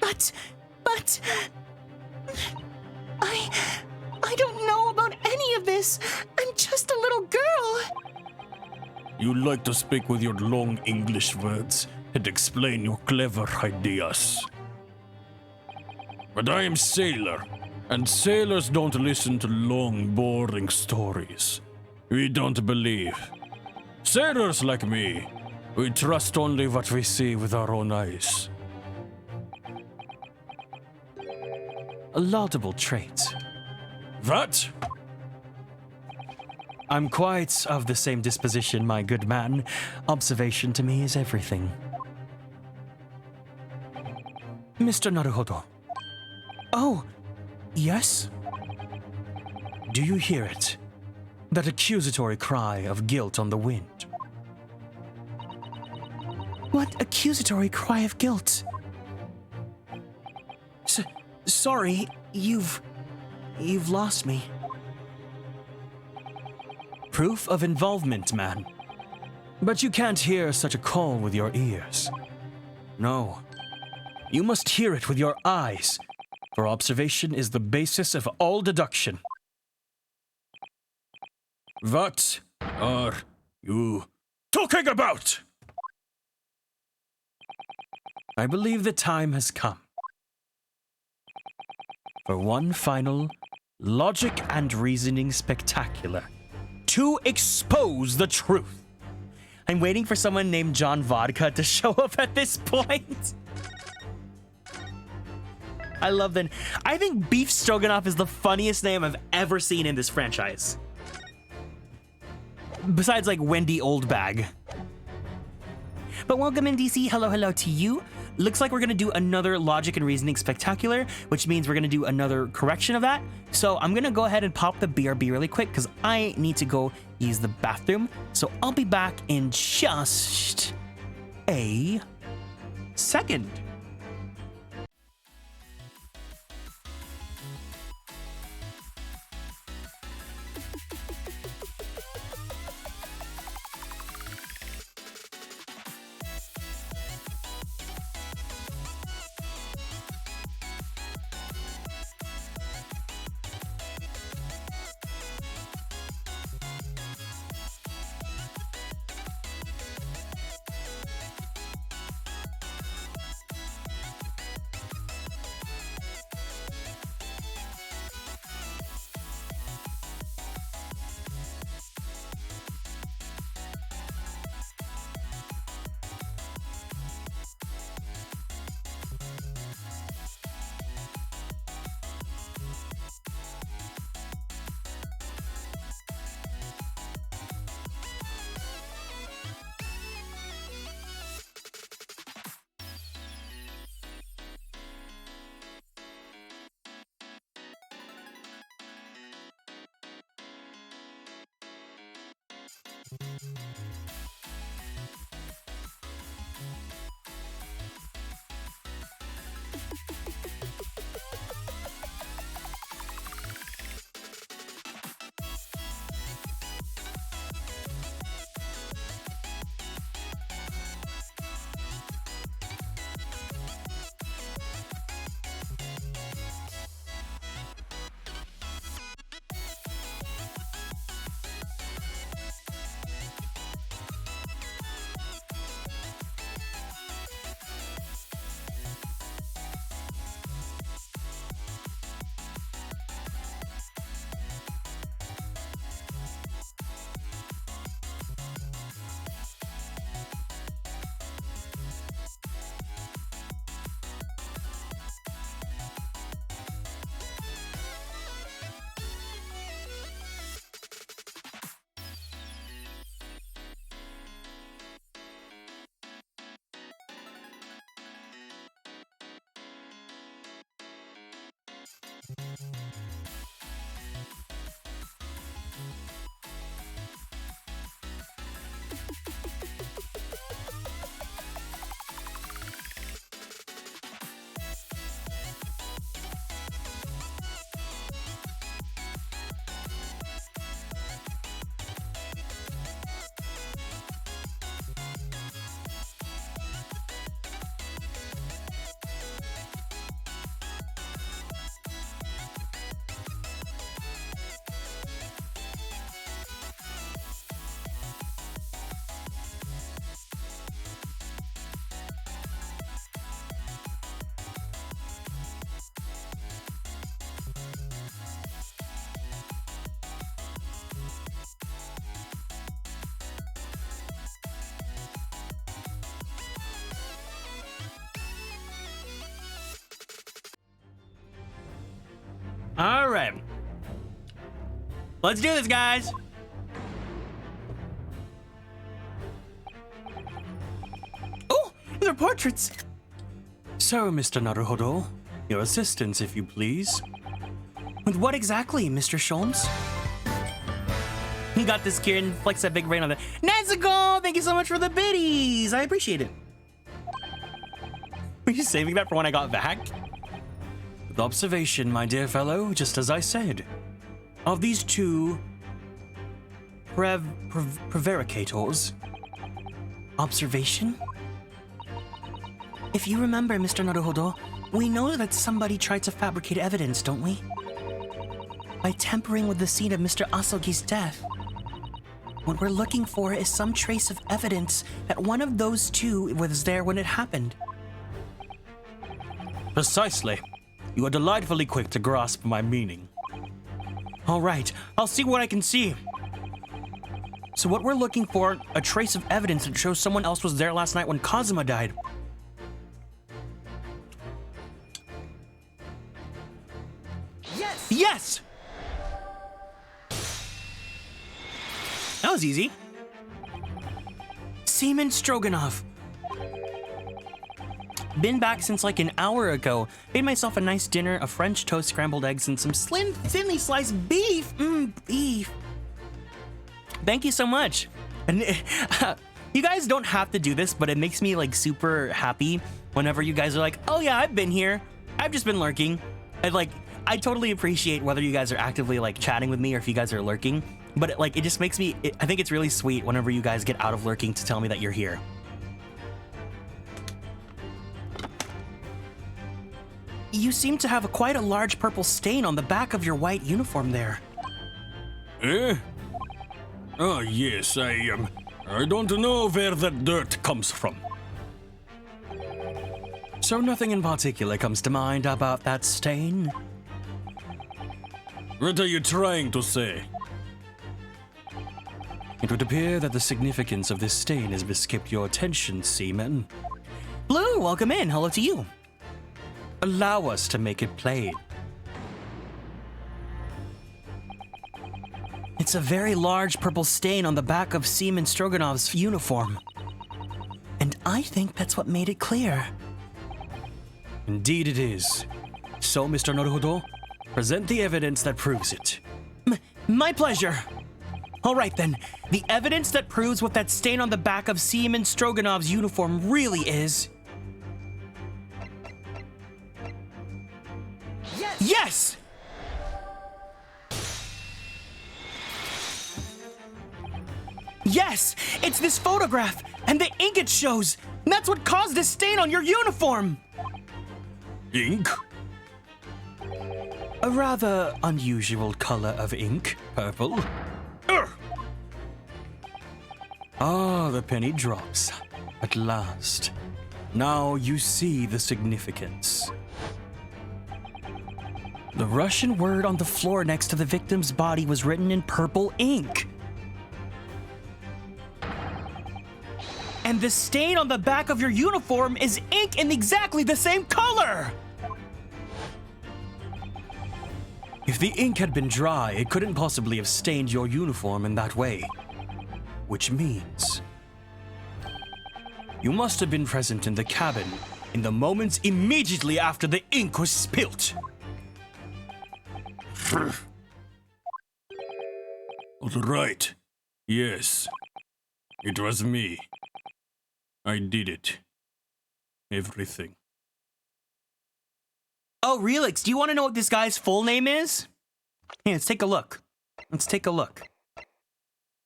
But... I don't know about any of this. I'm just a little girl. You like to speak with your long English words and explain your clever ideas. But I am sailor, and sailors don't listen to long, boring stories. We don't believe. Sailors like me, we trust only what we see with our own eyes. A laudable trait. What? I'm quite of the same disposition, my good man. Observation to me is everything. Mr. Naruhodo. Oh, yes? Do you hear it? That accusatory cry of guilt on the wind. What accusatory cry of guilt? Sorry, you've lost me. Proof of involvement, man. But you can't hear such a call with your ears. No. You must hear it with your eyes, for observation is the basis of all deduction. What are you talking about? I believe the time has come for one final logic and reasoning spectacular to expose the truth. I'm waiting for someone named John Vodka to show up at this point. I love that. I think Beef Stroganoff is the funniest name I've ever seen in this franchise. Besides, like, Wendy Oldbag. But welcome in, DC. Hello to you. Looks like we're gonna do another logic and reasoning spectacular, which means we're gonna do another correction of that. So I'm gonna go ahead and pop the BRB really quick because I need to go use the bathroom. So I'll be back in just a second. All right. Let's do this, guys. Oh, they're portraits. So, Mr. Naruhodo, your assistance, if you please. With what exactly, Mr. Sholmes? You got this, Kieran. Flex that big brain on it. Nezuko, thank you so much for the biddies. I appreciate it. Were you saving that for when I got back? With observation, my dear fellow, just as I said. Of these two prevaricators. Observation? If you remember, Mr. Naruhodo, we know that somebody tried to fabricate evidence, don't we? By tampering with the scene of Mr. Asogi's death. What we're looking for is some trace of evidence that one of those two was there when it happened. Precisely. You are delightfully quick to grasp my meaning. All right, I'll see what I can see. So what we're looking for, a trace of evidence that shows someone else was there last night when Kazuma died. Yes! Yes! That was easy. Seaman Stroganoff. Been back since like an hour ago. Made myself a nice dinner, a French toast, scrambled eggs, and some thinly sliced beef. Beef. Thank you so much. And you guys don't have to do this, but it makes me like super happy whenever you guys are like, oh yeah, I've been here. I've just been lurking. I totally appreciate whether you guys are actively like chatting with me or if you guys are lurking. But it just makes me, I think it's really sweet whenever you guys get out of lurking to tell me that you're here. You seem to have quite a large purple stain on the back of your white uniform there. Eh? Oh, yes, I don't know where that dirt comes from. So nothing in particular comes to mind about that stain? What are you trying to say? It would appear that the significance of this stain has escaped your attention, Seaman. Blue, welcome in. Hello to you. Allow us to make it plain. It's a very large purple stain on the back of Seaman Stroganoff's uniform. And I think that's what made it clear. Indeed it is. So, Mr. Naruhodo, present the evidence that proves it. My pleasure. All right then, the evidence that proves what that stain on the back of Seaman Stroganov's uniform really is... Yes! Yes! It's this photograph, and the ink it shows! That's what caused this stain on your uniform! Ink? A rather unusual color of ink, purple. Ah, the penny drops. At last. Now you see the significance. The Russian word on the floor next to the victim's body was written in purple ink. And the stain on the back of your uniform is ink in exactly the same color! If the ink had been dry, it couldn't possibly have stained your uniform in that way. Which means... you must have been present in the cabin in the moments immediately after the ink was spilt. All right. Yes. It was me. I did it. Everything. Oh, Relix, do you want to know what this guy's full name is? Hey, let's take a look. Let's take a look.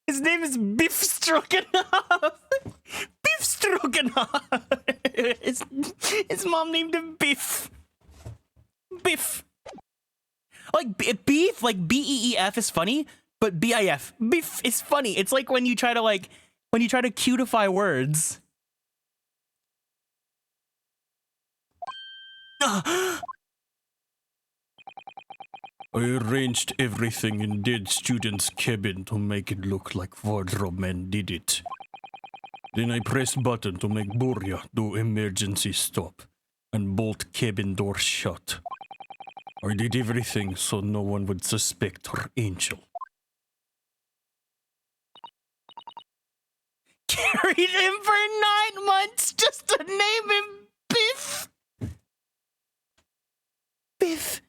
His name is Beef Stroganoff. Beef Stroganoff. His mom named him Beef. Beef. Like beef, like B-E-E-F is funny, but B-I-F. Beef is funny. It's like when you try to cutify words. I arranged everything in dead student's cabin to make it look like wardrobe man did it. Then I pressed button to make Burya do emergency stop and bolt cabin door shut. I did everything so no one would suspect her angel. Carried him for 9 months just to name him Biff. Biff,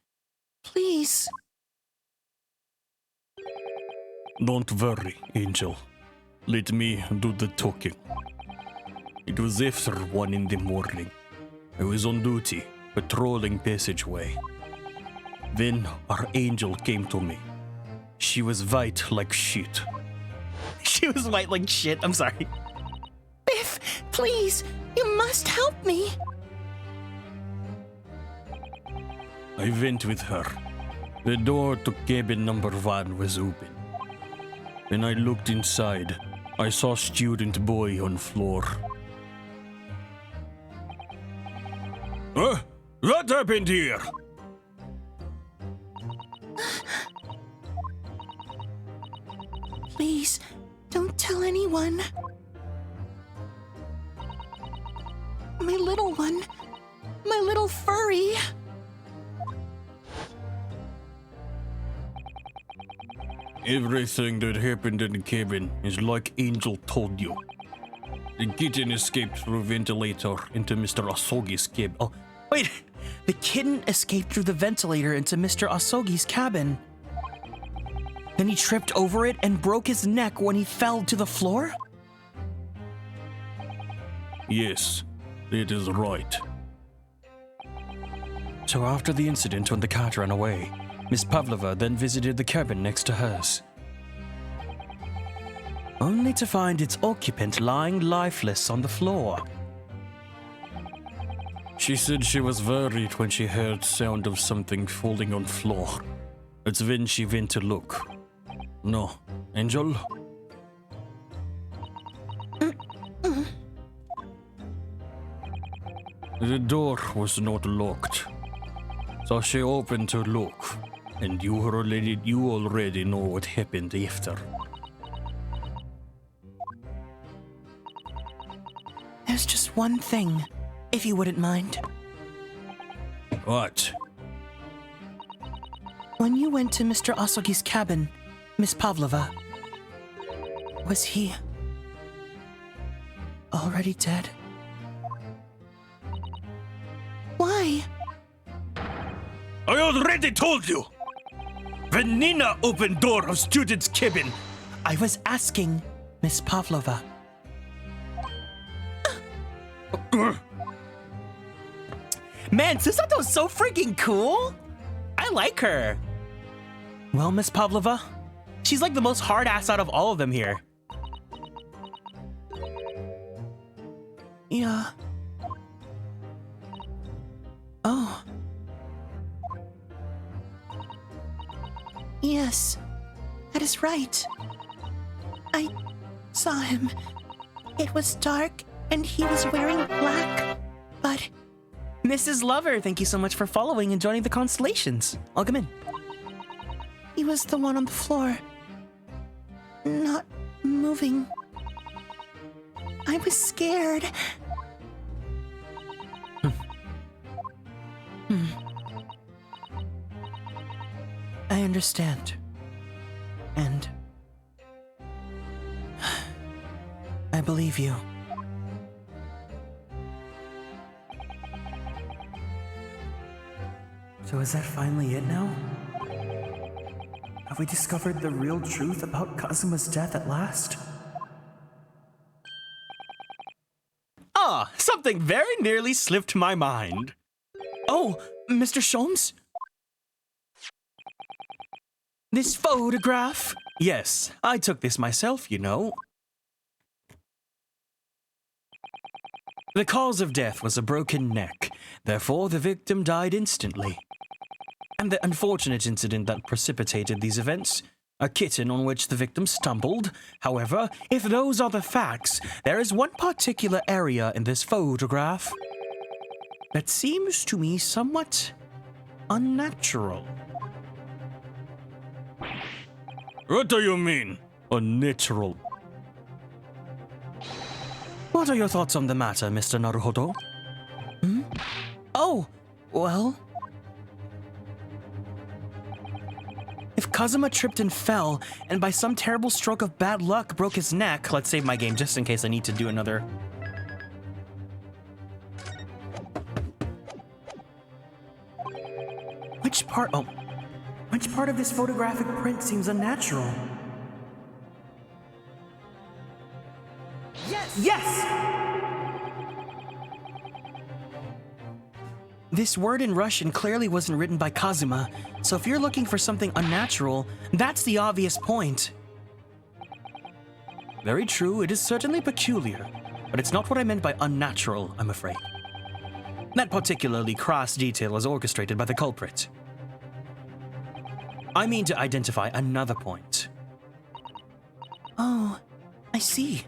please. Don't worry, Angel. Let me do the talking. It was after 1 in the morning. I was on duty, patrolling passageway. Then our angel came to me. She was white like shit. She was white like shit. I'm sorry. Biff, please, you must help me. I went with her. The door to cabin number 1 was open. When I looked inside, I saw student boy on floor. What happened here? Please, don't tell anyone. My little one. My little furry. Everything that happened in the cabin is like Angel told you. The kitten escaped through ventilator into Mr. Asogi's cabin. Oh, wait. The kitten escaped through the ventilator into Mr. Asogi's cabin. Then he tripped over it and broke his neck when he fell to the floor? Yes, that is right. So after the incident when the cat ran away, Miss Pavlova then visited the cabin next to hers. Only to find its occupant lying lifeless on the floor. She said she was worried when she heard sound of something falling on floor. That's when she went to look. No, Angel? The door was not locked. So she opened to look, and you already know what happened after. There's just one thing, if you wouldn't mind. What? When you went to Mr. Asogi's cabin, Miss Pavlova, was he already dead? Why? I already told you! When Nina opened door of student's cabin, I was asking Miss Pavlova. Man, Susato's so freaking cool. I like her. Well, Miss Pavlova, She's like the most hard ass out of all of them here. Yeah. Oh. Yes, that is right. I saw him. It was dark and he was wearing black, but Mrs. Lover, thank you so much for following and joining the constellations. Welcome in. he was the one on the floor. Not moving. I was scared. I understand. And I believe you. So is that finally it now? Have we discovered the real truth about Kazuma's death at last? Ah, something very nearly slipped my mind. Oh, Mr. Sholmes? This photograph? Yes, I took this myself, you know. The cause of death was a broken neck. Therefore, the victim died instantly. And the unfortunate incident that precipitated these events, a kitten on which the victim stumbled. However, if those are the facts, there is one particular area in this photograph that seems to me somewhat unnatural. What do you mean? Unnatural. What are your thoughts on the matter, Mr. Naruhodo? Oh, well. If Kazuma tripped and fell, and by some terrible stroke of bad luck broke his neck, Let's save my game just in case I need to do another. Which part of this photographic print seems unnatural? this word in Russian clearly wasn't written by Kazuma, so if you're looking for something unnatural, that's the obvious point. Very true, it is certainly peculiar, but it's not what I meant by unnatural, I'm afraid. That particularly crass detail was orchestrated by the culprit. I mean to identify another point. Oh, I see.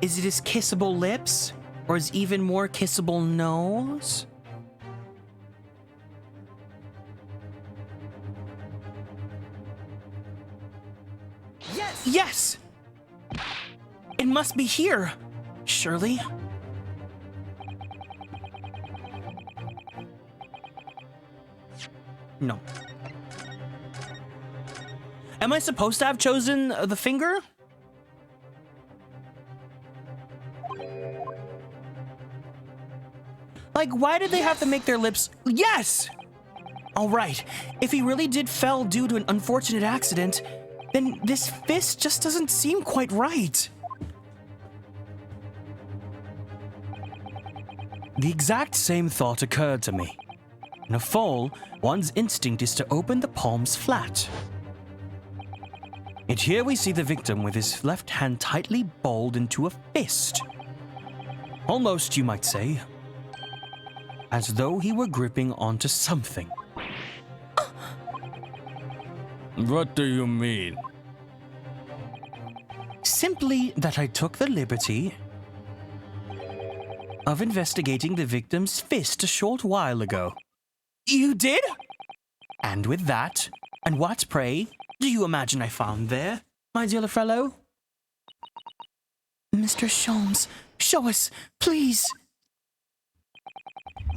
Is it his kissable lips? Or his even more kissable nose? Yes! It must be here, surely. No. Am I supposed to have chosen the finger? Like, why did they have to make their lips... Yes! All right, if he really did fell due to an unfortunate accident, then this fist just doesn't seem quite right. The exact same thought occurred to me. In a fall, one's instinct is to open the palms flat. Yet here we see the victim with his left hand tightly balled into a fist. Almost, you might say, as though he were gripping onto something. What do you mean? Simply that I took the liberty of investigating the victim's fist a short while ago. You did? And with that, and what, pray, do you imagine I found there, my dear fellow? Mr. Sholmes, show us, please.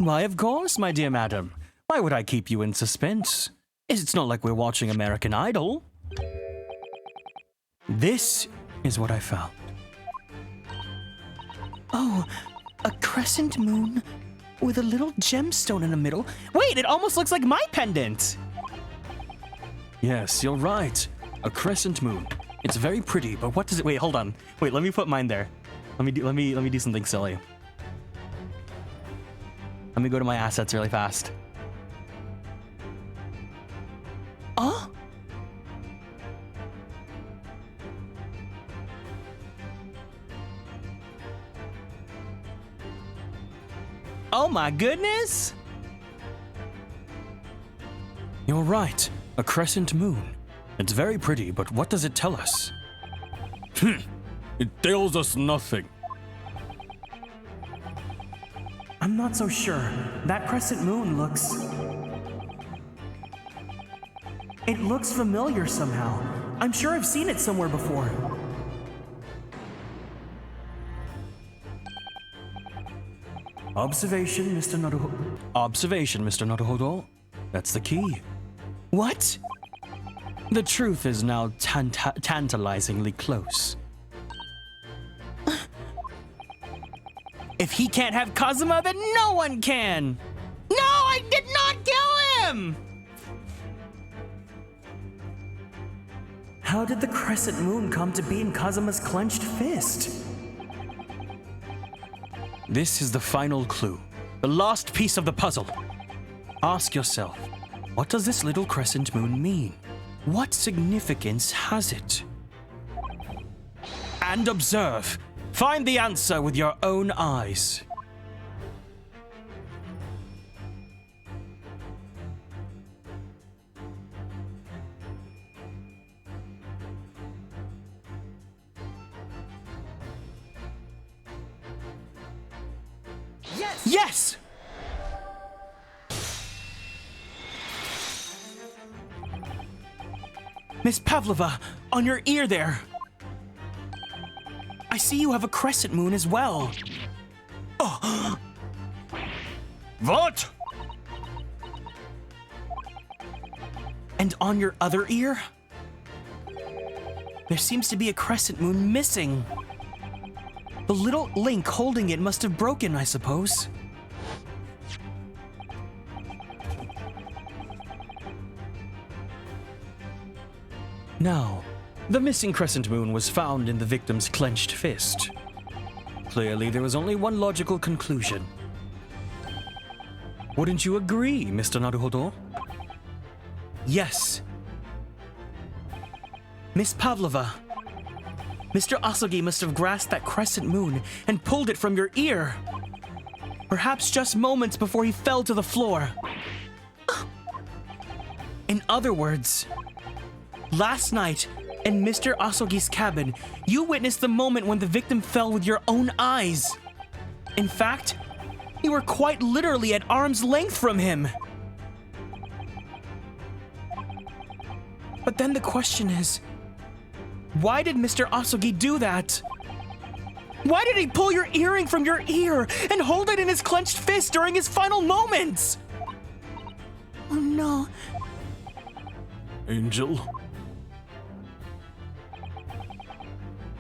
Why, of course, my dear madam. Why would I keep you in suspense? It's not like we're watching American Idol. This is what I found. Oh, a crescent moon with a little gemstone in the middle. Wait, it almost looks like my pendant. Yes, you're right. A crescent moon. It's very pretty, but what does it... Wait, hold on. Wait, let me put mine there. Let me do something silly. Let me go to my assets really fast. Oh? Oh my goodness! You're right. A crescent moon. It's very pretty, but what does it tell us? It tells us nothing. I'm not so sure. That crescent moon looks... It looks familiar somehow. I'm sure I've seen it somewhere before. Observation, Mr. Naruhodo. Observation, Mr. Naruhodo. That's the key. What? The truth is now tantalizingly close. If he can't have Kazuma, then no one can! No, I did not kill him! How did the crescent moon come to be in Kazuma's clenched fist? This is the final clue. The last piece of the puzzle. Ask yourself, what does this little crescent moon mean? What significance has it? And observe. Find the answer with your own eyes. Yes! Miss Pavlova, on your ear there. I see you have a crescent moon as well. Oh. What? And on your other ear? There seems to be a crescent moon missing. The little link holding it must have broken, I suppose. Now, the missing crescent moon was found in the victim's clenched fist. Clearly, there was only one logical conclusion. Wouldn't you agree, Mr. Naruhodo? Yes. Miss Pavlova, Mr. Asogi must have grasped that crescent moon and pulled it from your ear. Perhaps just moments before he fell to the floor. In other words, last night, in Mr. Asogi's cabin, you witnessed the moment when the victim fell with your own eyes. In fact, you were quite literally at arm's length from him. But then the question is, why did Mr. Asogi do that? Why did he pull your earring from your ear and hold it in his clenched fist during his final moments? Oh no. Angel?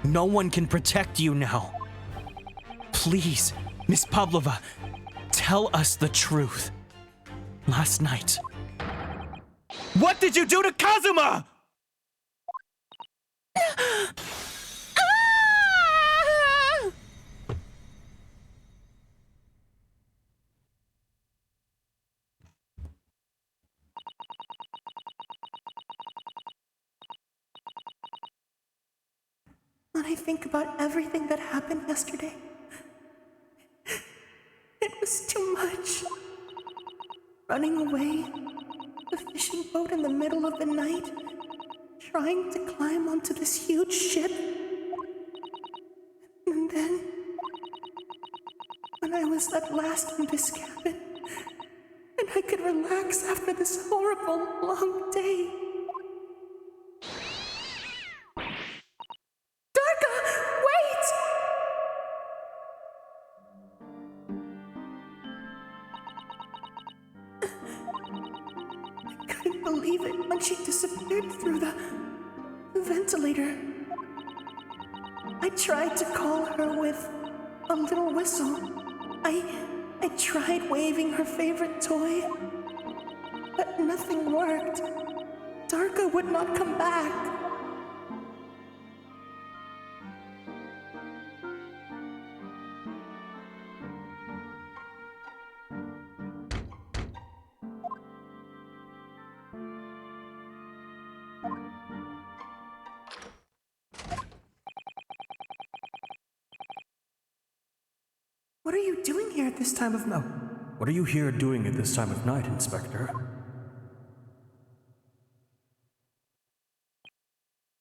No one can protect you now. Please, Miss Pavlova, tell us the truth. Last night, what did you do to Kazuma? When I think about everything that happened yesterday, it was too much. Running away, the fishing boat in the middle of the night, trying to climb onto this huge ship. And then, when I was at last in this cabin, and I could relax after this horrible, long day. Believe it when she disappeared through the ventilator. I tried to call her with a little whistle. I tried waving her favorite toy, but nothing worked. Darka would not come back. What are you doing here at this time of night? What are you here doing at this time of night, Inspector?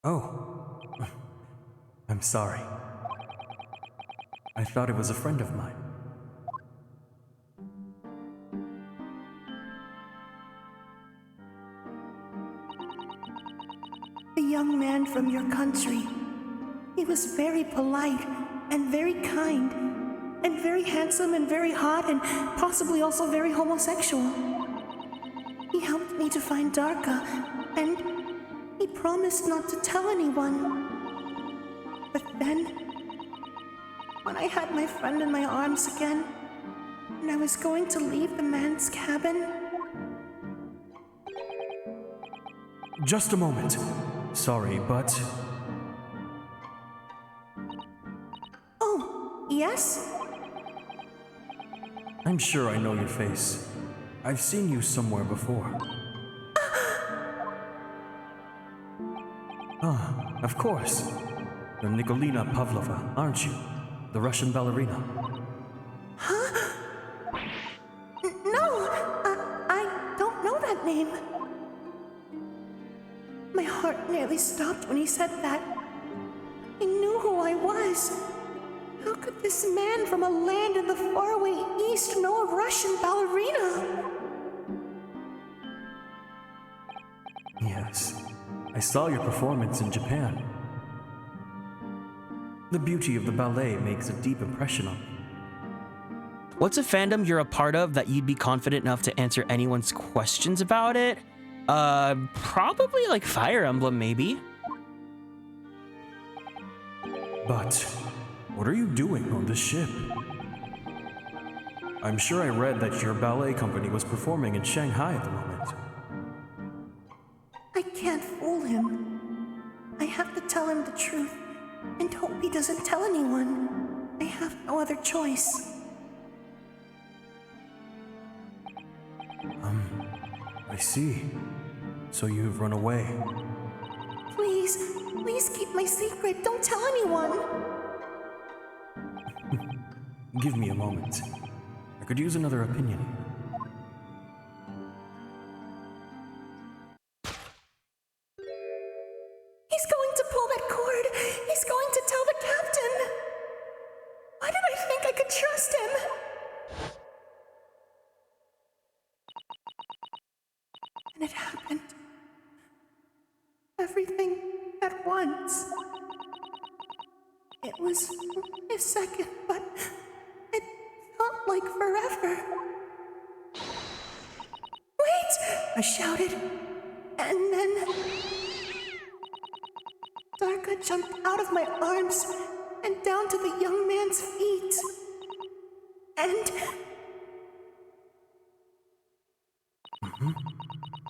Oh. I'm sorry. I thought it was a friend of mine. The young man from your country. He was very polite and very kind, and very handsome and very hot and possibly also very homosexual. He helped me to find Darka, and he promised not to tell anyone. But then, when I had my friend in my arms again, and I was going to leave the man's cabin... Just a moment. Sorry, but... Oh, yes? I'm sure I know your face. I've seen you somewhere before. Ah, of course. You're Nikolina Pavlova, aren't you? The Russian ballerina. Huh? No! I don't know that name. My heart nearly stopped when he said that. He knew who I was. How could this man from a land in the faraway east know a Russian ballerina? Yes, I saw your performance in Japan. The beauty of the ballet makes a deep impression on me. What's a fandom you're a part of that you'd be confident enough to answer anyone's questions about it? Probably like Fire Emblem, maybe. But what are you doing on this ship? I'm sure I read that your ballet company was performing in Shanghai at the moment. I can't fool him. I have to tell him the truth and hope he doesn't tell anyone. I have no other choice. I see. So you've run away. Please keep my secret. Don't tell anyone. Give me a moment. I could use another opinion. He's going to pull that cord. He's going to tell the captain. Why did I think I could trust him? And it happened. Everything at once. It was a second, but it felt like forever. Wait! I shouted. And then... Darka jumped out of my arms and down to the young man's feet. And...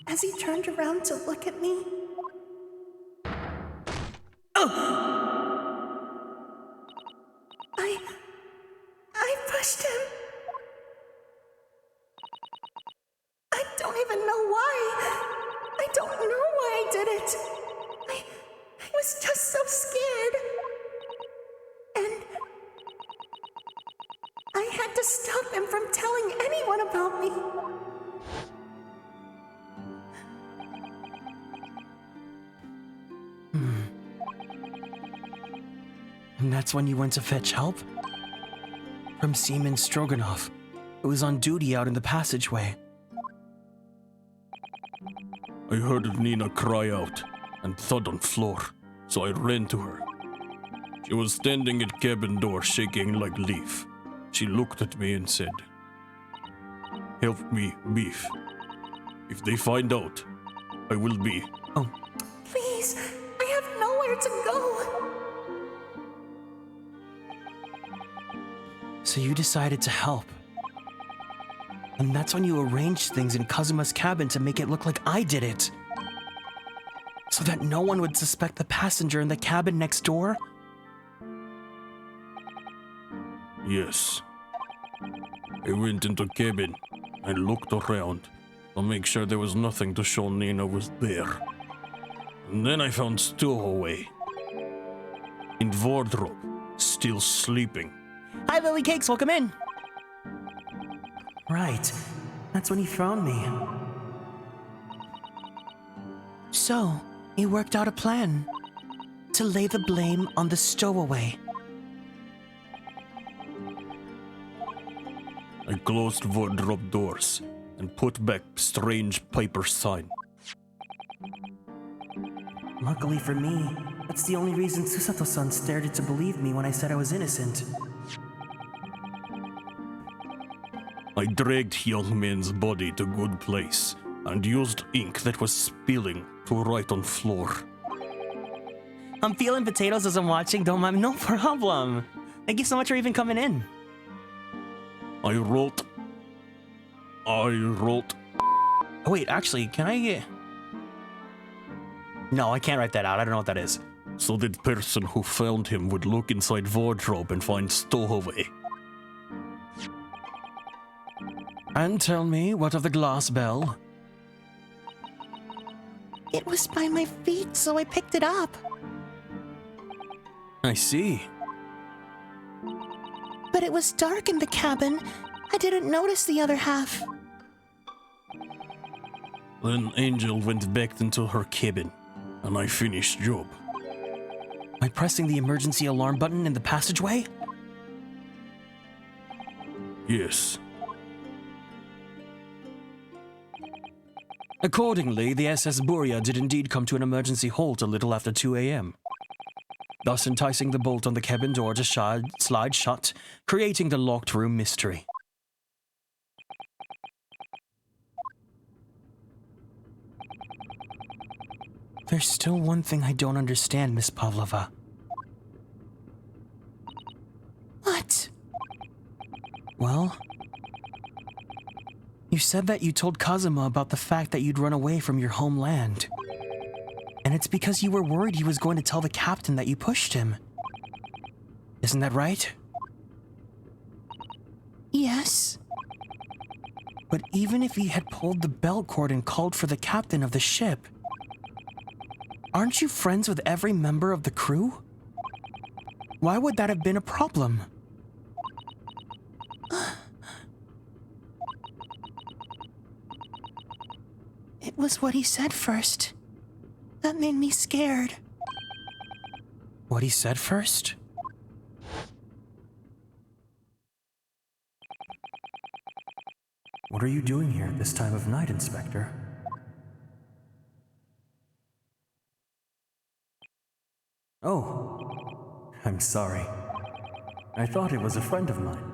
As he turned around to look at me... I pushed him. I don't even know why. I don't know why I did it. I was just so scared. And I had to stop him from telling anyone about me. And that's when you went to fetch help? From Seaman Stroganoff, who was on duty out in the passageway. I heard Nina cry out and thud on floor, so I ran to her. She was standing at cabin door shaking like leaf. She looked at me and said, "Help me, Beef. If they find out, I will be..." Oh. Please, I have nowhere to go. So you decided to help. And that's when you arranged things in Kazuma's cabin to make it look like I did it. So that no one would suspect the passenger in the cabin next door? Yes. I went into cabin and looked around to make sure there was nothing to show Nina was there. And then I found Stowaway in wardrobe, still sleeping. Hi, Lily Cakes, welcome in. Right. That's when he found me. So, he worked out a plan to lay the blame on the stowaway. I closed wardrobe doors and put back strange paper sign. Luckily for me, that's the only reason Susato-san started to believe me when I said I was innocent. I dragged young man's body to good place and used ink that was spilling to write on floor. I'm feeling potatoes as I'm watching, don't mind. No problem. Thank you so much for even coming in. I wrote. Oh, wait, actually, can I get... No, I can't write that out. I don't know what that is. So that person who found him would look inside wardrobe and find Stowaway. And tell me, what of the glass bell? It was by my feet, so I picked it up. I see. But it was dark in the cabin. I didn't notice the other half. Then Angel went back into her cabin, and I finished job. By pressing the emergency alarm button in the passageway? Yes. Accordingly, the SS Buria did indeed come to an emergency halt a little after 2 a.m., thus enticing the bolt on the cabin door to slide shut, creating the locked room mystery. There's still one thing I don't understand, Miss Pavlova. What? Well, you said that you told Kazuma about the fact that you'd run away from your homeland. And it's because you were worried he was going to tell the captain that you pushed him. Isn't that right? Yes. But even if he had pulled the bell cord and called for the captain of the ship, aren't you friends with every member of the crew? Why would that have been a problem? It was what he said first. That made me scared. What he said first? What are you doing here at this time of night, Inspector? Oh, I'm sorry. I thought it was a friend of mine.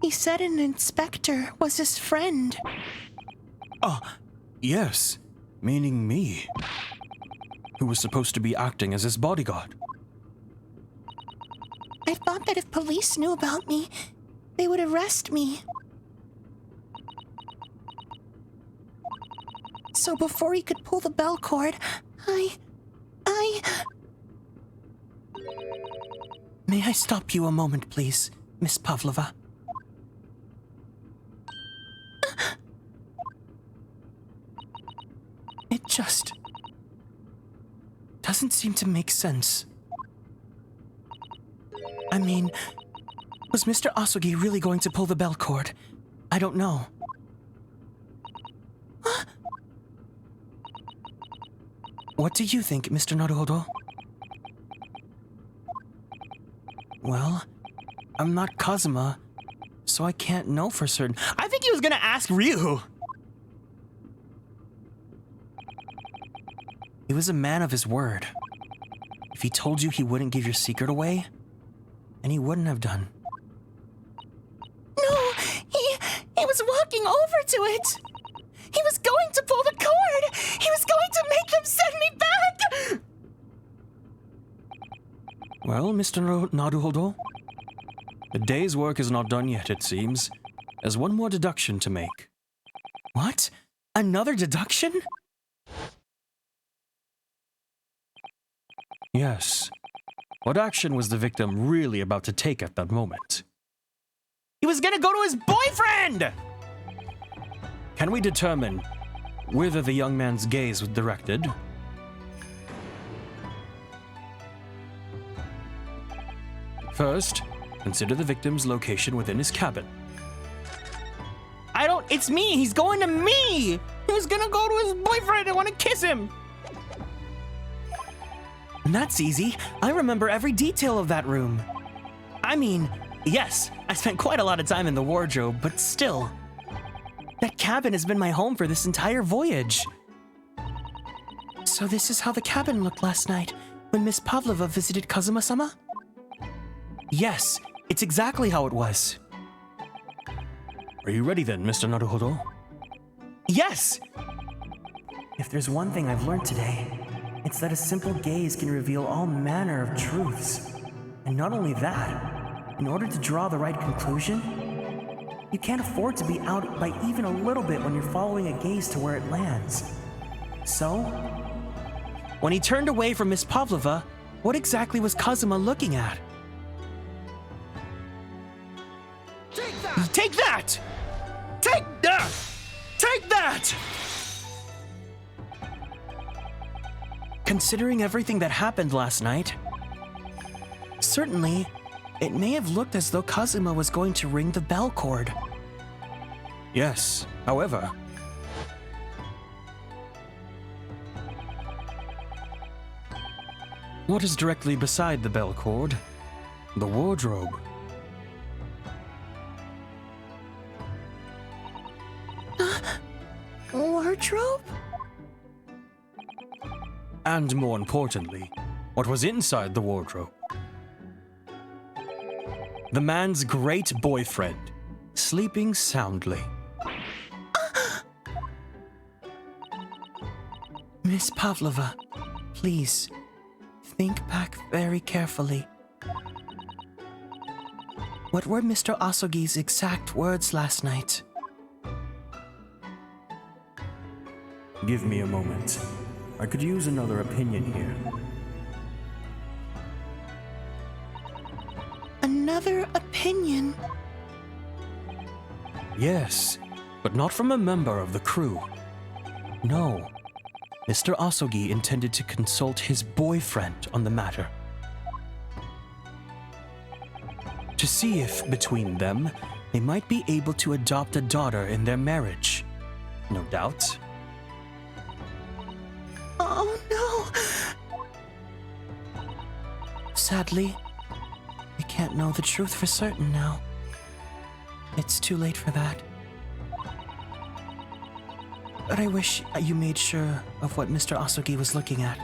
He said an inspector was his friend. Oh, yes, meaning me, who was supposed to be acting as his bodyguard. I thought that if police knew about me, they would arrest me. So before he could pull the bell cord, May I stop you a moment, please, Miss Pavlova? It just doesn't seem to make sense. I mean, was Mr. Asugi really going to pull the bell cord? I don't know. What do you think, Mr. Naruhodo? Well, I'm not Kazuma, so I can't know for certain. I think he was gonna ask Ryu. He was a man of his word. If he told you he wouldn't give your secret away, then he wouldn't have done. No, he was walking over to it. He was going to pull the cord. He was going to make them send me back. Well, Mr. Naruhodo, the day's work is not done yet, it seems. There's one more deduction to make. What? Another deduction? Yes. What action was the victim really about to take at that moment? He was gonna go to his boyfriend! Can we determine whither the young man's gaze was directed? First, consider the victim's location within his cabin. It's me! He's going to me! He was gonna go to his boyfriend! I wanna kiss him! And that's easy. I remember every detail of that room. I mean, yes, I spent quite a lot of time in the wardrobe, but still. That cabin has been my home for this entire voyage. So this is how the cabin looked last night, when Miss Pavlova visited Kazuma-sama? Yes, it's exactly how it was. Are you ready then, Mr. Naruhodo? Yes! If there's one thing I've learned today, it's that a simple gaze can reveal all manner of truths. And not only that, in order to draw the right conclusion, you can't afford to be out by even a little bit when you're following a gaze to where it lands. So, when he turned away from Miss Pavlova, what exactly was Kazuma looking at? Take that! Take that! Take that! Take that! Considering everything that happened last night, certainly, it may have looked as though Kazuma was going to ring the bell cord. Yes, however, what is directly beside the bell cord? The wardrobe. Wardrobe? And more importantly, what was inside the wardrobe? The man's great boyfriend, sleeping soundly. Miss Pavlova, please, think back very carefully. What were Mr. Asogi's exact words last night? Give me a moment. I could use another opinion here. Another opinion? Yes, but not from a member of the crew. No, Mr. Asogi intended to consult his boyfriend on the matter. To see if, between them, they might be able to adopt a daughter in their marriage. No doubt. Oh no! Sadly, we can't know the truth for certain now. It's too late for that. But I wish you made sure of what Mr. Asogi was looking at.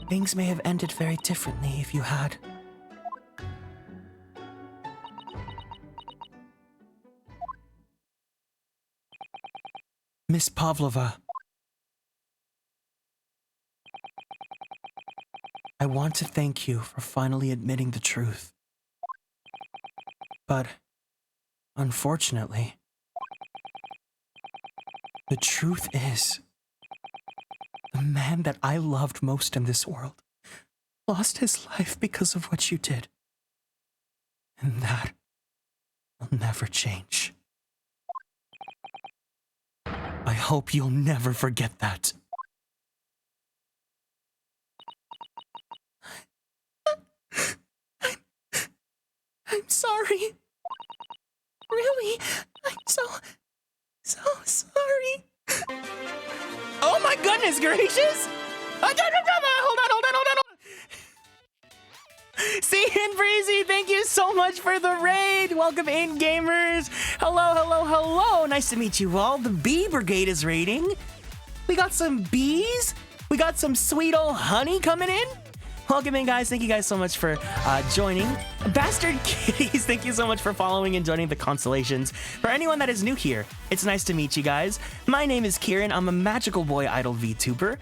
Things may have ended very differently if you had. Miss Pavlova, I want to thank you for finally admitting the truth. But, unfortunately, the truth is, the man that I loved most in this world lost his life because of what you did. And that will never change. I hope you'll never forget that. I'm sorry. Really? I'm so sorry. Oh my goodness gracious! Hold on. See and Breezy, thank you so much for the raid. Welcome in, gamers. Hello. Nice to meet you all. The Bee Brigade is raiding. We got some bees. We got some sweet old honey coming in. Welcome in, guys. Thank you guys so much for joining. Bastard Kitties, thank you so much for following and joining the constellations. For anyone that is new here, it's nice to meet you guys. My name is Kieran. I'm a magical boy idol VTuber.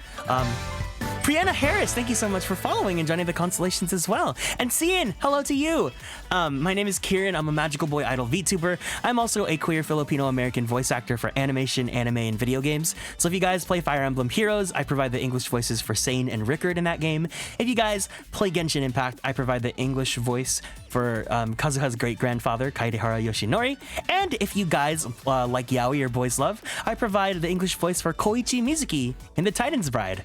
Brianna Harris, thank you so much for following and joining the constellations as well. And Cian, hello to you. My name is Kieran. I'm a Magical Boy Idol VTuber. I'm also a queer Filipino-American voice actor for animation, anime, and video games. So if you guys play Fire Emblem Heroes, I provide the English voices for Sane and Rickard in that game. If you guys play Genshin Impact, I provide the English voice for Kazuha's great-grandfather, Kaedehara Yoshinori. And if you guys like Yaoi or Boys Love, I provide the English voice for Koichi Mizuki in The Titan's Bride.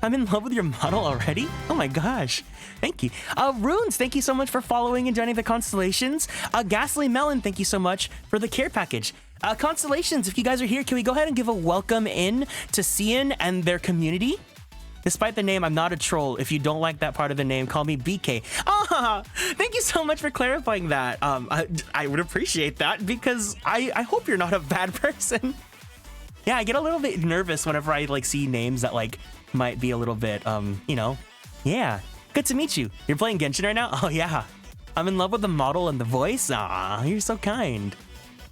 I'm in love with your model already? Oh my gosh. Thank you. Runes, thank you so much for following and joining the constellations. Ghastly Melon, thank you so much for the care package. Constellations, if you guys are here, can we go ahead and give a welcome in to Cian and their community? Despite the name, I'm not a troll. If you don't like that part of the name, call me BK. Ah, thank you so much for clarifying that. I would appreciate that because I hope you're not a bad person. Yeah, I get a little bit nervous whenever I see names that might be a little bit, yeah. Good to meet you. You're playing Genshin right now? Oh yeah. I'm in love with the model and the voice. Ah, you're so kind.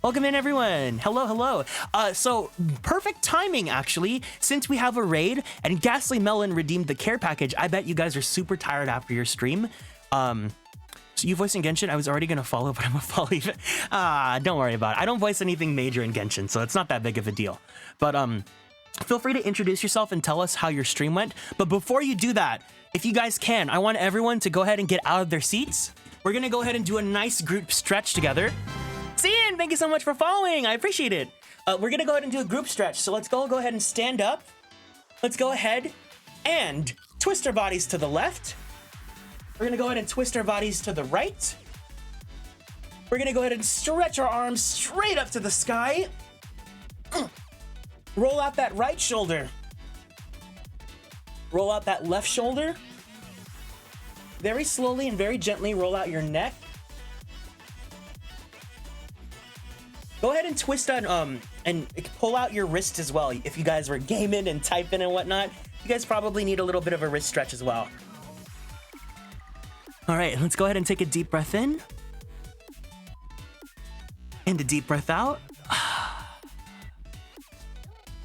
Welcome in, everyone. Hello, hello. So perfect timing, actually, since we have a raid and Ghastly Melon redeemed the care package. I bet you guys are super tired after your stream. So you voicing Genshin? I was already gonna follow, but I'm gonna follow you. Don't worry about it. I don't voice anything major in Genshin, so it's not that big of a deal. But feel free to introduce yourself and tell us how your stream went. But before you do that, if you guys can, I want everyone to go ahead and get out of their seats. We're gonna go ahead and do a nice group stretch together. Cian, thank you so much for following. I appreciate it. We're gonna go ahead and do a group stretch. So let's go ahead and stand up. Let's go ahead and twist our bodies to the left. We're gonna go ahead and twist our bodies to the right. We're gonna go ahead and stretch our arms straight up to the sky. Roll out that right shoulder. Roll out that left shoulder. Very slowly and very gently roll out your neck. Go ahead and twist on and pull out your wrist as well. If you guys were gaming and typing and whatnot, you guys probably need a little bit of a wrist stretch as well. All right, let's go ahead and take a deep breath in. And a deep breath out.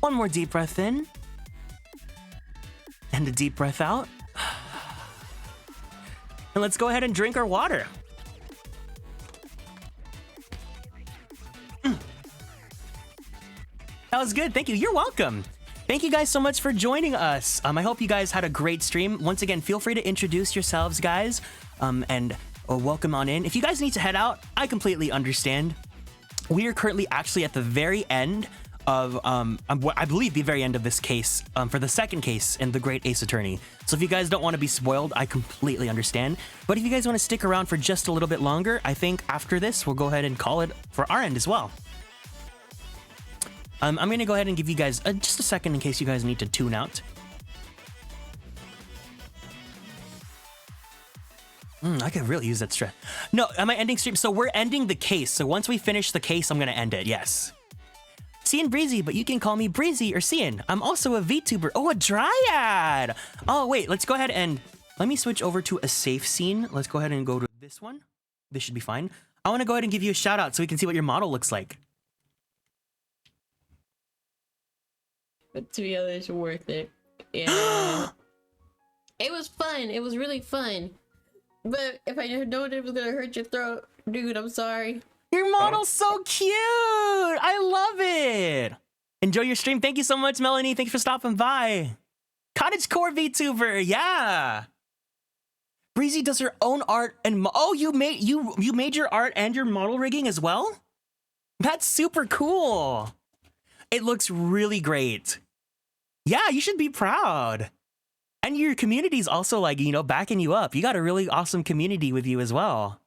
One more deep breath in. And a deep breath out. And let's go ahead and drink our water. That was good. Thank you. You're welcome. Thank you guys so much for joining us. I hope you guys had a great stream. Once again, feel free to introduce yourselves, guys, and welcome on in. If you guys need to head out, I completely understand. We are currently actually at the very end of, I believe the very end of this case, for the second case in the Great Ace Attorney. So if you guys don't want to be spoiled, I completely understand. But if you guys want to stick around for just a little bit longer, I think after this, we'll go ahead and call it for our end as well. I'm going to go ahead and give you guys just a second in case you guys need to tune out. I could really use that stress. No, am I ending stream? So we're ending the case. So once we finish the case, I'm going to end it. Yes. Cian Breezy, but you can call me Breezy or Cian. I'm also a VTuber. Oh, a Dryad. Oh, wait, let's go ahead and let me switch over to a safe scene. Let's go ahead and go to this one. This should be fine. I want to go ahead and give you a shout out so we can see what your model looks like. But to be honest, worth it. Yeah. It was fun. It was really fun. But if I had known it was gonna hurt your throat, dude, I'm sorry. Your model's so cute. I love it. Enjoy your stream. Thank you so much, Melanie. Thanks for stopping by. Cottagecore VTuber, yeah. Breezy does her own art and oh, you made your art and your model rigging as well? That's super cool. It looks really great. Yeah, you should be proud. And your community's also like, you know, backing you up. You got a really awesome community with you as well.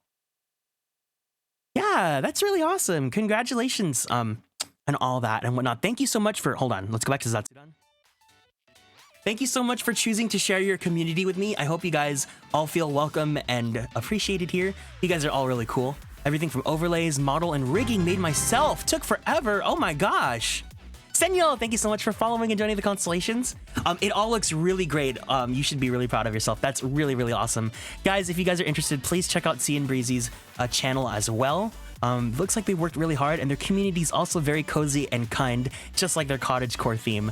Yeah, that's really awesome. Congratulations, and all that and whatnot. Thank you so much for, hold on, let's go back to Zatsudan. Thank you so much for choosing to share your community with me. I hope you guys all feel welcome and appreciated here. You guys are all really cool. Everything from overlays, model, and rigging made myself. Took forever. Oh my gosh. Senyo, thank you so much for following and joining the constellations. It all looks really great. You should be really proud of yourself. That's really, really awesome. Guys, if you guys are interested, please check out Cian Breezy's channel as well. Looks like they worked really hard and their community is also very cozy and kind, just like their cottagecore theme.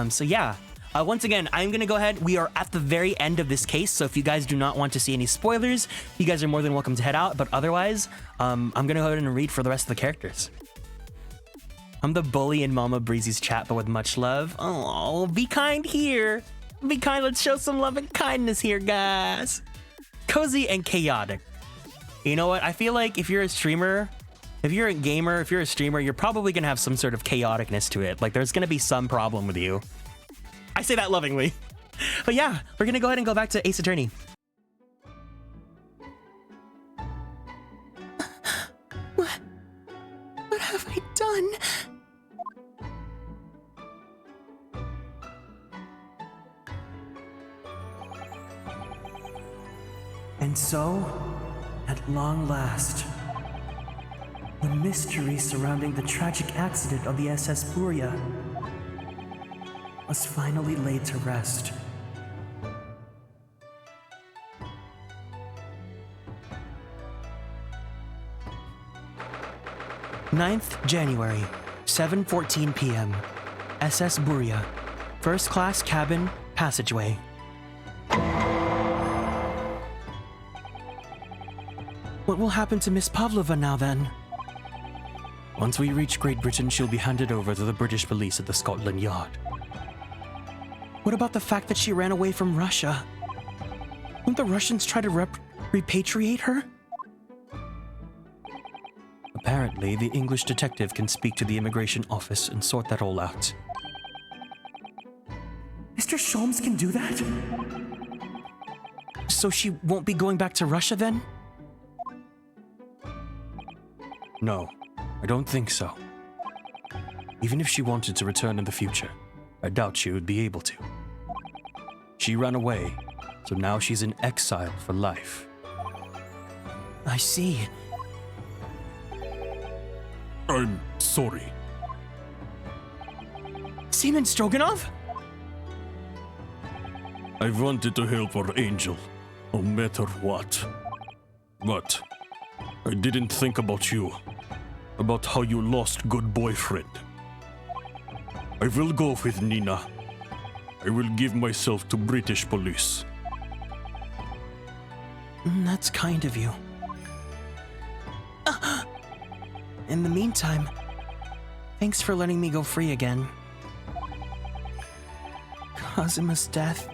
So yeah, Once again, I'm gonna go ahead. We are at the very end of this case, so if you guys do not want to see any spoilers, you guys are more than welcome to head out. But otherwise, I'm gonna go ahead and read for the rest of the characters. I'm the bully in Mama Breezy's chat, but with much love. Oh, be kind here. Be kind. Let's show some love and kindness here, guys. Cozy and chaotic. You know what? I feel like if you're a streamer, if you're a gamer, if you're a streamer, you're probably gonna have some sort of chaoticness to it. Like there's gonna be some problem with you. I say that lovingly. But yeah, we're gonna go ahead and go back to Ace Attorney. What have I done? And so, at long last, the mystery surrounding the tragic accident on the SS Buria was finally laid to rest. January 9th, 7:14 p.m. SS Buria, first class cabin, passageway. What will happen to Miss Pavlova now then? Once we reach Great Britain, she'll be handed over to the British police at the Scotland Yard. What about the fact that she ran away from Russia? Won't the Russians try to repatriate her? Apparently, the English detective can speak to the immigration office and sort that all out. Mr. Sholmes can do that? So she won't be going back to Russia then? No, I don't think so. Even if she wanted to return in the future, I doubt she would be able to. She ran away, so now she's in exile for life. I see. I'm sorry. Seaman Stroganoff? I wanted to help our angel, no matter what. But I didn't think about you, about how you lost good boyfriend. I will go with Nina. I will give myself to British police. That's kind of you. In the meantime, thanks for letting me go free again. Kazuma's death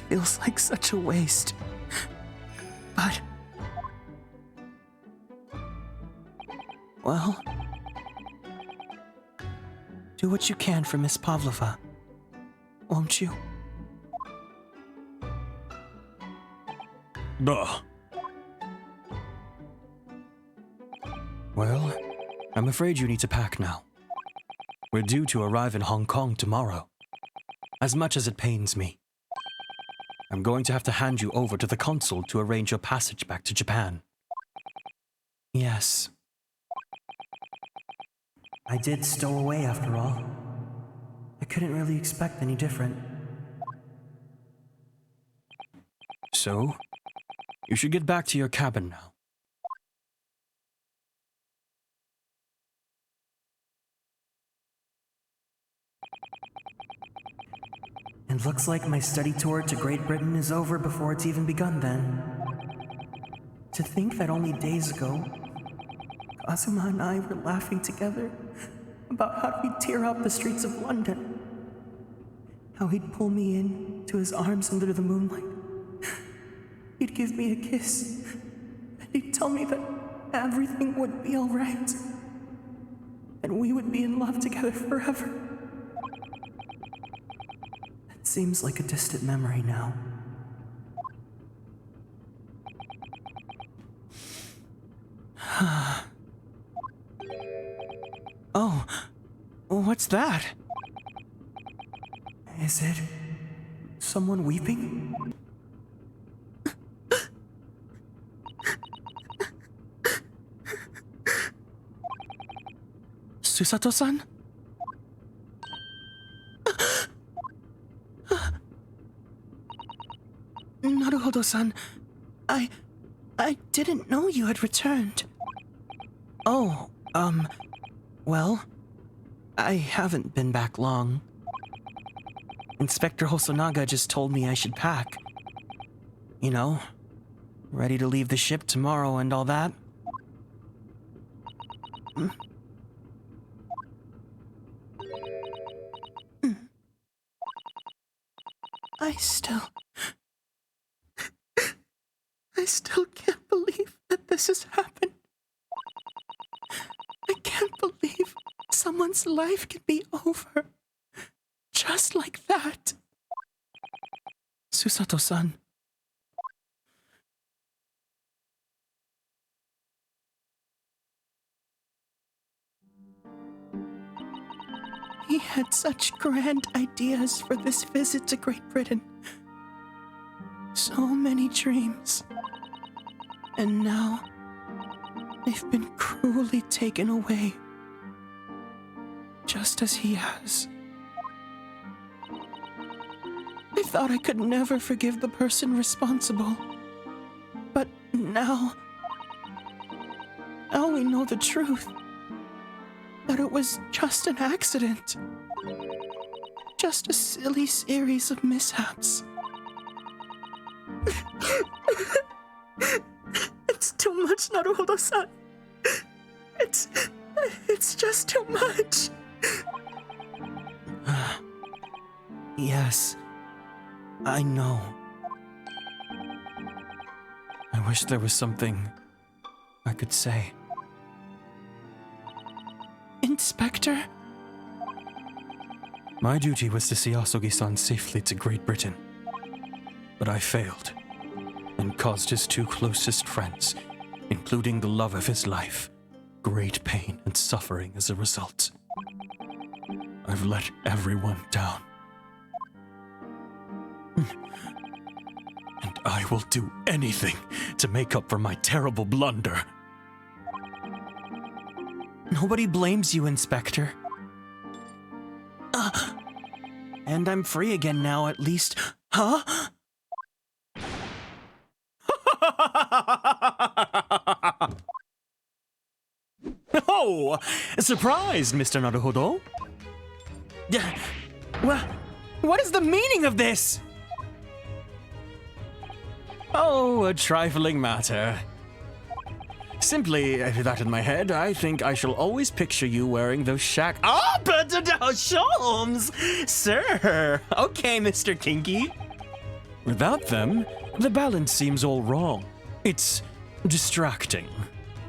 feels like such a waste. But, well, do what you can for Miss Pavlova, won't you? Duh. Well, I'm afraid you need to pack now. We're due to arrive in Hong Kong tomorrow. As much as it pains me, I'm going to have to hand you over to the consul to arrange your passage back to Japan. Yes. I did stow away after all. I couldn't really expect any different. So, you should get back to your cabin now. It looks like my study tour to Great Britain is over before it's even begun then. To think that only days ago, Kazuma and I were laughing together about how he'd tear up the streets of London. How he'd pull me in to his arms under the moonlight. He'd give me a kiss, and he'd tell me that everything would be alright. And we would be in love together forever. It seems like a distant memory now. Oh, what's that? Is it someone weeping? Susato-san? Naruhodo-san, I didn't know you had returned. Oh, well, I haven't been back long. Inspector Hosonaga just told me I should pack. You know, ready to leave the ship tomorrow and all that. I still can't believe that this has happened. I can't believe someone's life can be over. Just like that. Susato-san. He had such grand ideas for this visit to Great Britain. So many dreams. And now, they've been cruelly taken away. Just as he has. I thought I could never forgive the person responsible. But now we know the truth. That it was just an accident. Just a silly series of mishaps. It's too much, Naruhodo-san. It's just too much. Yes, I know. I wish there was something I could say. Inspector? My duty was to see Asogi-san safely to Great Britain. But I failed, and caused his two closest friends, including the love of his life, great pain and suffering as a result. I've let everyone down. And I will do anything to make up for my terrible blunder. Nobody blames you, Inspector. And I'm free again now, at least. Huh? Oh! Surprised, Mr. Naruhodo? Well, what is the meaning of this? Oh, a trifling matter. Simply, that in my head, I think I shall always picture you wearing those Oh, but Sholmes! Sir! Okay, Mr. Kinky. Without them, the balance seems all wrong. It's distracting.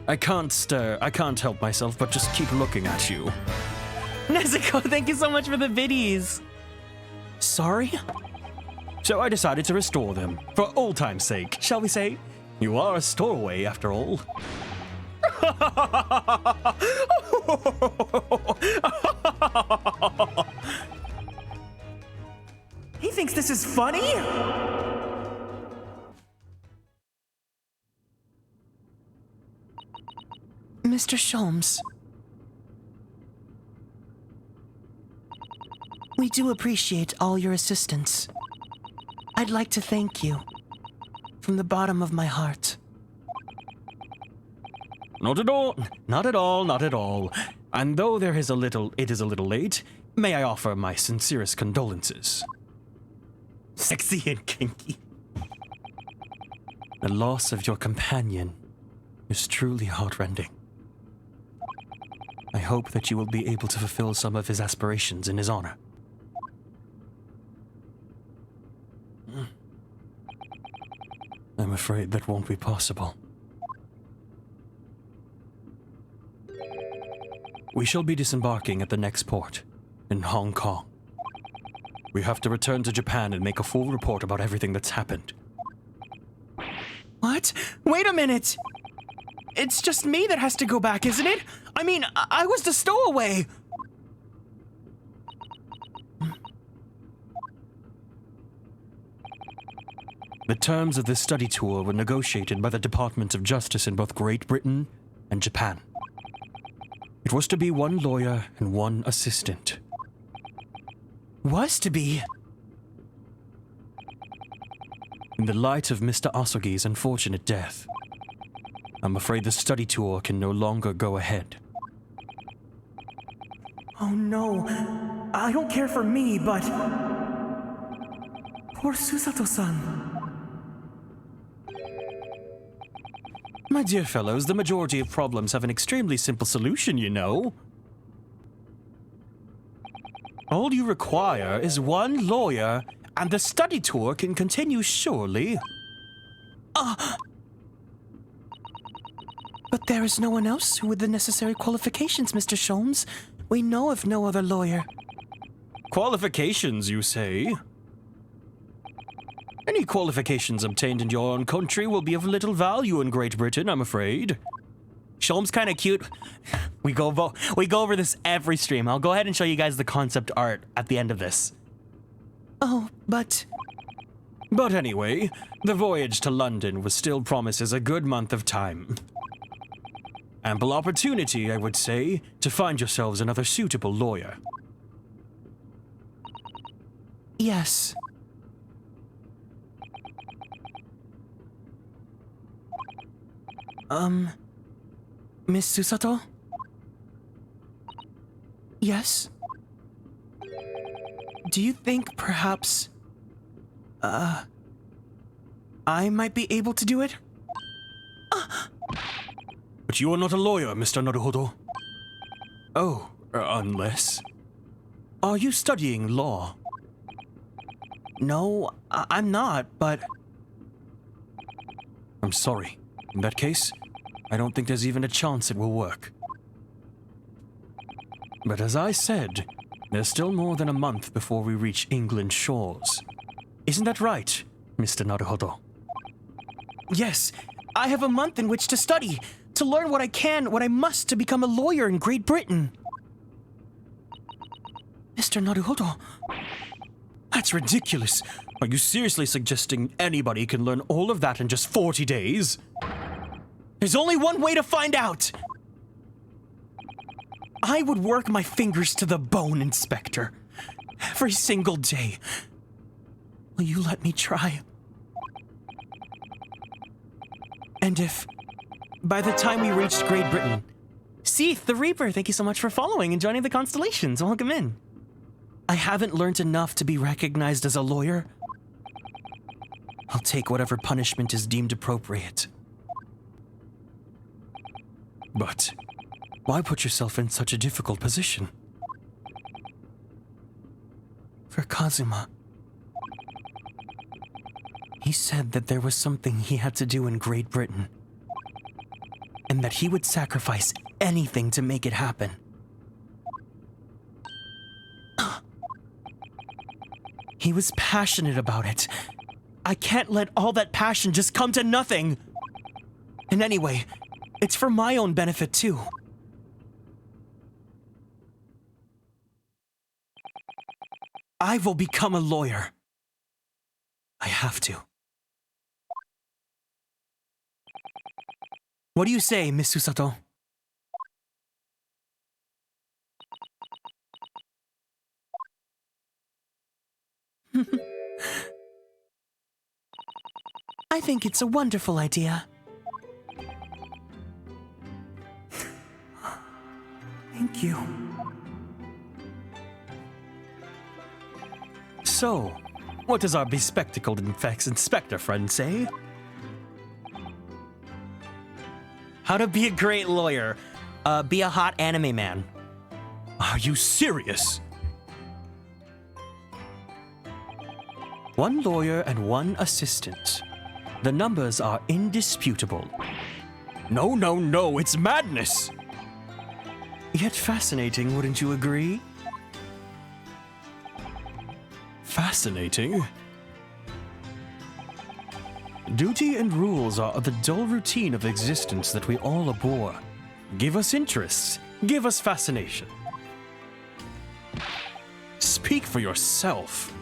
I can't help myself but just keep looking at you. Nezuko, thank you so much for the biddies. Sorry? So I decided to restore them, for old time's sake, shall we say? You are a stowaway, after all. He thinks this is funny? Mr. Sholmes. We do appreciate all your assistance. I'd like to thank you. From the bottom of my heart. Not at all, not at all, not at all. And though it is a little late, may I offer my sincerest condolences. Sexy and kinky. The loss of your companion is truly heartrending. I hope that you will be able to fulfill some of his aspirations in his honor. I'm afraid that won't be possible. We shall be disembarking at the next port, in Hong Kong. We have to return to Japan and make a full report about everything that's happened. What? Wait a minute! It's just me that has to go back, isn't it? I mean, I was the stowaway! The terms of this study tour were negotiated by the Department of Justice in both Great Britain and Japan. It was to be one lawyer and one assistant. Was to be? In the light of Mr. Asogi's unfortunate death, I'm afraid the study tour can no longer go ahead. Oh no, I don't care for me, but... Poor Susato-san. My dear fellows, the majority of problems have an extremely simple solution, you know. All you require is one lawyer, and the study tour can continue surely. But there is no one else with the necessary qualifications, Mr. Sholmes. We know of no other lawyer. Qualifications, you say? Any qualifications obtained in your own country will be of little value in Great Britain, I'm afraid. Sholmes kind of cute. We go over this every stream. I'll go ahead and show you guys the concept art at the end of this. Oh, but... But anyway, the voyage to London was still promises a good month of time. Ample opportunity, I would say, to find yourselves another suitable lawyer. Yes. Miss Susato? Yes? Do you think perhaps... I might be able to do it? But you are not a lawyer, Mr. Naruhodo. Oh, unless... Are you studying law? No, I'm not, but... I'm sorry. In that case, I don't think there's even a chance it will work. But as I said, there's still more than a month before we reach England's shores. Isn't that right, Mr. Naruhodo? Yes, I have a month in which to study, to learn what I can, what I must to become a lawyer in Great Britain. Mr. Naruhodo. That's ridiculous. Are you seriously suggesting anybody can learn all of that in just 40 days? There's only one way to find out! I would work my fingers to the bone, Inspector. Every single day. Will you let me try? And if, by the time we reached Great Britain... Seath the Reaper, thank you so much for following and joining the constellations. Welcome in. I haven't learned enough to be recognized as a lawyer, I'll take whatever punishment is deemed appropriate. But why put yourself in such a difficult position? For Kazuma. He said that there was something he had to do in Great Britain, and that he would sacrifice anything to make it happen. He was passionate about it. I can't let all that passion just come to nothing. And anyway, it's for my own benefit too. I will become a lawyer. I have to. What do you say, Miss Susato? I think it's a wonderful idea. Thank you. So, what does our bespectacled inspector friend say? How to be a great lawyer. Be a hot anime man. Are you serious? One lawyer and one assistant. The numbers are indisputable. No, it's madness! Yet fascinating, wouldn't you agree? Fascinating? Duty and rules are the dull routine of existence that we all abhor. Give us interests. Give us fascination. Speak for yourself.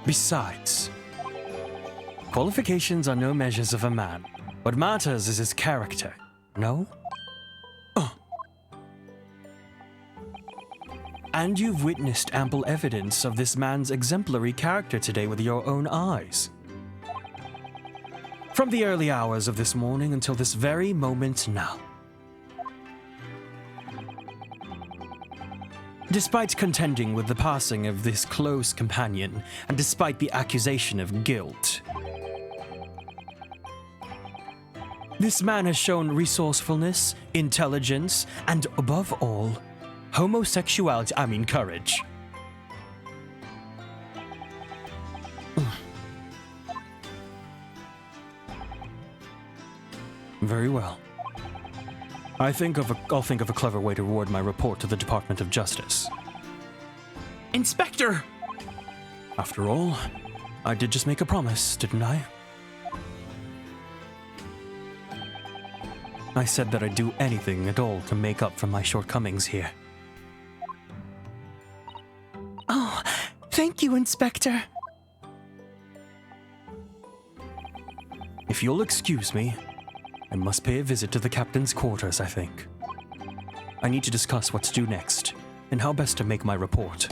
Besides, qualifications are no measures of a man. What matters is his character, no? And you've witnessed ample evidence of this man's exemplary character today with your own eyes. From the early hours of this morning until this very moment now. Despite contending with the passing of this close companion, and despite the accusation of guilt, this man has shown resourcefulness, intelligence, and above all, courage. Very well. I'll think of a clever way to reward my report to the Department of Justice. Inspector! After all, I did just make a promise, didn't I? I said that I'd do anything at all to make up for my shortcomings here. Oh, thank you, Inspector. If you'll excuse me, I must pay a visit to the captain's quarters, I think. I need to discuss what to do next, and how best to make my report.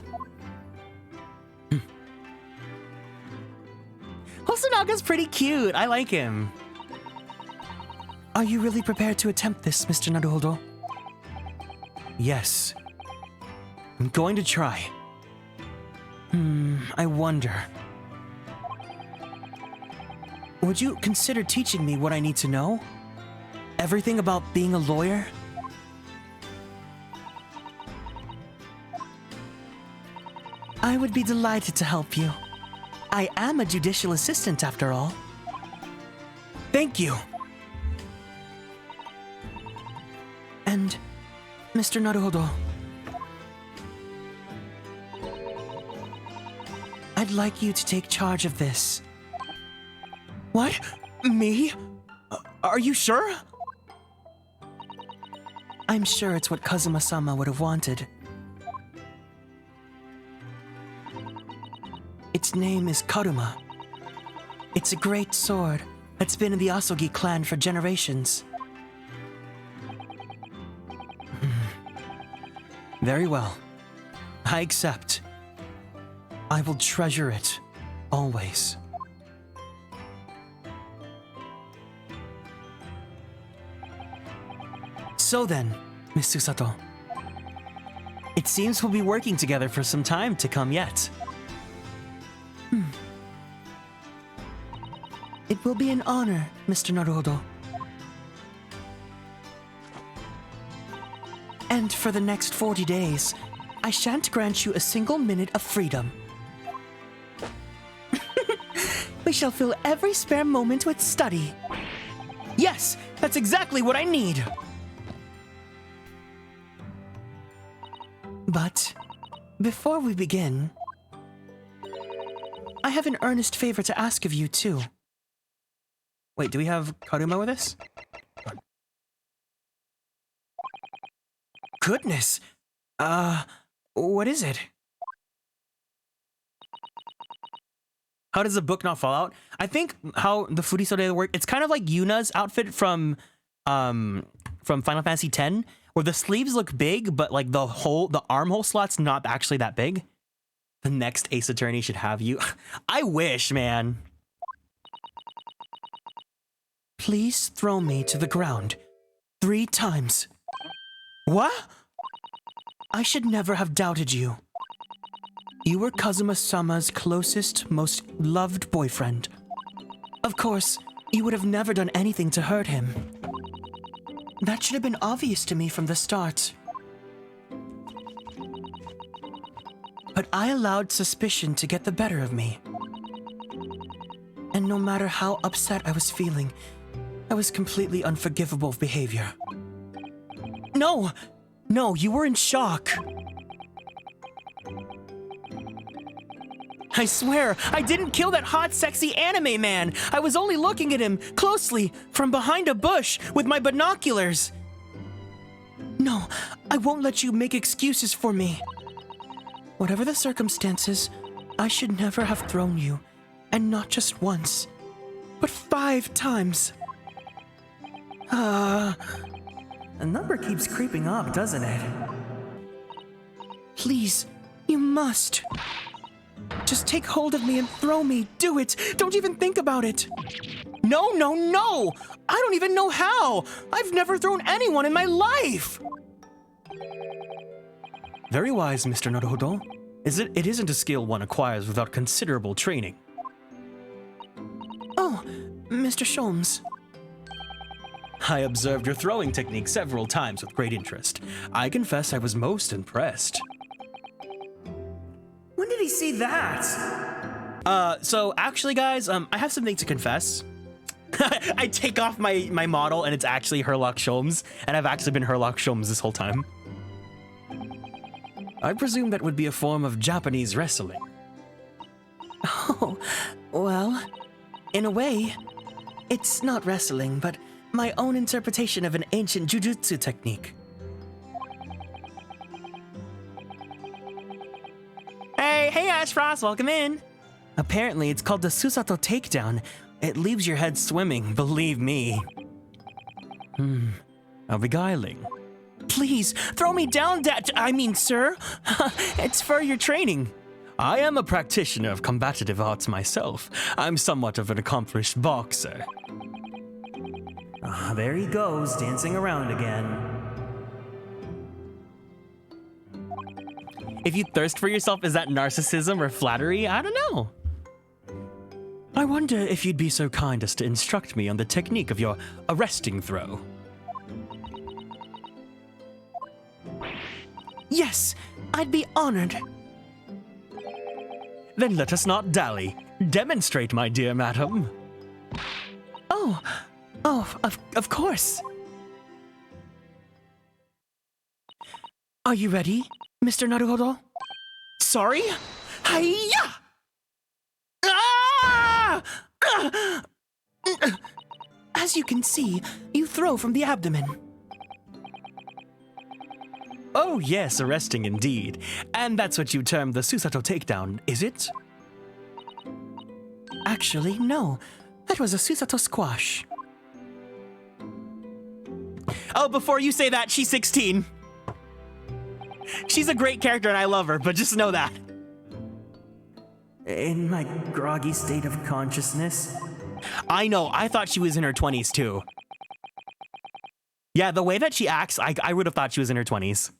Hosanaga's pretty cute. I like him. Are you really prepared to attempt this, Mr. Naruhodo? Yes. I'm going to try. I wonder. Would you consider teaching me what I need to know? Everything about being a lawyer? I would be delighted to help you. I am a judicial assistant after all. Thank you! And, Mr. Naruhodo, I'd like you to take charge of this. What? Me? Are you sure? I'm sure it's what Kazuma-sama would have wanted. Its name is Karuma. It's a great sword that's been in the Asogi clan for generations. Very well. I accept. I will treasure it, always. So then, Miss Susato, it seems we'll be working together for some time to come yet. It will be an honor, Mr. Naruhodo. And for the next 40 days, I shan't grant you a single minute of freedom. We shall fill every spare moment with study. Yes, that's exactly what I need. But before we begin, I have an earnest favor to ask of you, too. Wait, do we have Karuma with us? Goodness! What is it? How does the book not fall out? I think how the Furisode work, it's kind of like Yuna's outfit from Final Fantasy X, where the sleeves look big, but like the armhole slot's not actually that big. The next Ace Attorney should have you. I wish, man. Please throw me to the ground 3 times. What? I should never have doubted you. You were Kazuma-sama's closest, most loved boyfriend. Of course, you would have never done anything to hurt him. That should have been obvious to me from the start. But I allowed suspicion to get the better of me. And no matter how upset I was feeling, I was completely unforgivable behavior. No, you were in shock. I swear, I didn't kill that hot, sexy anime man. I was only looking at him closely from behind a bush with my binoculars. No, I won't let you make excuses for me. Whatever the circumstances, I should never have thrown you, and not just once, but 5 times. The number keeps creeping up, doesn't it? Please, you must. Just take hold of me and throw me. Do it. Don't even think about it. No. I don't even know how. I've never thrown anyone in my life. Very wise, Mr. Naruhodo. It isn't a skill one acquires without considerable training. Oh, Mr. Sholmes. I observed your throwing technique several times with great interest. I confess I was most impressed. When did he see that? So actually, guys, I have something to confess. I take off my model and it's actually Herlock Sholmes, and I've actually been Herlock Sholmes this whole time. I presume that would be a form of Japanese wrestling. Oh, well, in a way, it's not wrestling, but my own interpretation of an ancient jujutsu technique. Hey, Ash Frost, welcome in. Apparently, it's called the Susato Takedown. It leaves your head swimming, believe me. How beguiling. Please, throw me down, sir. It's for your training. I am a practitioner of combative arts myself. I'm somewhat of an accomplished boxer. There he goes, dancing around again. If you thirst for yourself, is that narcissism or flattery? I don't know. I wonder if you'd be so kind as to instruct me on the technique of your arresting throw. Yes, I'd be honored. Then let us not dally. Demonstrate, my dear madam. Oh, of course. Are you ready, Mr. Naruhodo? Sorry? Hiya! As you can see, you throw from the abdomen. Oh yes, arresting indeed. And that's what you term the Susato takedown, is it? Actually, no. That was a Susato squash. Oh, before you say that, she's 16. She's a great character and I love her, but just know that. In my groggy state of consciousness. I know, I thought she was in her 20s too. Yeah, the way that she acts, I would have thought she was in her 20s.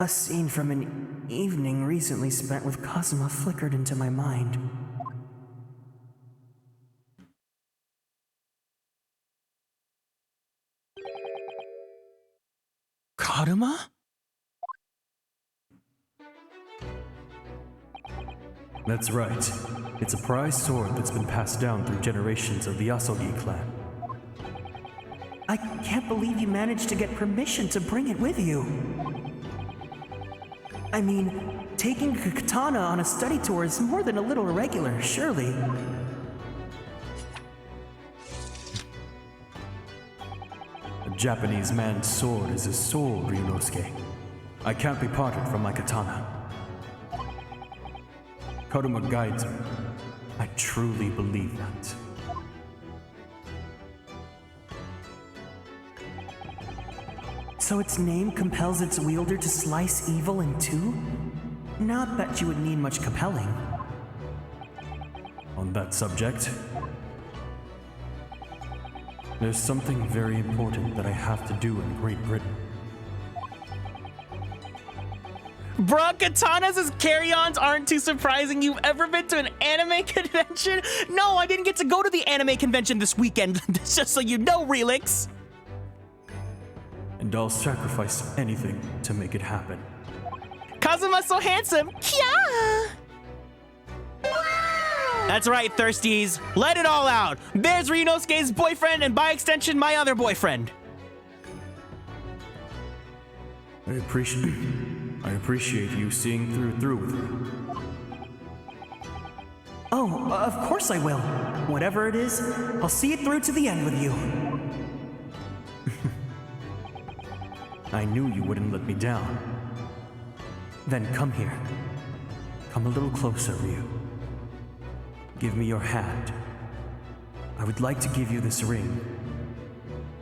A scene from an evening recently spent with Kazuma flickered into my mind. Karuma? That's right. It's a prized sword that's been passed down through generations of the Asogi clan. I can't believe you managed to get permission to bring it with you. I mean, taking a katana on a study tour is more than a little irregular, surely. A Japanese man's sword is his soul, Ryunosuke. I can't be parted from my katana. Karuma guides me. I truly believe that. So its name compels its wielder to slice evil in two? Not that you would need much compelling. On that subject, there's something very important that I have to do in Great Britain. Bruh, katanas as carry-ons aren't too surprising. You've ever been to an anime convention? No, I didn't get to go to the anime convention this weekend. Just so you know, Relix. And I'll sacrifice anything to make it happen. Kazuma's so handsome. Yeah. That's right, thirsties. Let it all out. There's Ryunosuke's boyfriend and by extension, my other boyfriend. I appreciate you seeing through with me. Oh, of course I will. Whatever it is, I'll see it through to the end with you. I knew you wouldn't let me down. Then come here. Come a little closer, Ryu. Give me your hand. I would like to give you this ring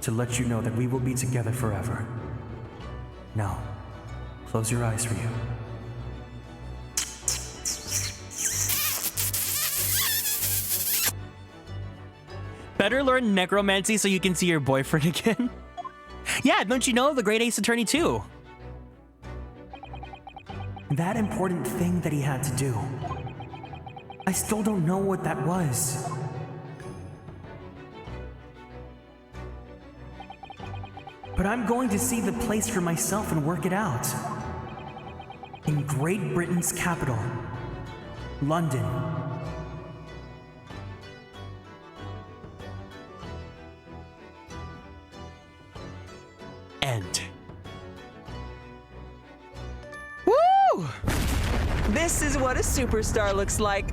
to let you know that we will be together forever. Now, close your eyes, Ryu. Better learn necromancy so you can see your boyfriend again. Yeah, don't you know the Great Ace Attorney too? That important thing that he had to do. I still don't know what that was. But I'm going to see the place for myself and work it out. In Great Britain's capital, London. End. Woo! This is what a superstar looks like.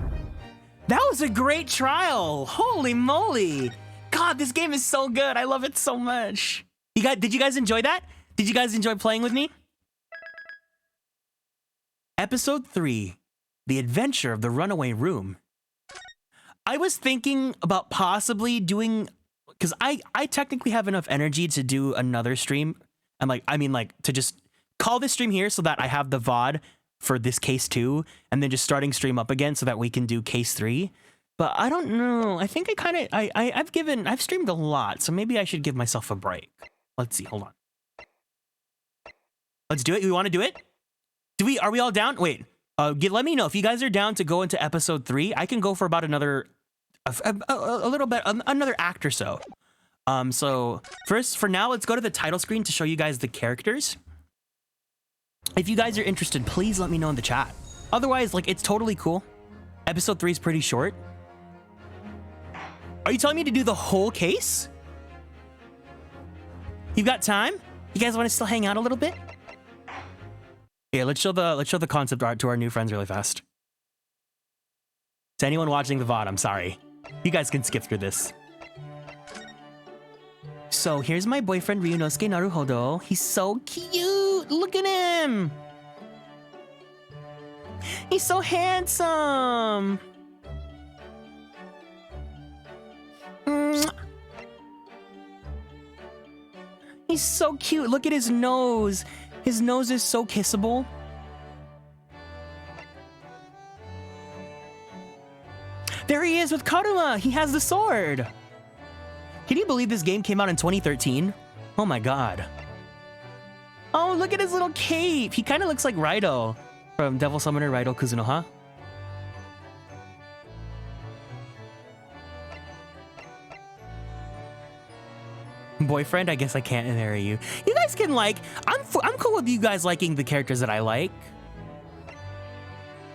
That was a great trial. Holy moly. God, this game is so good. I love it so much. Did you guys enjoy that? Did you guys enjoy playing with me? Episode 3, The Adventure of the Runaway Room. I was thinking about possibly doing, because I technically have enough energy to do another stream. To just call this stream here so that I have the VOD for this case 2, and then just starting stream up again so that we can do case 3. But I don't know. I think I've streamed a lot, so maybe I should give myself a break. Let's see, hold on. Let's do it. You want to do it? Are we all down? Wait, let me know if you guys are down to go into episode 3. I can go for about another, a little bit, another act or so. So first, for now, let's go to the title screen to show you guys the characters. If you guys are interested, please let me know in the chat. Otherwise, it's totally cool. Episode 3 is pretty short. Are you telling me to do the whole case? You got time? You guys want to still hang out a little bit? Here, let's show the concept art to our new friends really fast. To anyone watching the VOD, I'm sorry. You guys can skip through this. So here's my boyfriend Ryunosuke Naruhodo. He's so cute. Look at him. He's so handsome. Mwah. He's so cute. Look at his nose. His nose is so kissable. There he is with Karuma. He has the sword. Can you believe this game came out in 2013? Oh my god. Oh, look at his little cape. He kind of looks like Raido from Devil Summoner Raido Kuzunoha. Boyfriend, I guess I can't marry you. You guys can I'm cool with you guys liking the characters that I like.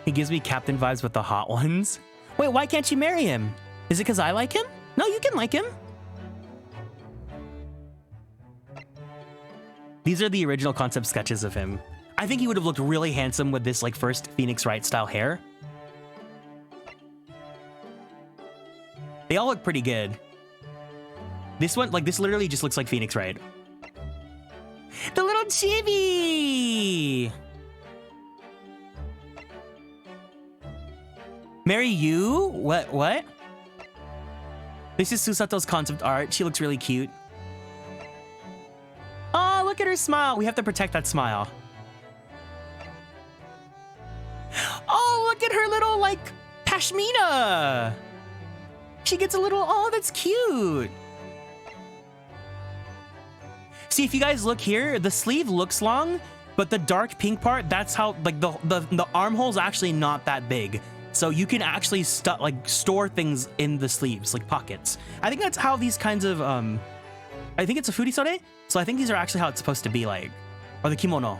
He gives me Captain vibes with the hot ones. Wait, why can't you marry him? Is it because I like him? No, you can like him. These are the original concept sketches of him. I think he would have looked really handsome with this first Phoenix Wright style hair. They all look pretty good. This one, this literally just looks like Phoenix Wright. The little chibi! Marry you? What? This is Susato's concept art. She looks really cute. Oh, look at her smile. We have to protect that smile. Oh, look at her little, pashmina. She gets a little, oh, that's cute. See, if you guys look here, the sleeve looks long, but the dark pink part, that's how, the armhole's actually not that big. So you can actually store things in the sleeves, pockets. I think that's how these kinds of, I think it's a furisore. So I think these are actually how it's supposed to be or the kimono.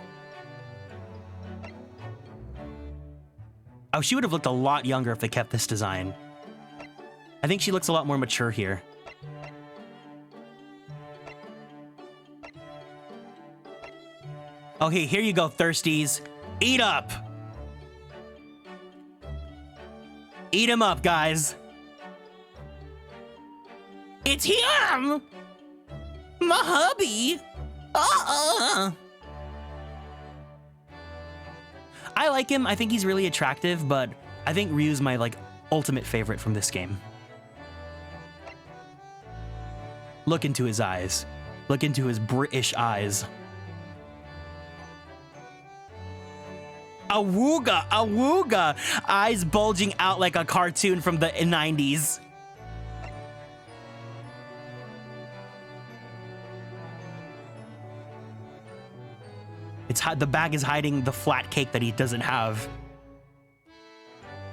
Oh, she would have looked a lot younger if they kept this design. I think she looks a lot more mature here. Okay, here you go, thirsties. Eat up! Eat him up, guys. It's him! My hubby! I like him. I think he's really attractive, but I think Ryu's my, ultimate favorite from this game. Look into his eyes. Look into his British eyes. Awooga, awooga! Eyes bulging out like a cartoon from the 90s. The bag is hiding the flat cake that he doesn't have.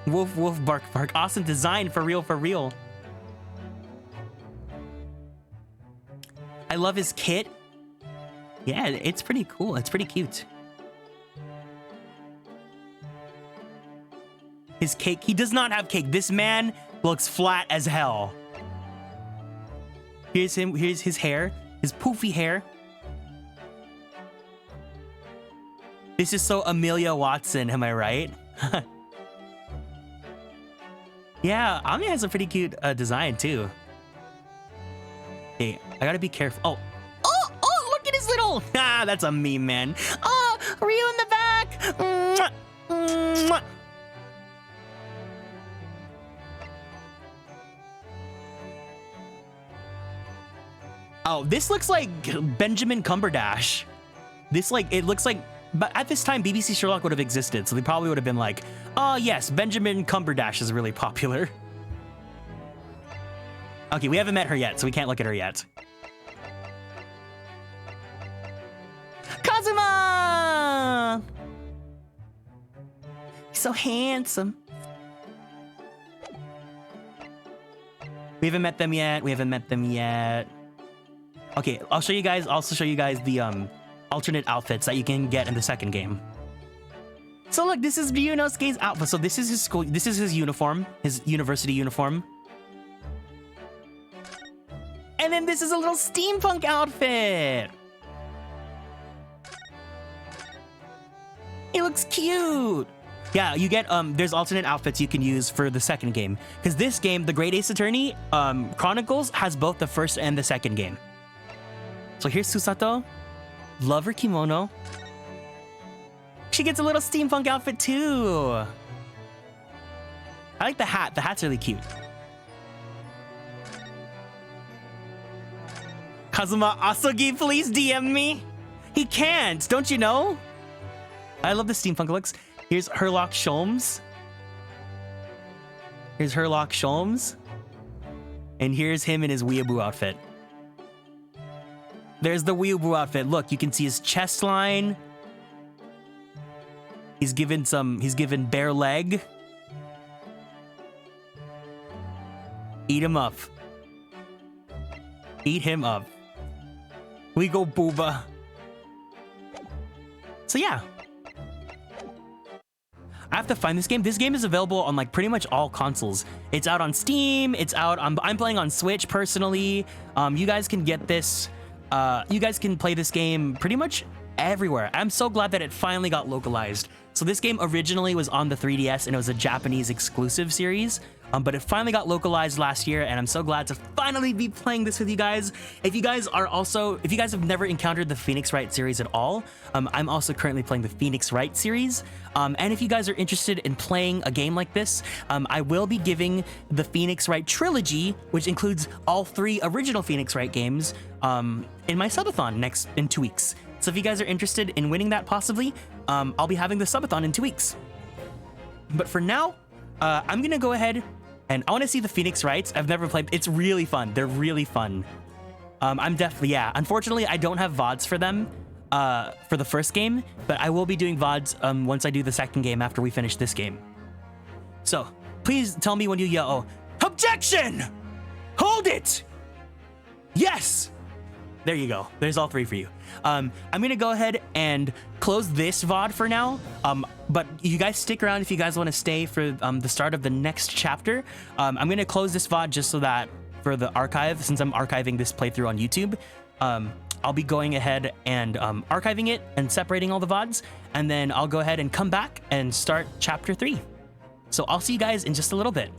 Woof, woof, bark, bark. Awesome design, for real, for real. I love his kit. Yeah, it's pretty cool. It's pretty cute. His cake, he does not have cake. This man looks flat as hell. Here's him, here's his hair, his poofy hair. This is so Amelia Watson, am I right? Yeah, Ami has a pretty cute design too. Hey, I gotta be careful. Oh, look at his little, that's a meme, man. Oh, Rio in the back. Mwah, mwah. Oh, this looks like Benjamin Cumberdash. It looks like, but at this time, BBC Sherlock would have existed, so they probably would have been like, oh yes, Benjamin Cumberdash is really popular. Okay, we haven't met her yet, so we can't look at her yet. Kazuma! He's so handsome. We haven't met them yet. Okay, I'll show you guys, the alternate outfits that you can get in the second game. So look, this is Ryunosuke's outfit. So this is his school, this is his uniform, his university uniform. And then this is a little steampunk outfit. It looks cute. Yeah, you get, there's alternate outfits you can use for the second game. Because this game, The Great Ace Attorney Chronicles, has both the first and the second game. So here's Susato. Love her kimono. She gets a little steampunk outfit too. I like the hat. The hat's really cute. Kazuma Asogi, please DM me. He can't, don't you know? I love the steampunk looks. Here's Herlock Sholmes. And here's him in his weeaboo outfit. There's the weeaboo outfit. Look, you can see his chest line. He's given bare leg. Eat him up. Eat him up. We go booba. So yeah. I have to find this game. This game is available on like pretty much all consoles. It's out on Steam. It's out on, I'm playing on Switch personally. You guys can get this. You guys can play this game pretty much everywhere. I'm so glad that it finally got localized. So this game originally was on the 3DS and it was a Japanese exclusive series, but it finally got localized last year and I'm so glad to finally be playing this with you guys. If you guys have never encountered the Phoenix Wright series at all, I'm also currently playing the Phoenix Wright series. And if you guys are interested in playing a game like this, I will be giving the Phoenix Wright trilogy, which includes all 3 original Phoenix Wright games, in my subathon in 2 weeks. So if you guys are interested in winning that possibly, I'll be having the subathon in 2 weeks. But for now, I'm gonna go ahead and I wanna see the Phoenix Wrights. I've never played, it's really fun. They're really fun. I'm definitely, yeah. Unfortunately, I don't have VODs for them for the first game, but I will be doing VODs once I do the second game after we finish this game. So please tell me when you yell, oh, objection! Hold it! Yes! There you go. There's all 3 for you. I'm gonna go ahead and close this VOD for now. But you guys stick around if you guys want to stay for the start of the next chapter. I'm gonna close this VOD just so that for the archive, since I'm archiving this playthrough on YouTube, I'll be going ahead and archiving it and separating all the VODs, and then I'll go ahead and come back and start chapter 3. So I'll see you guys in just a little bit.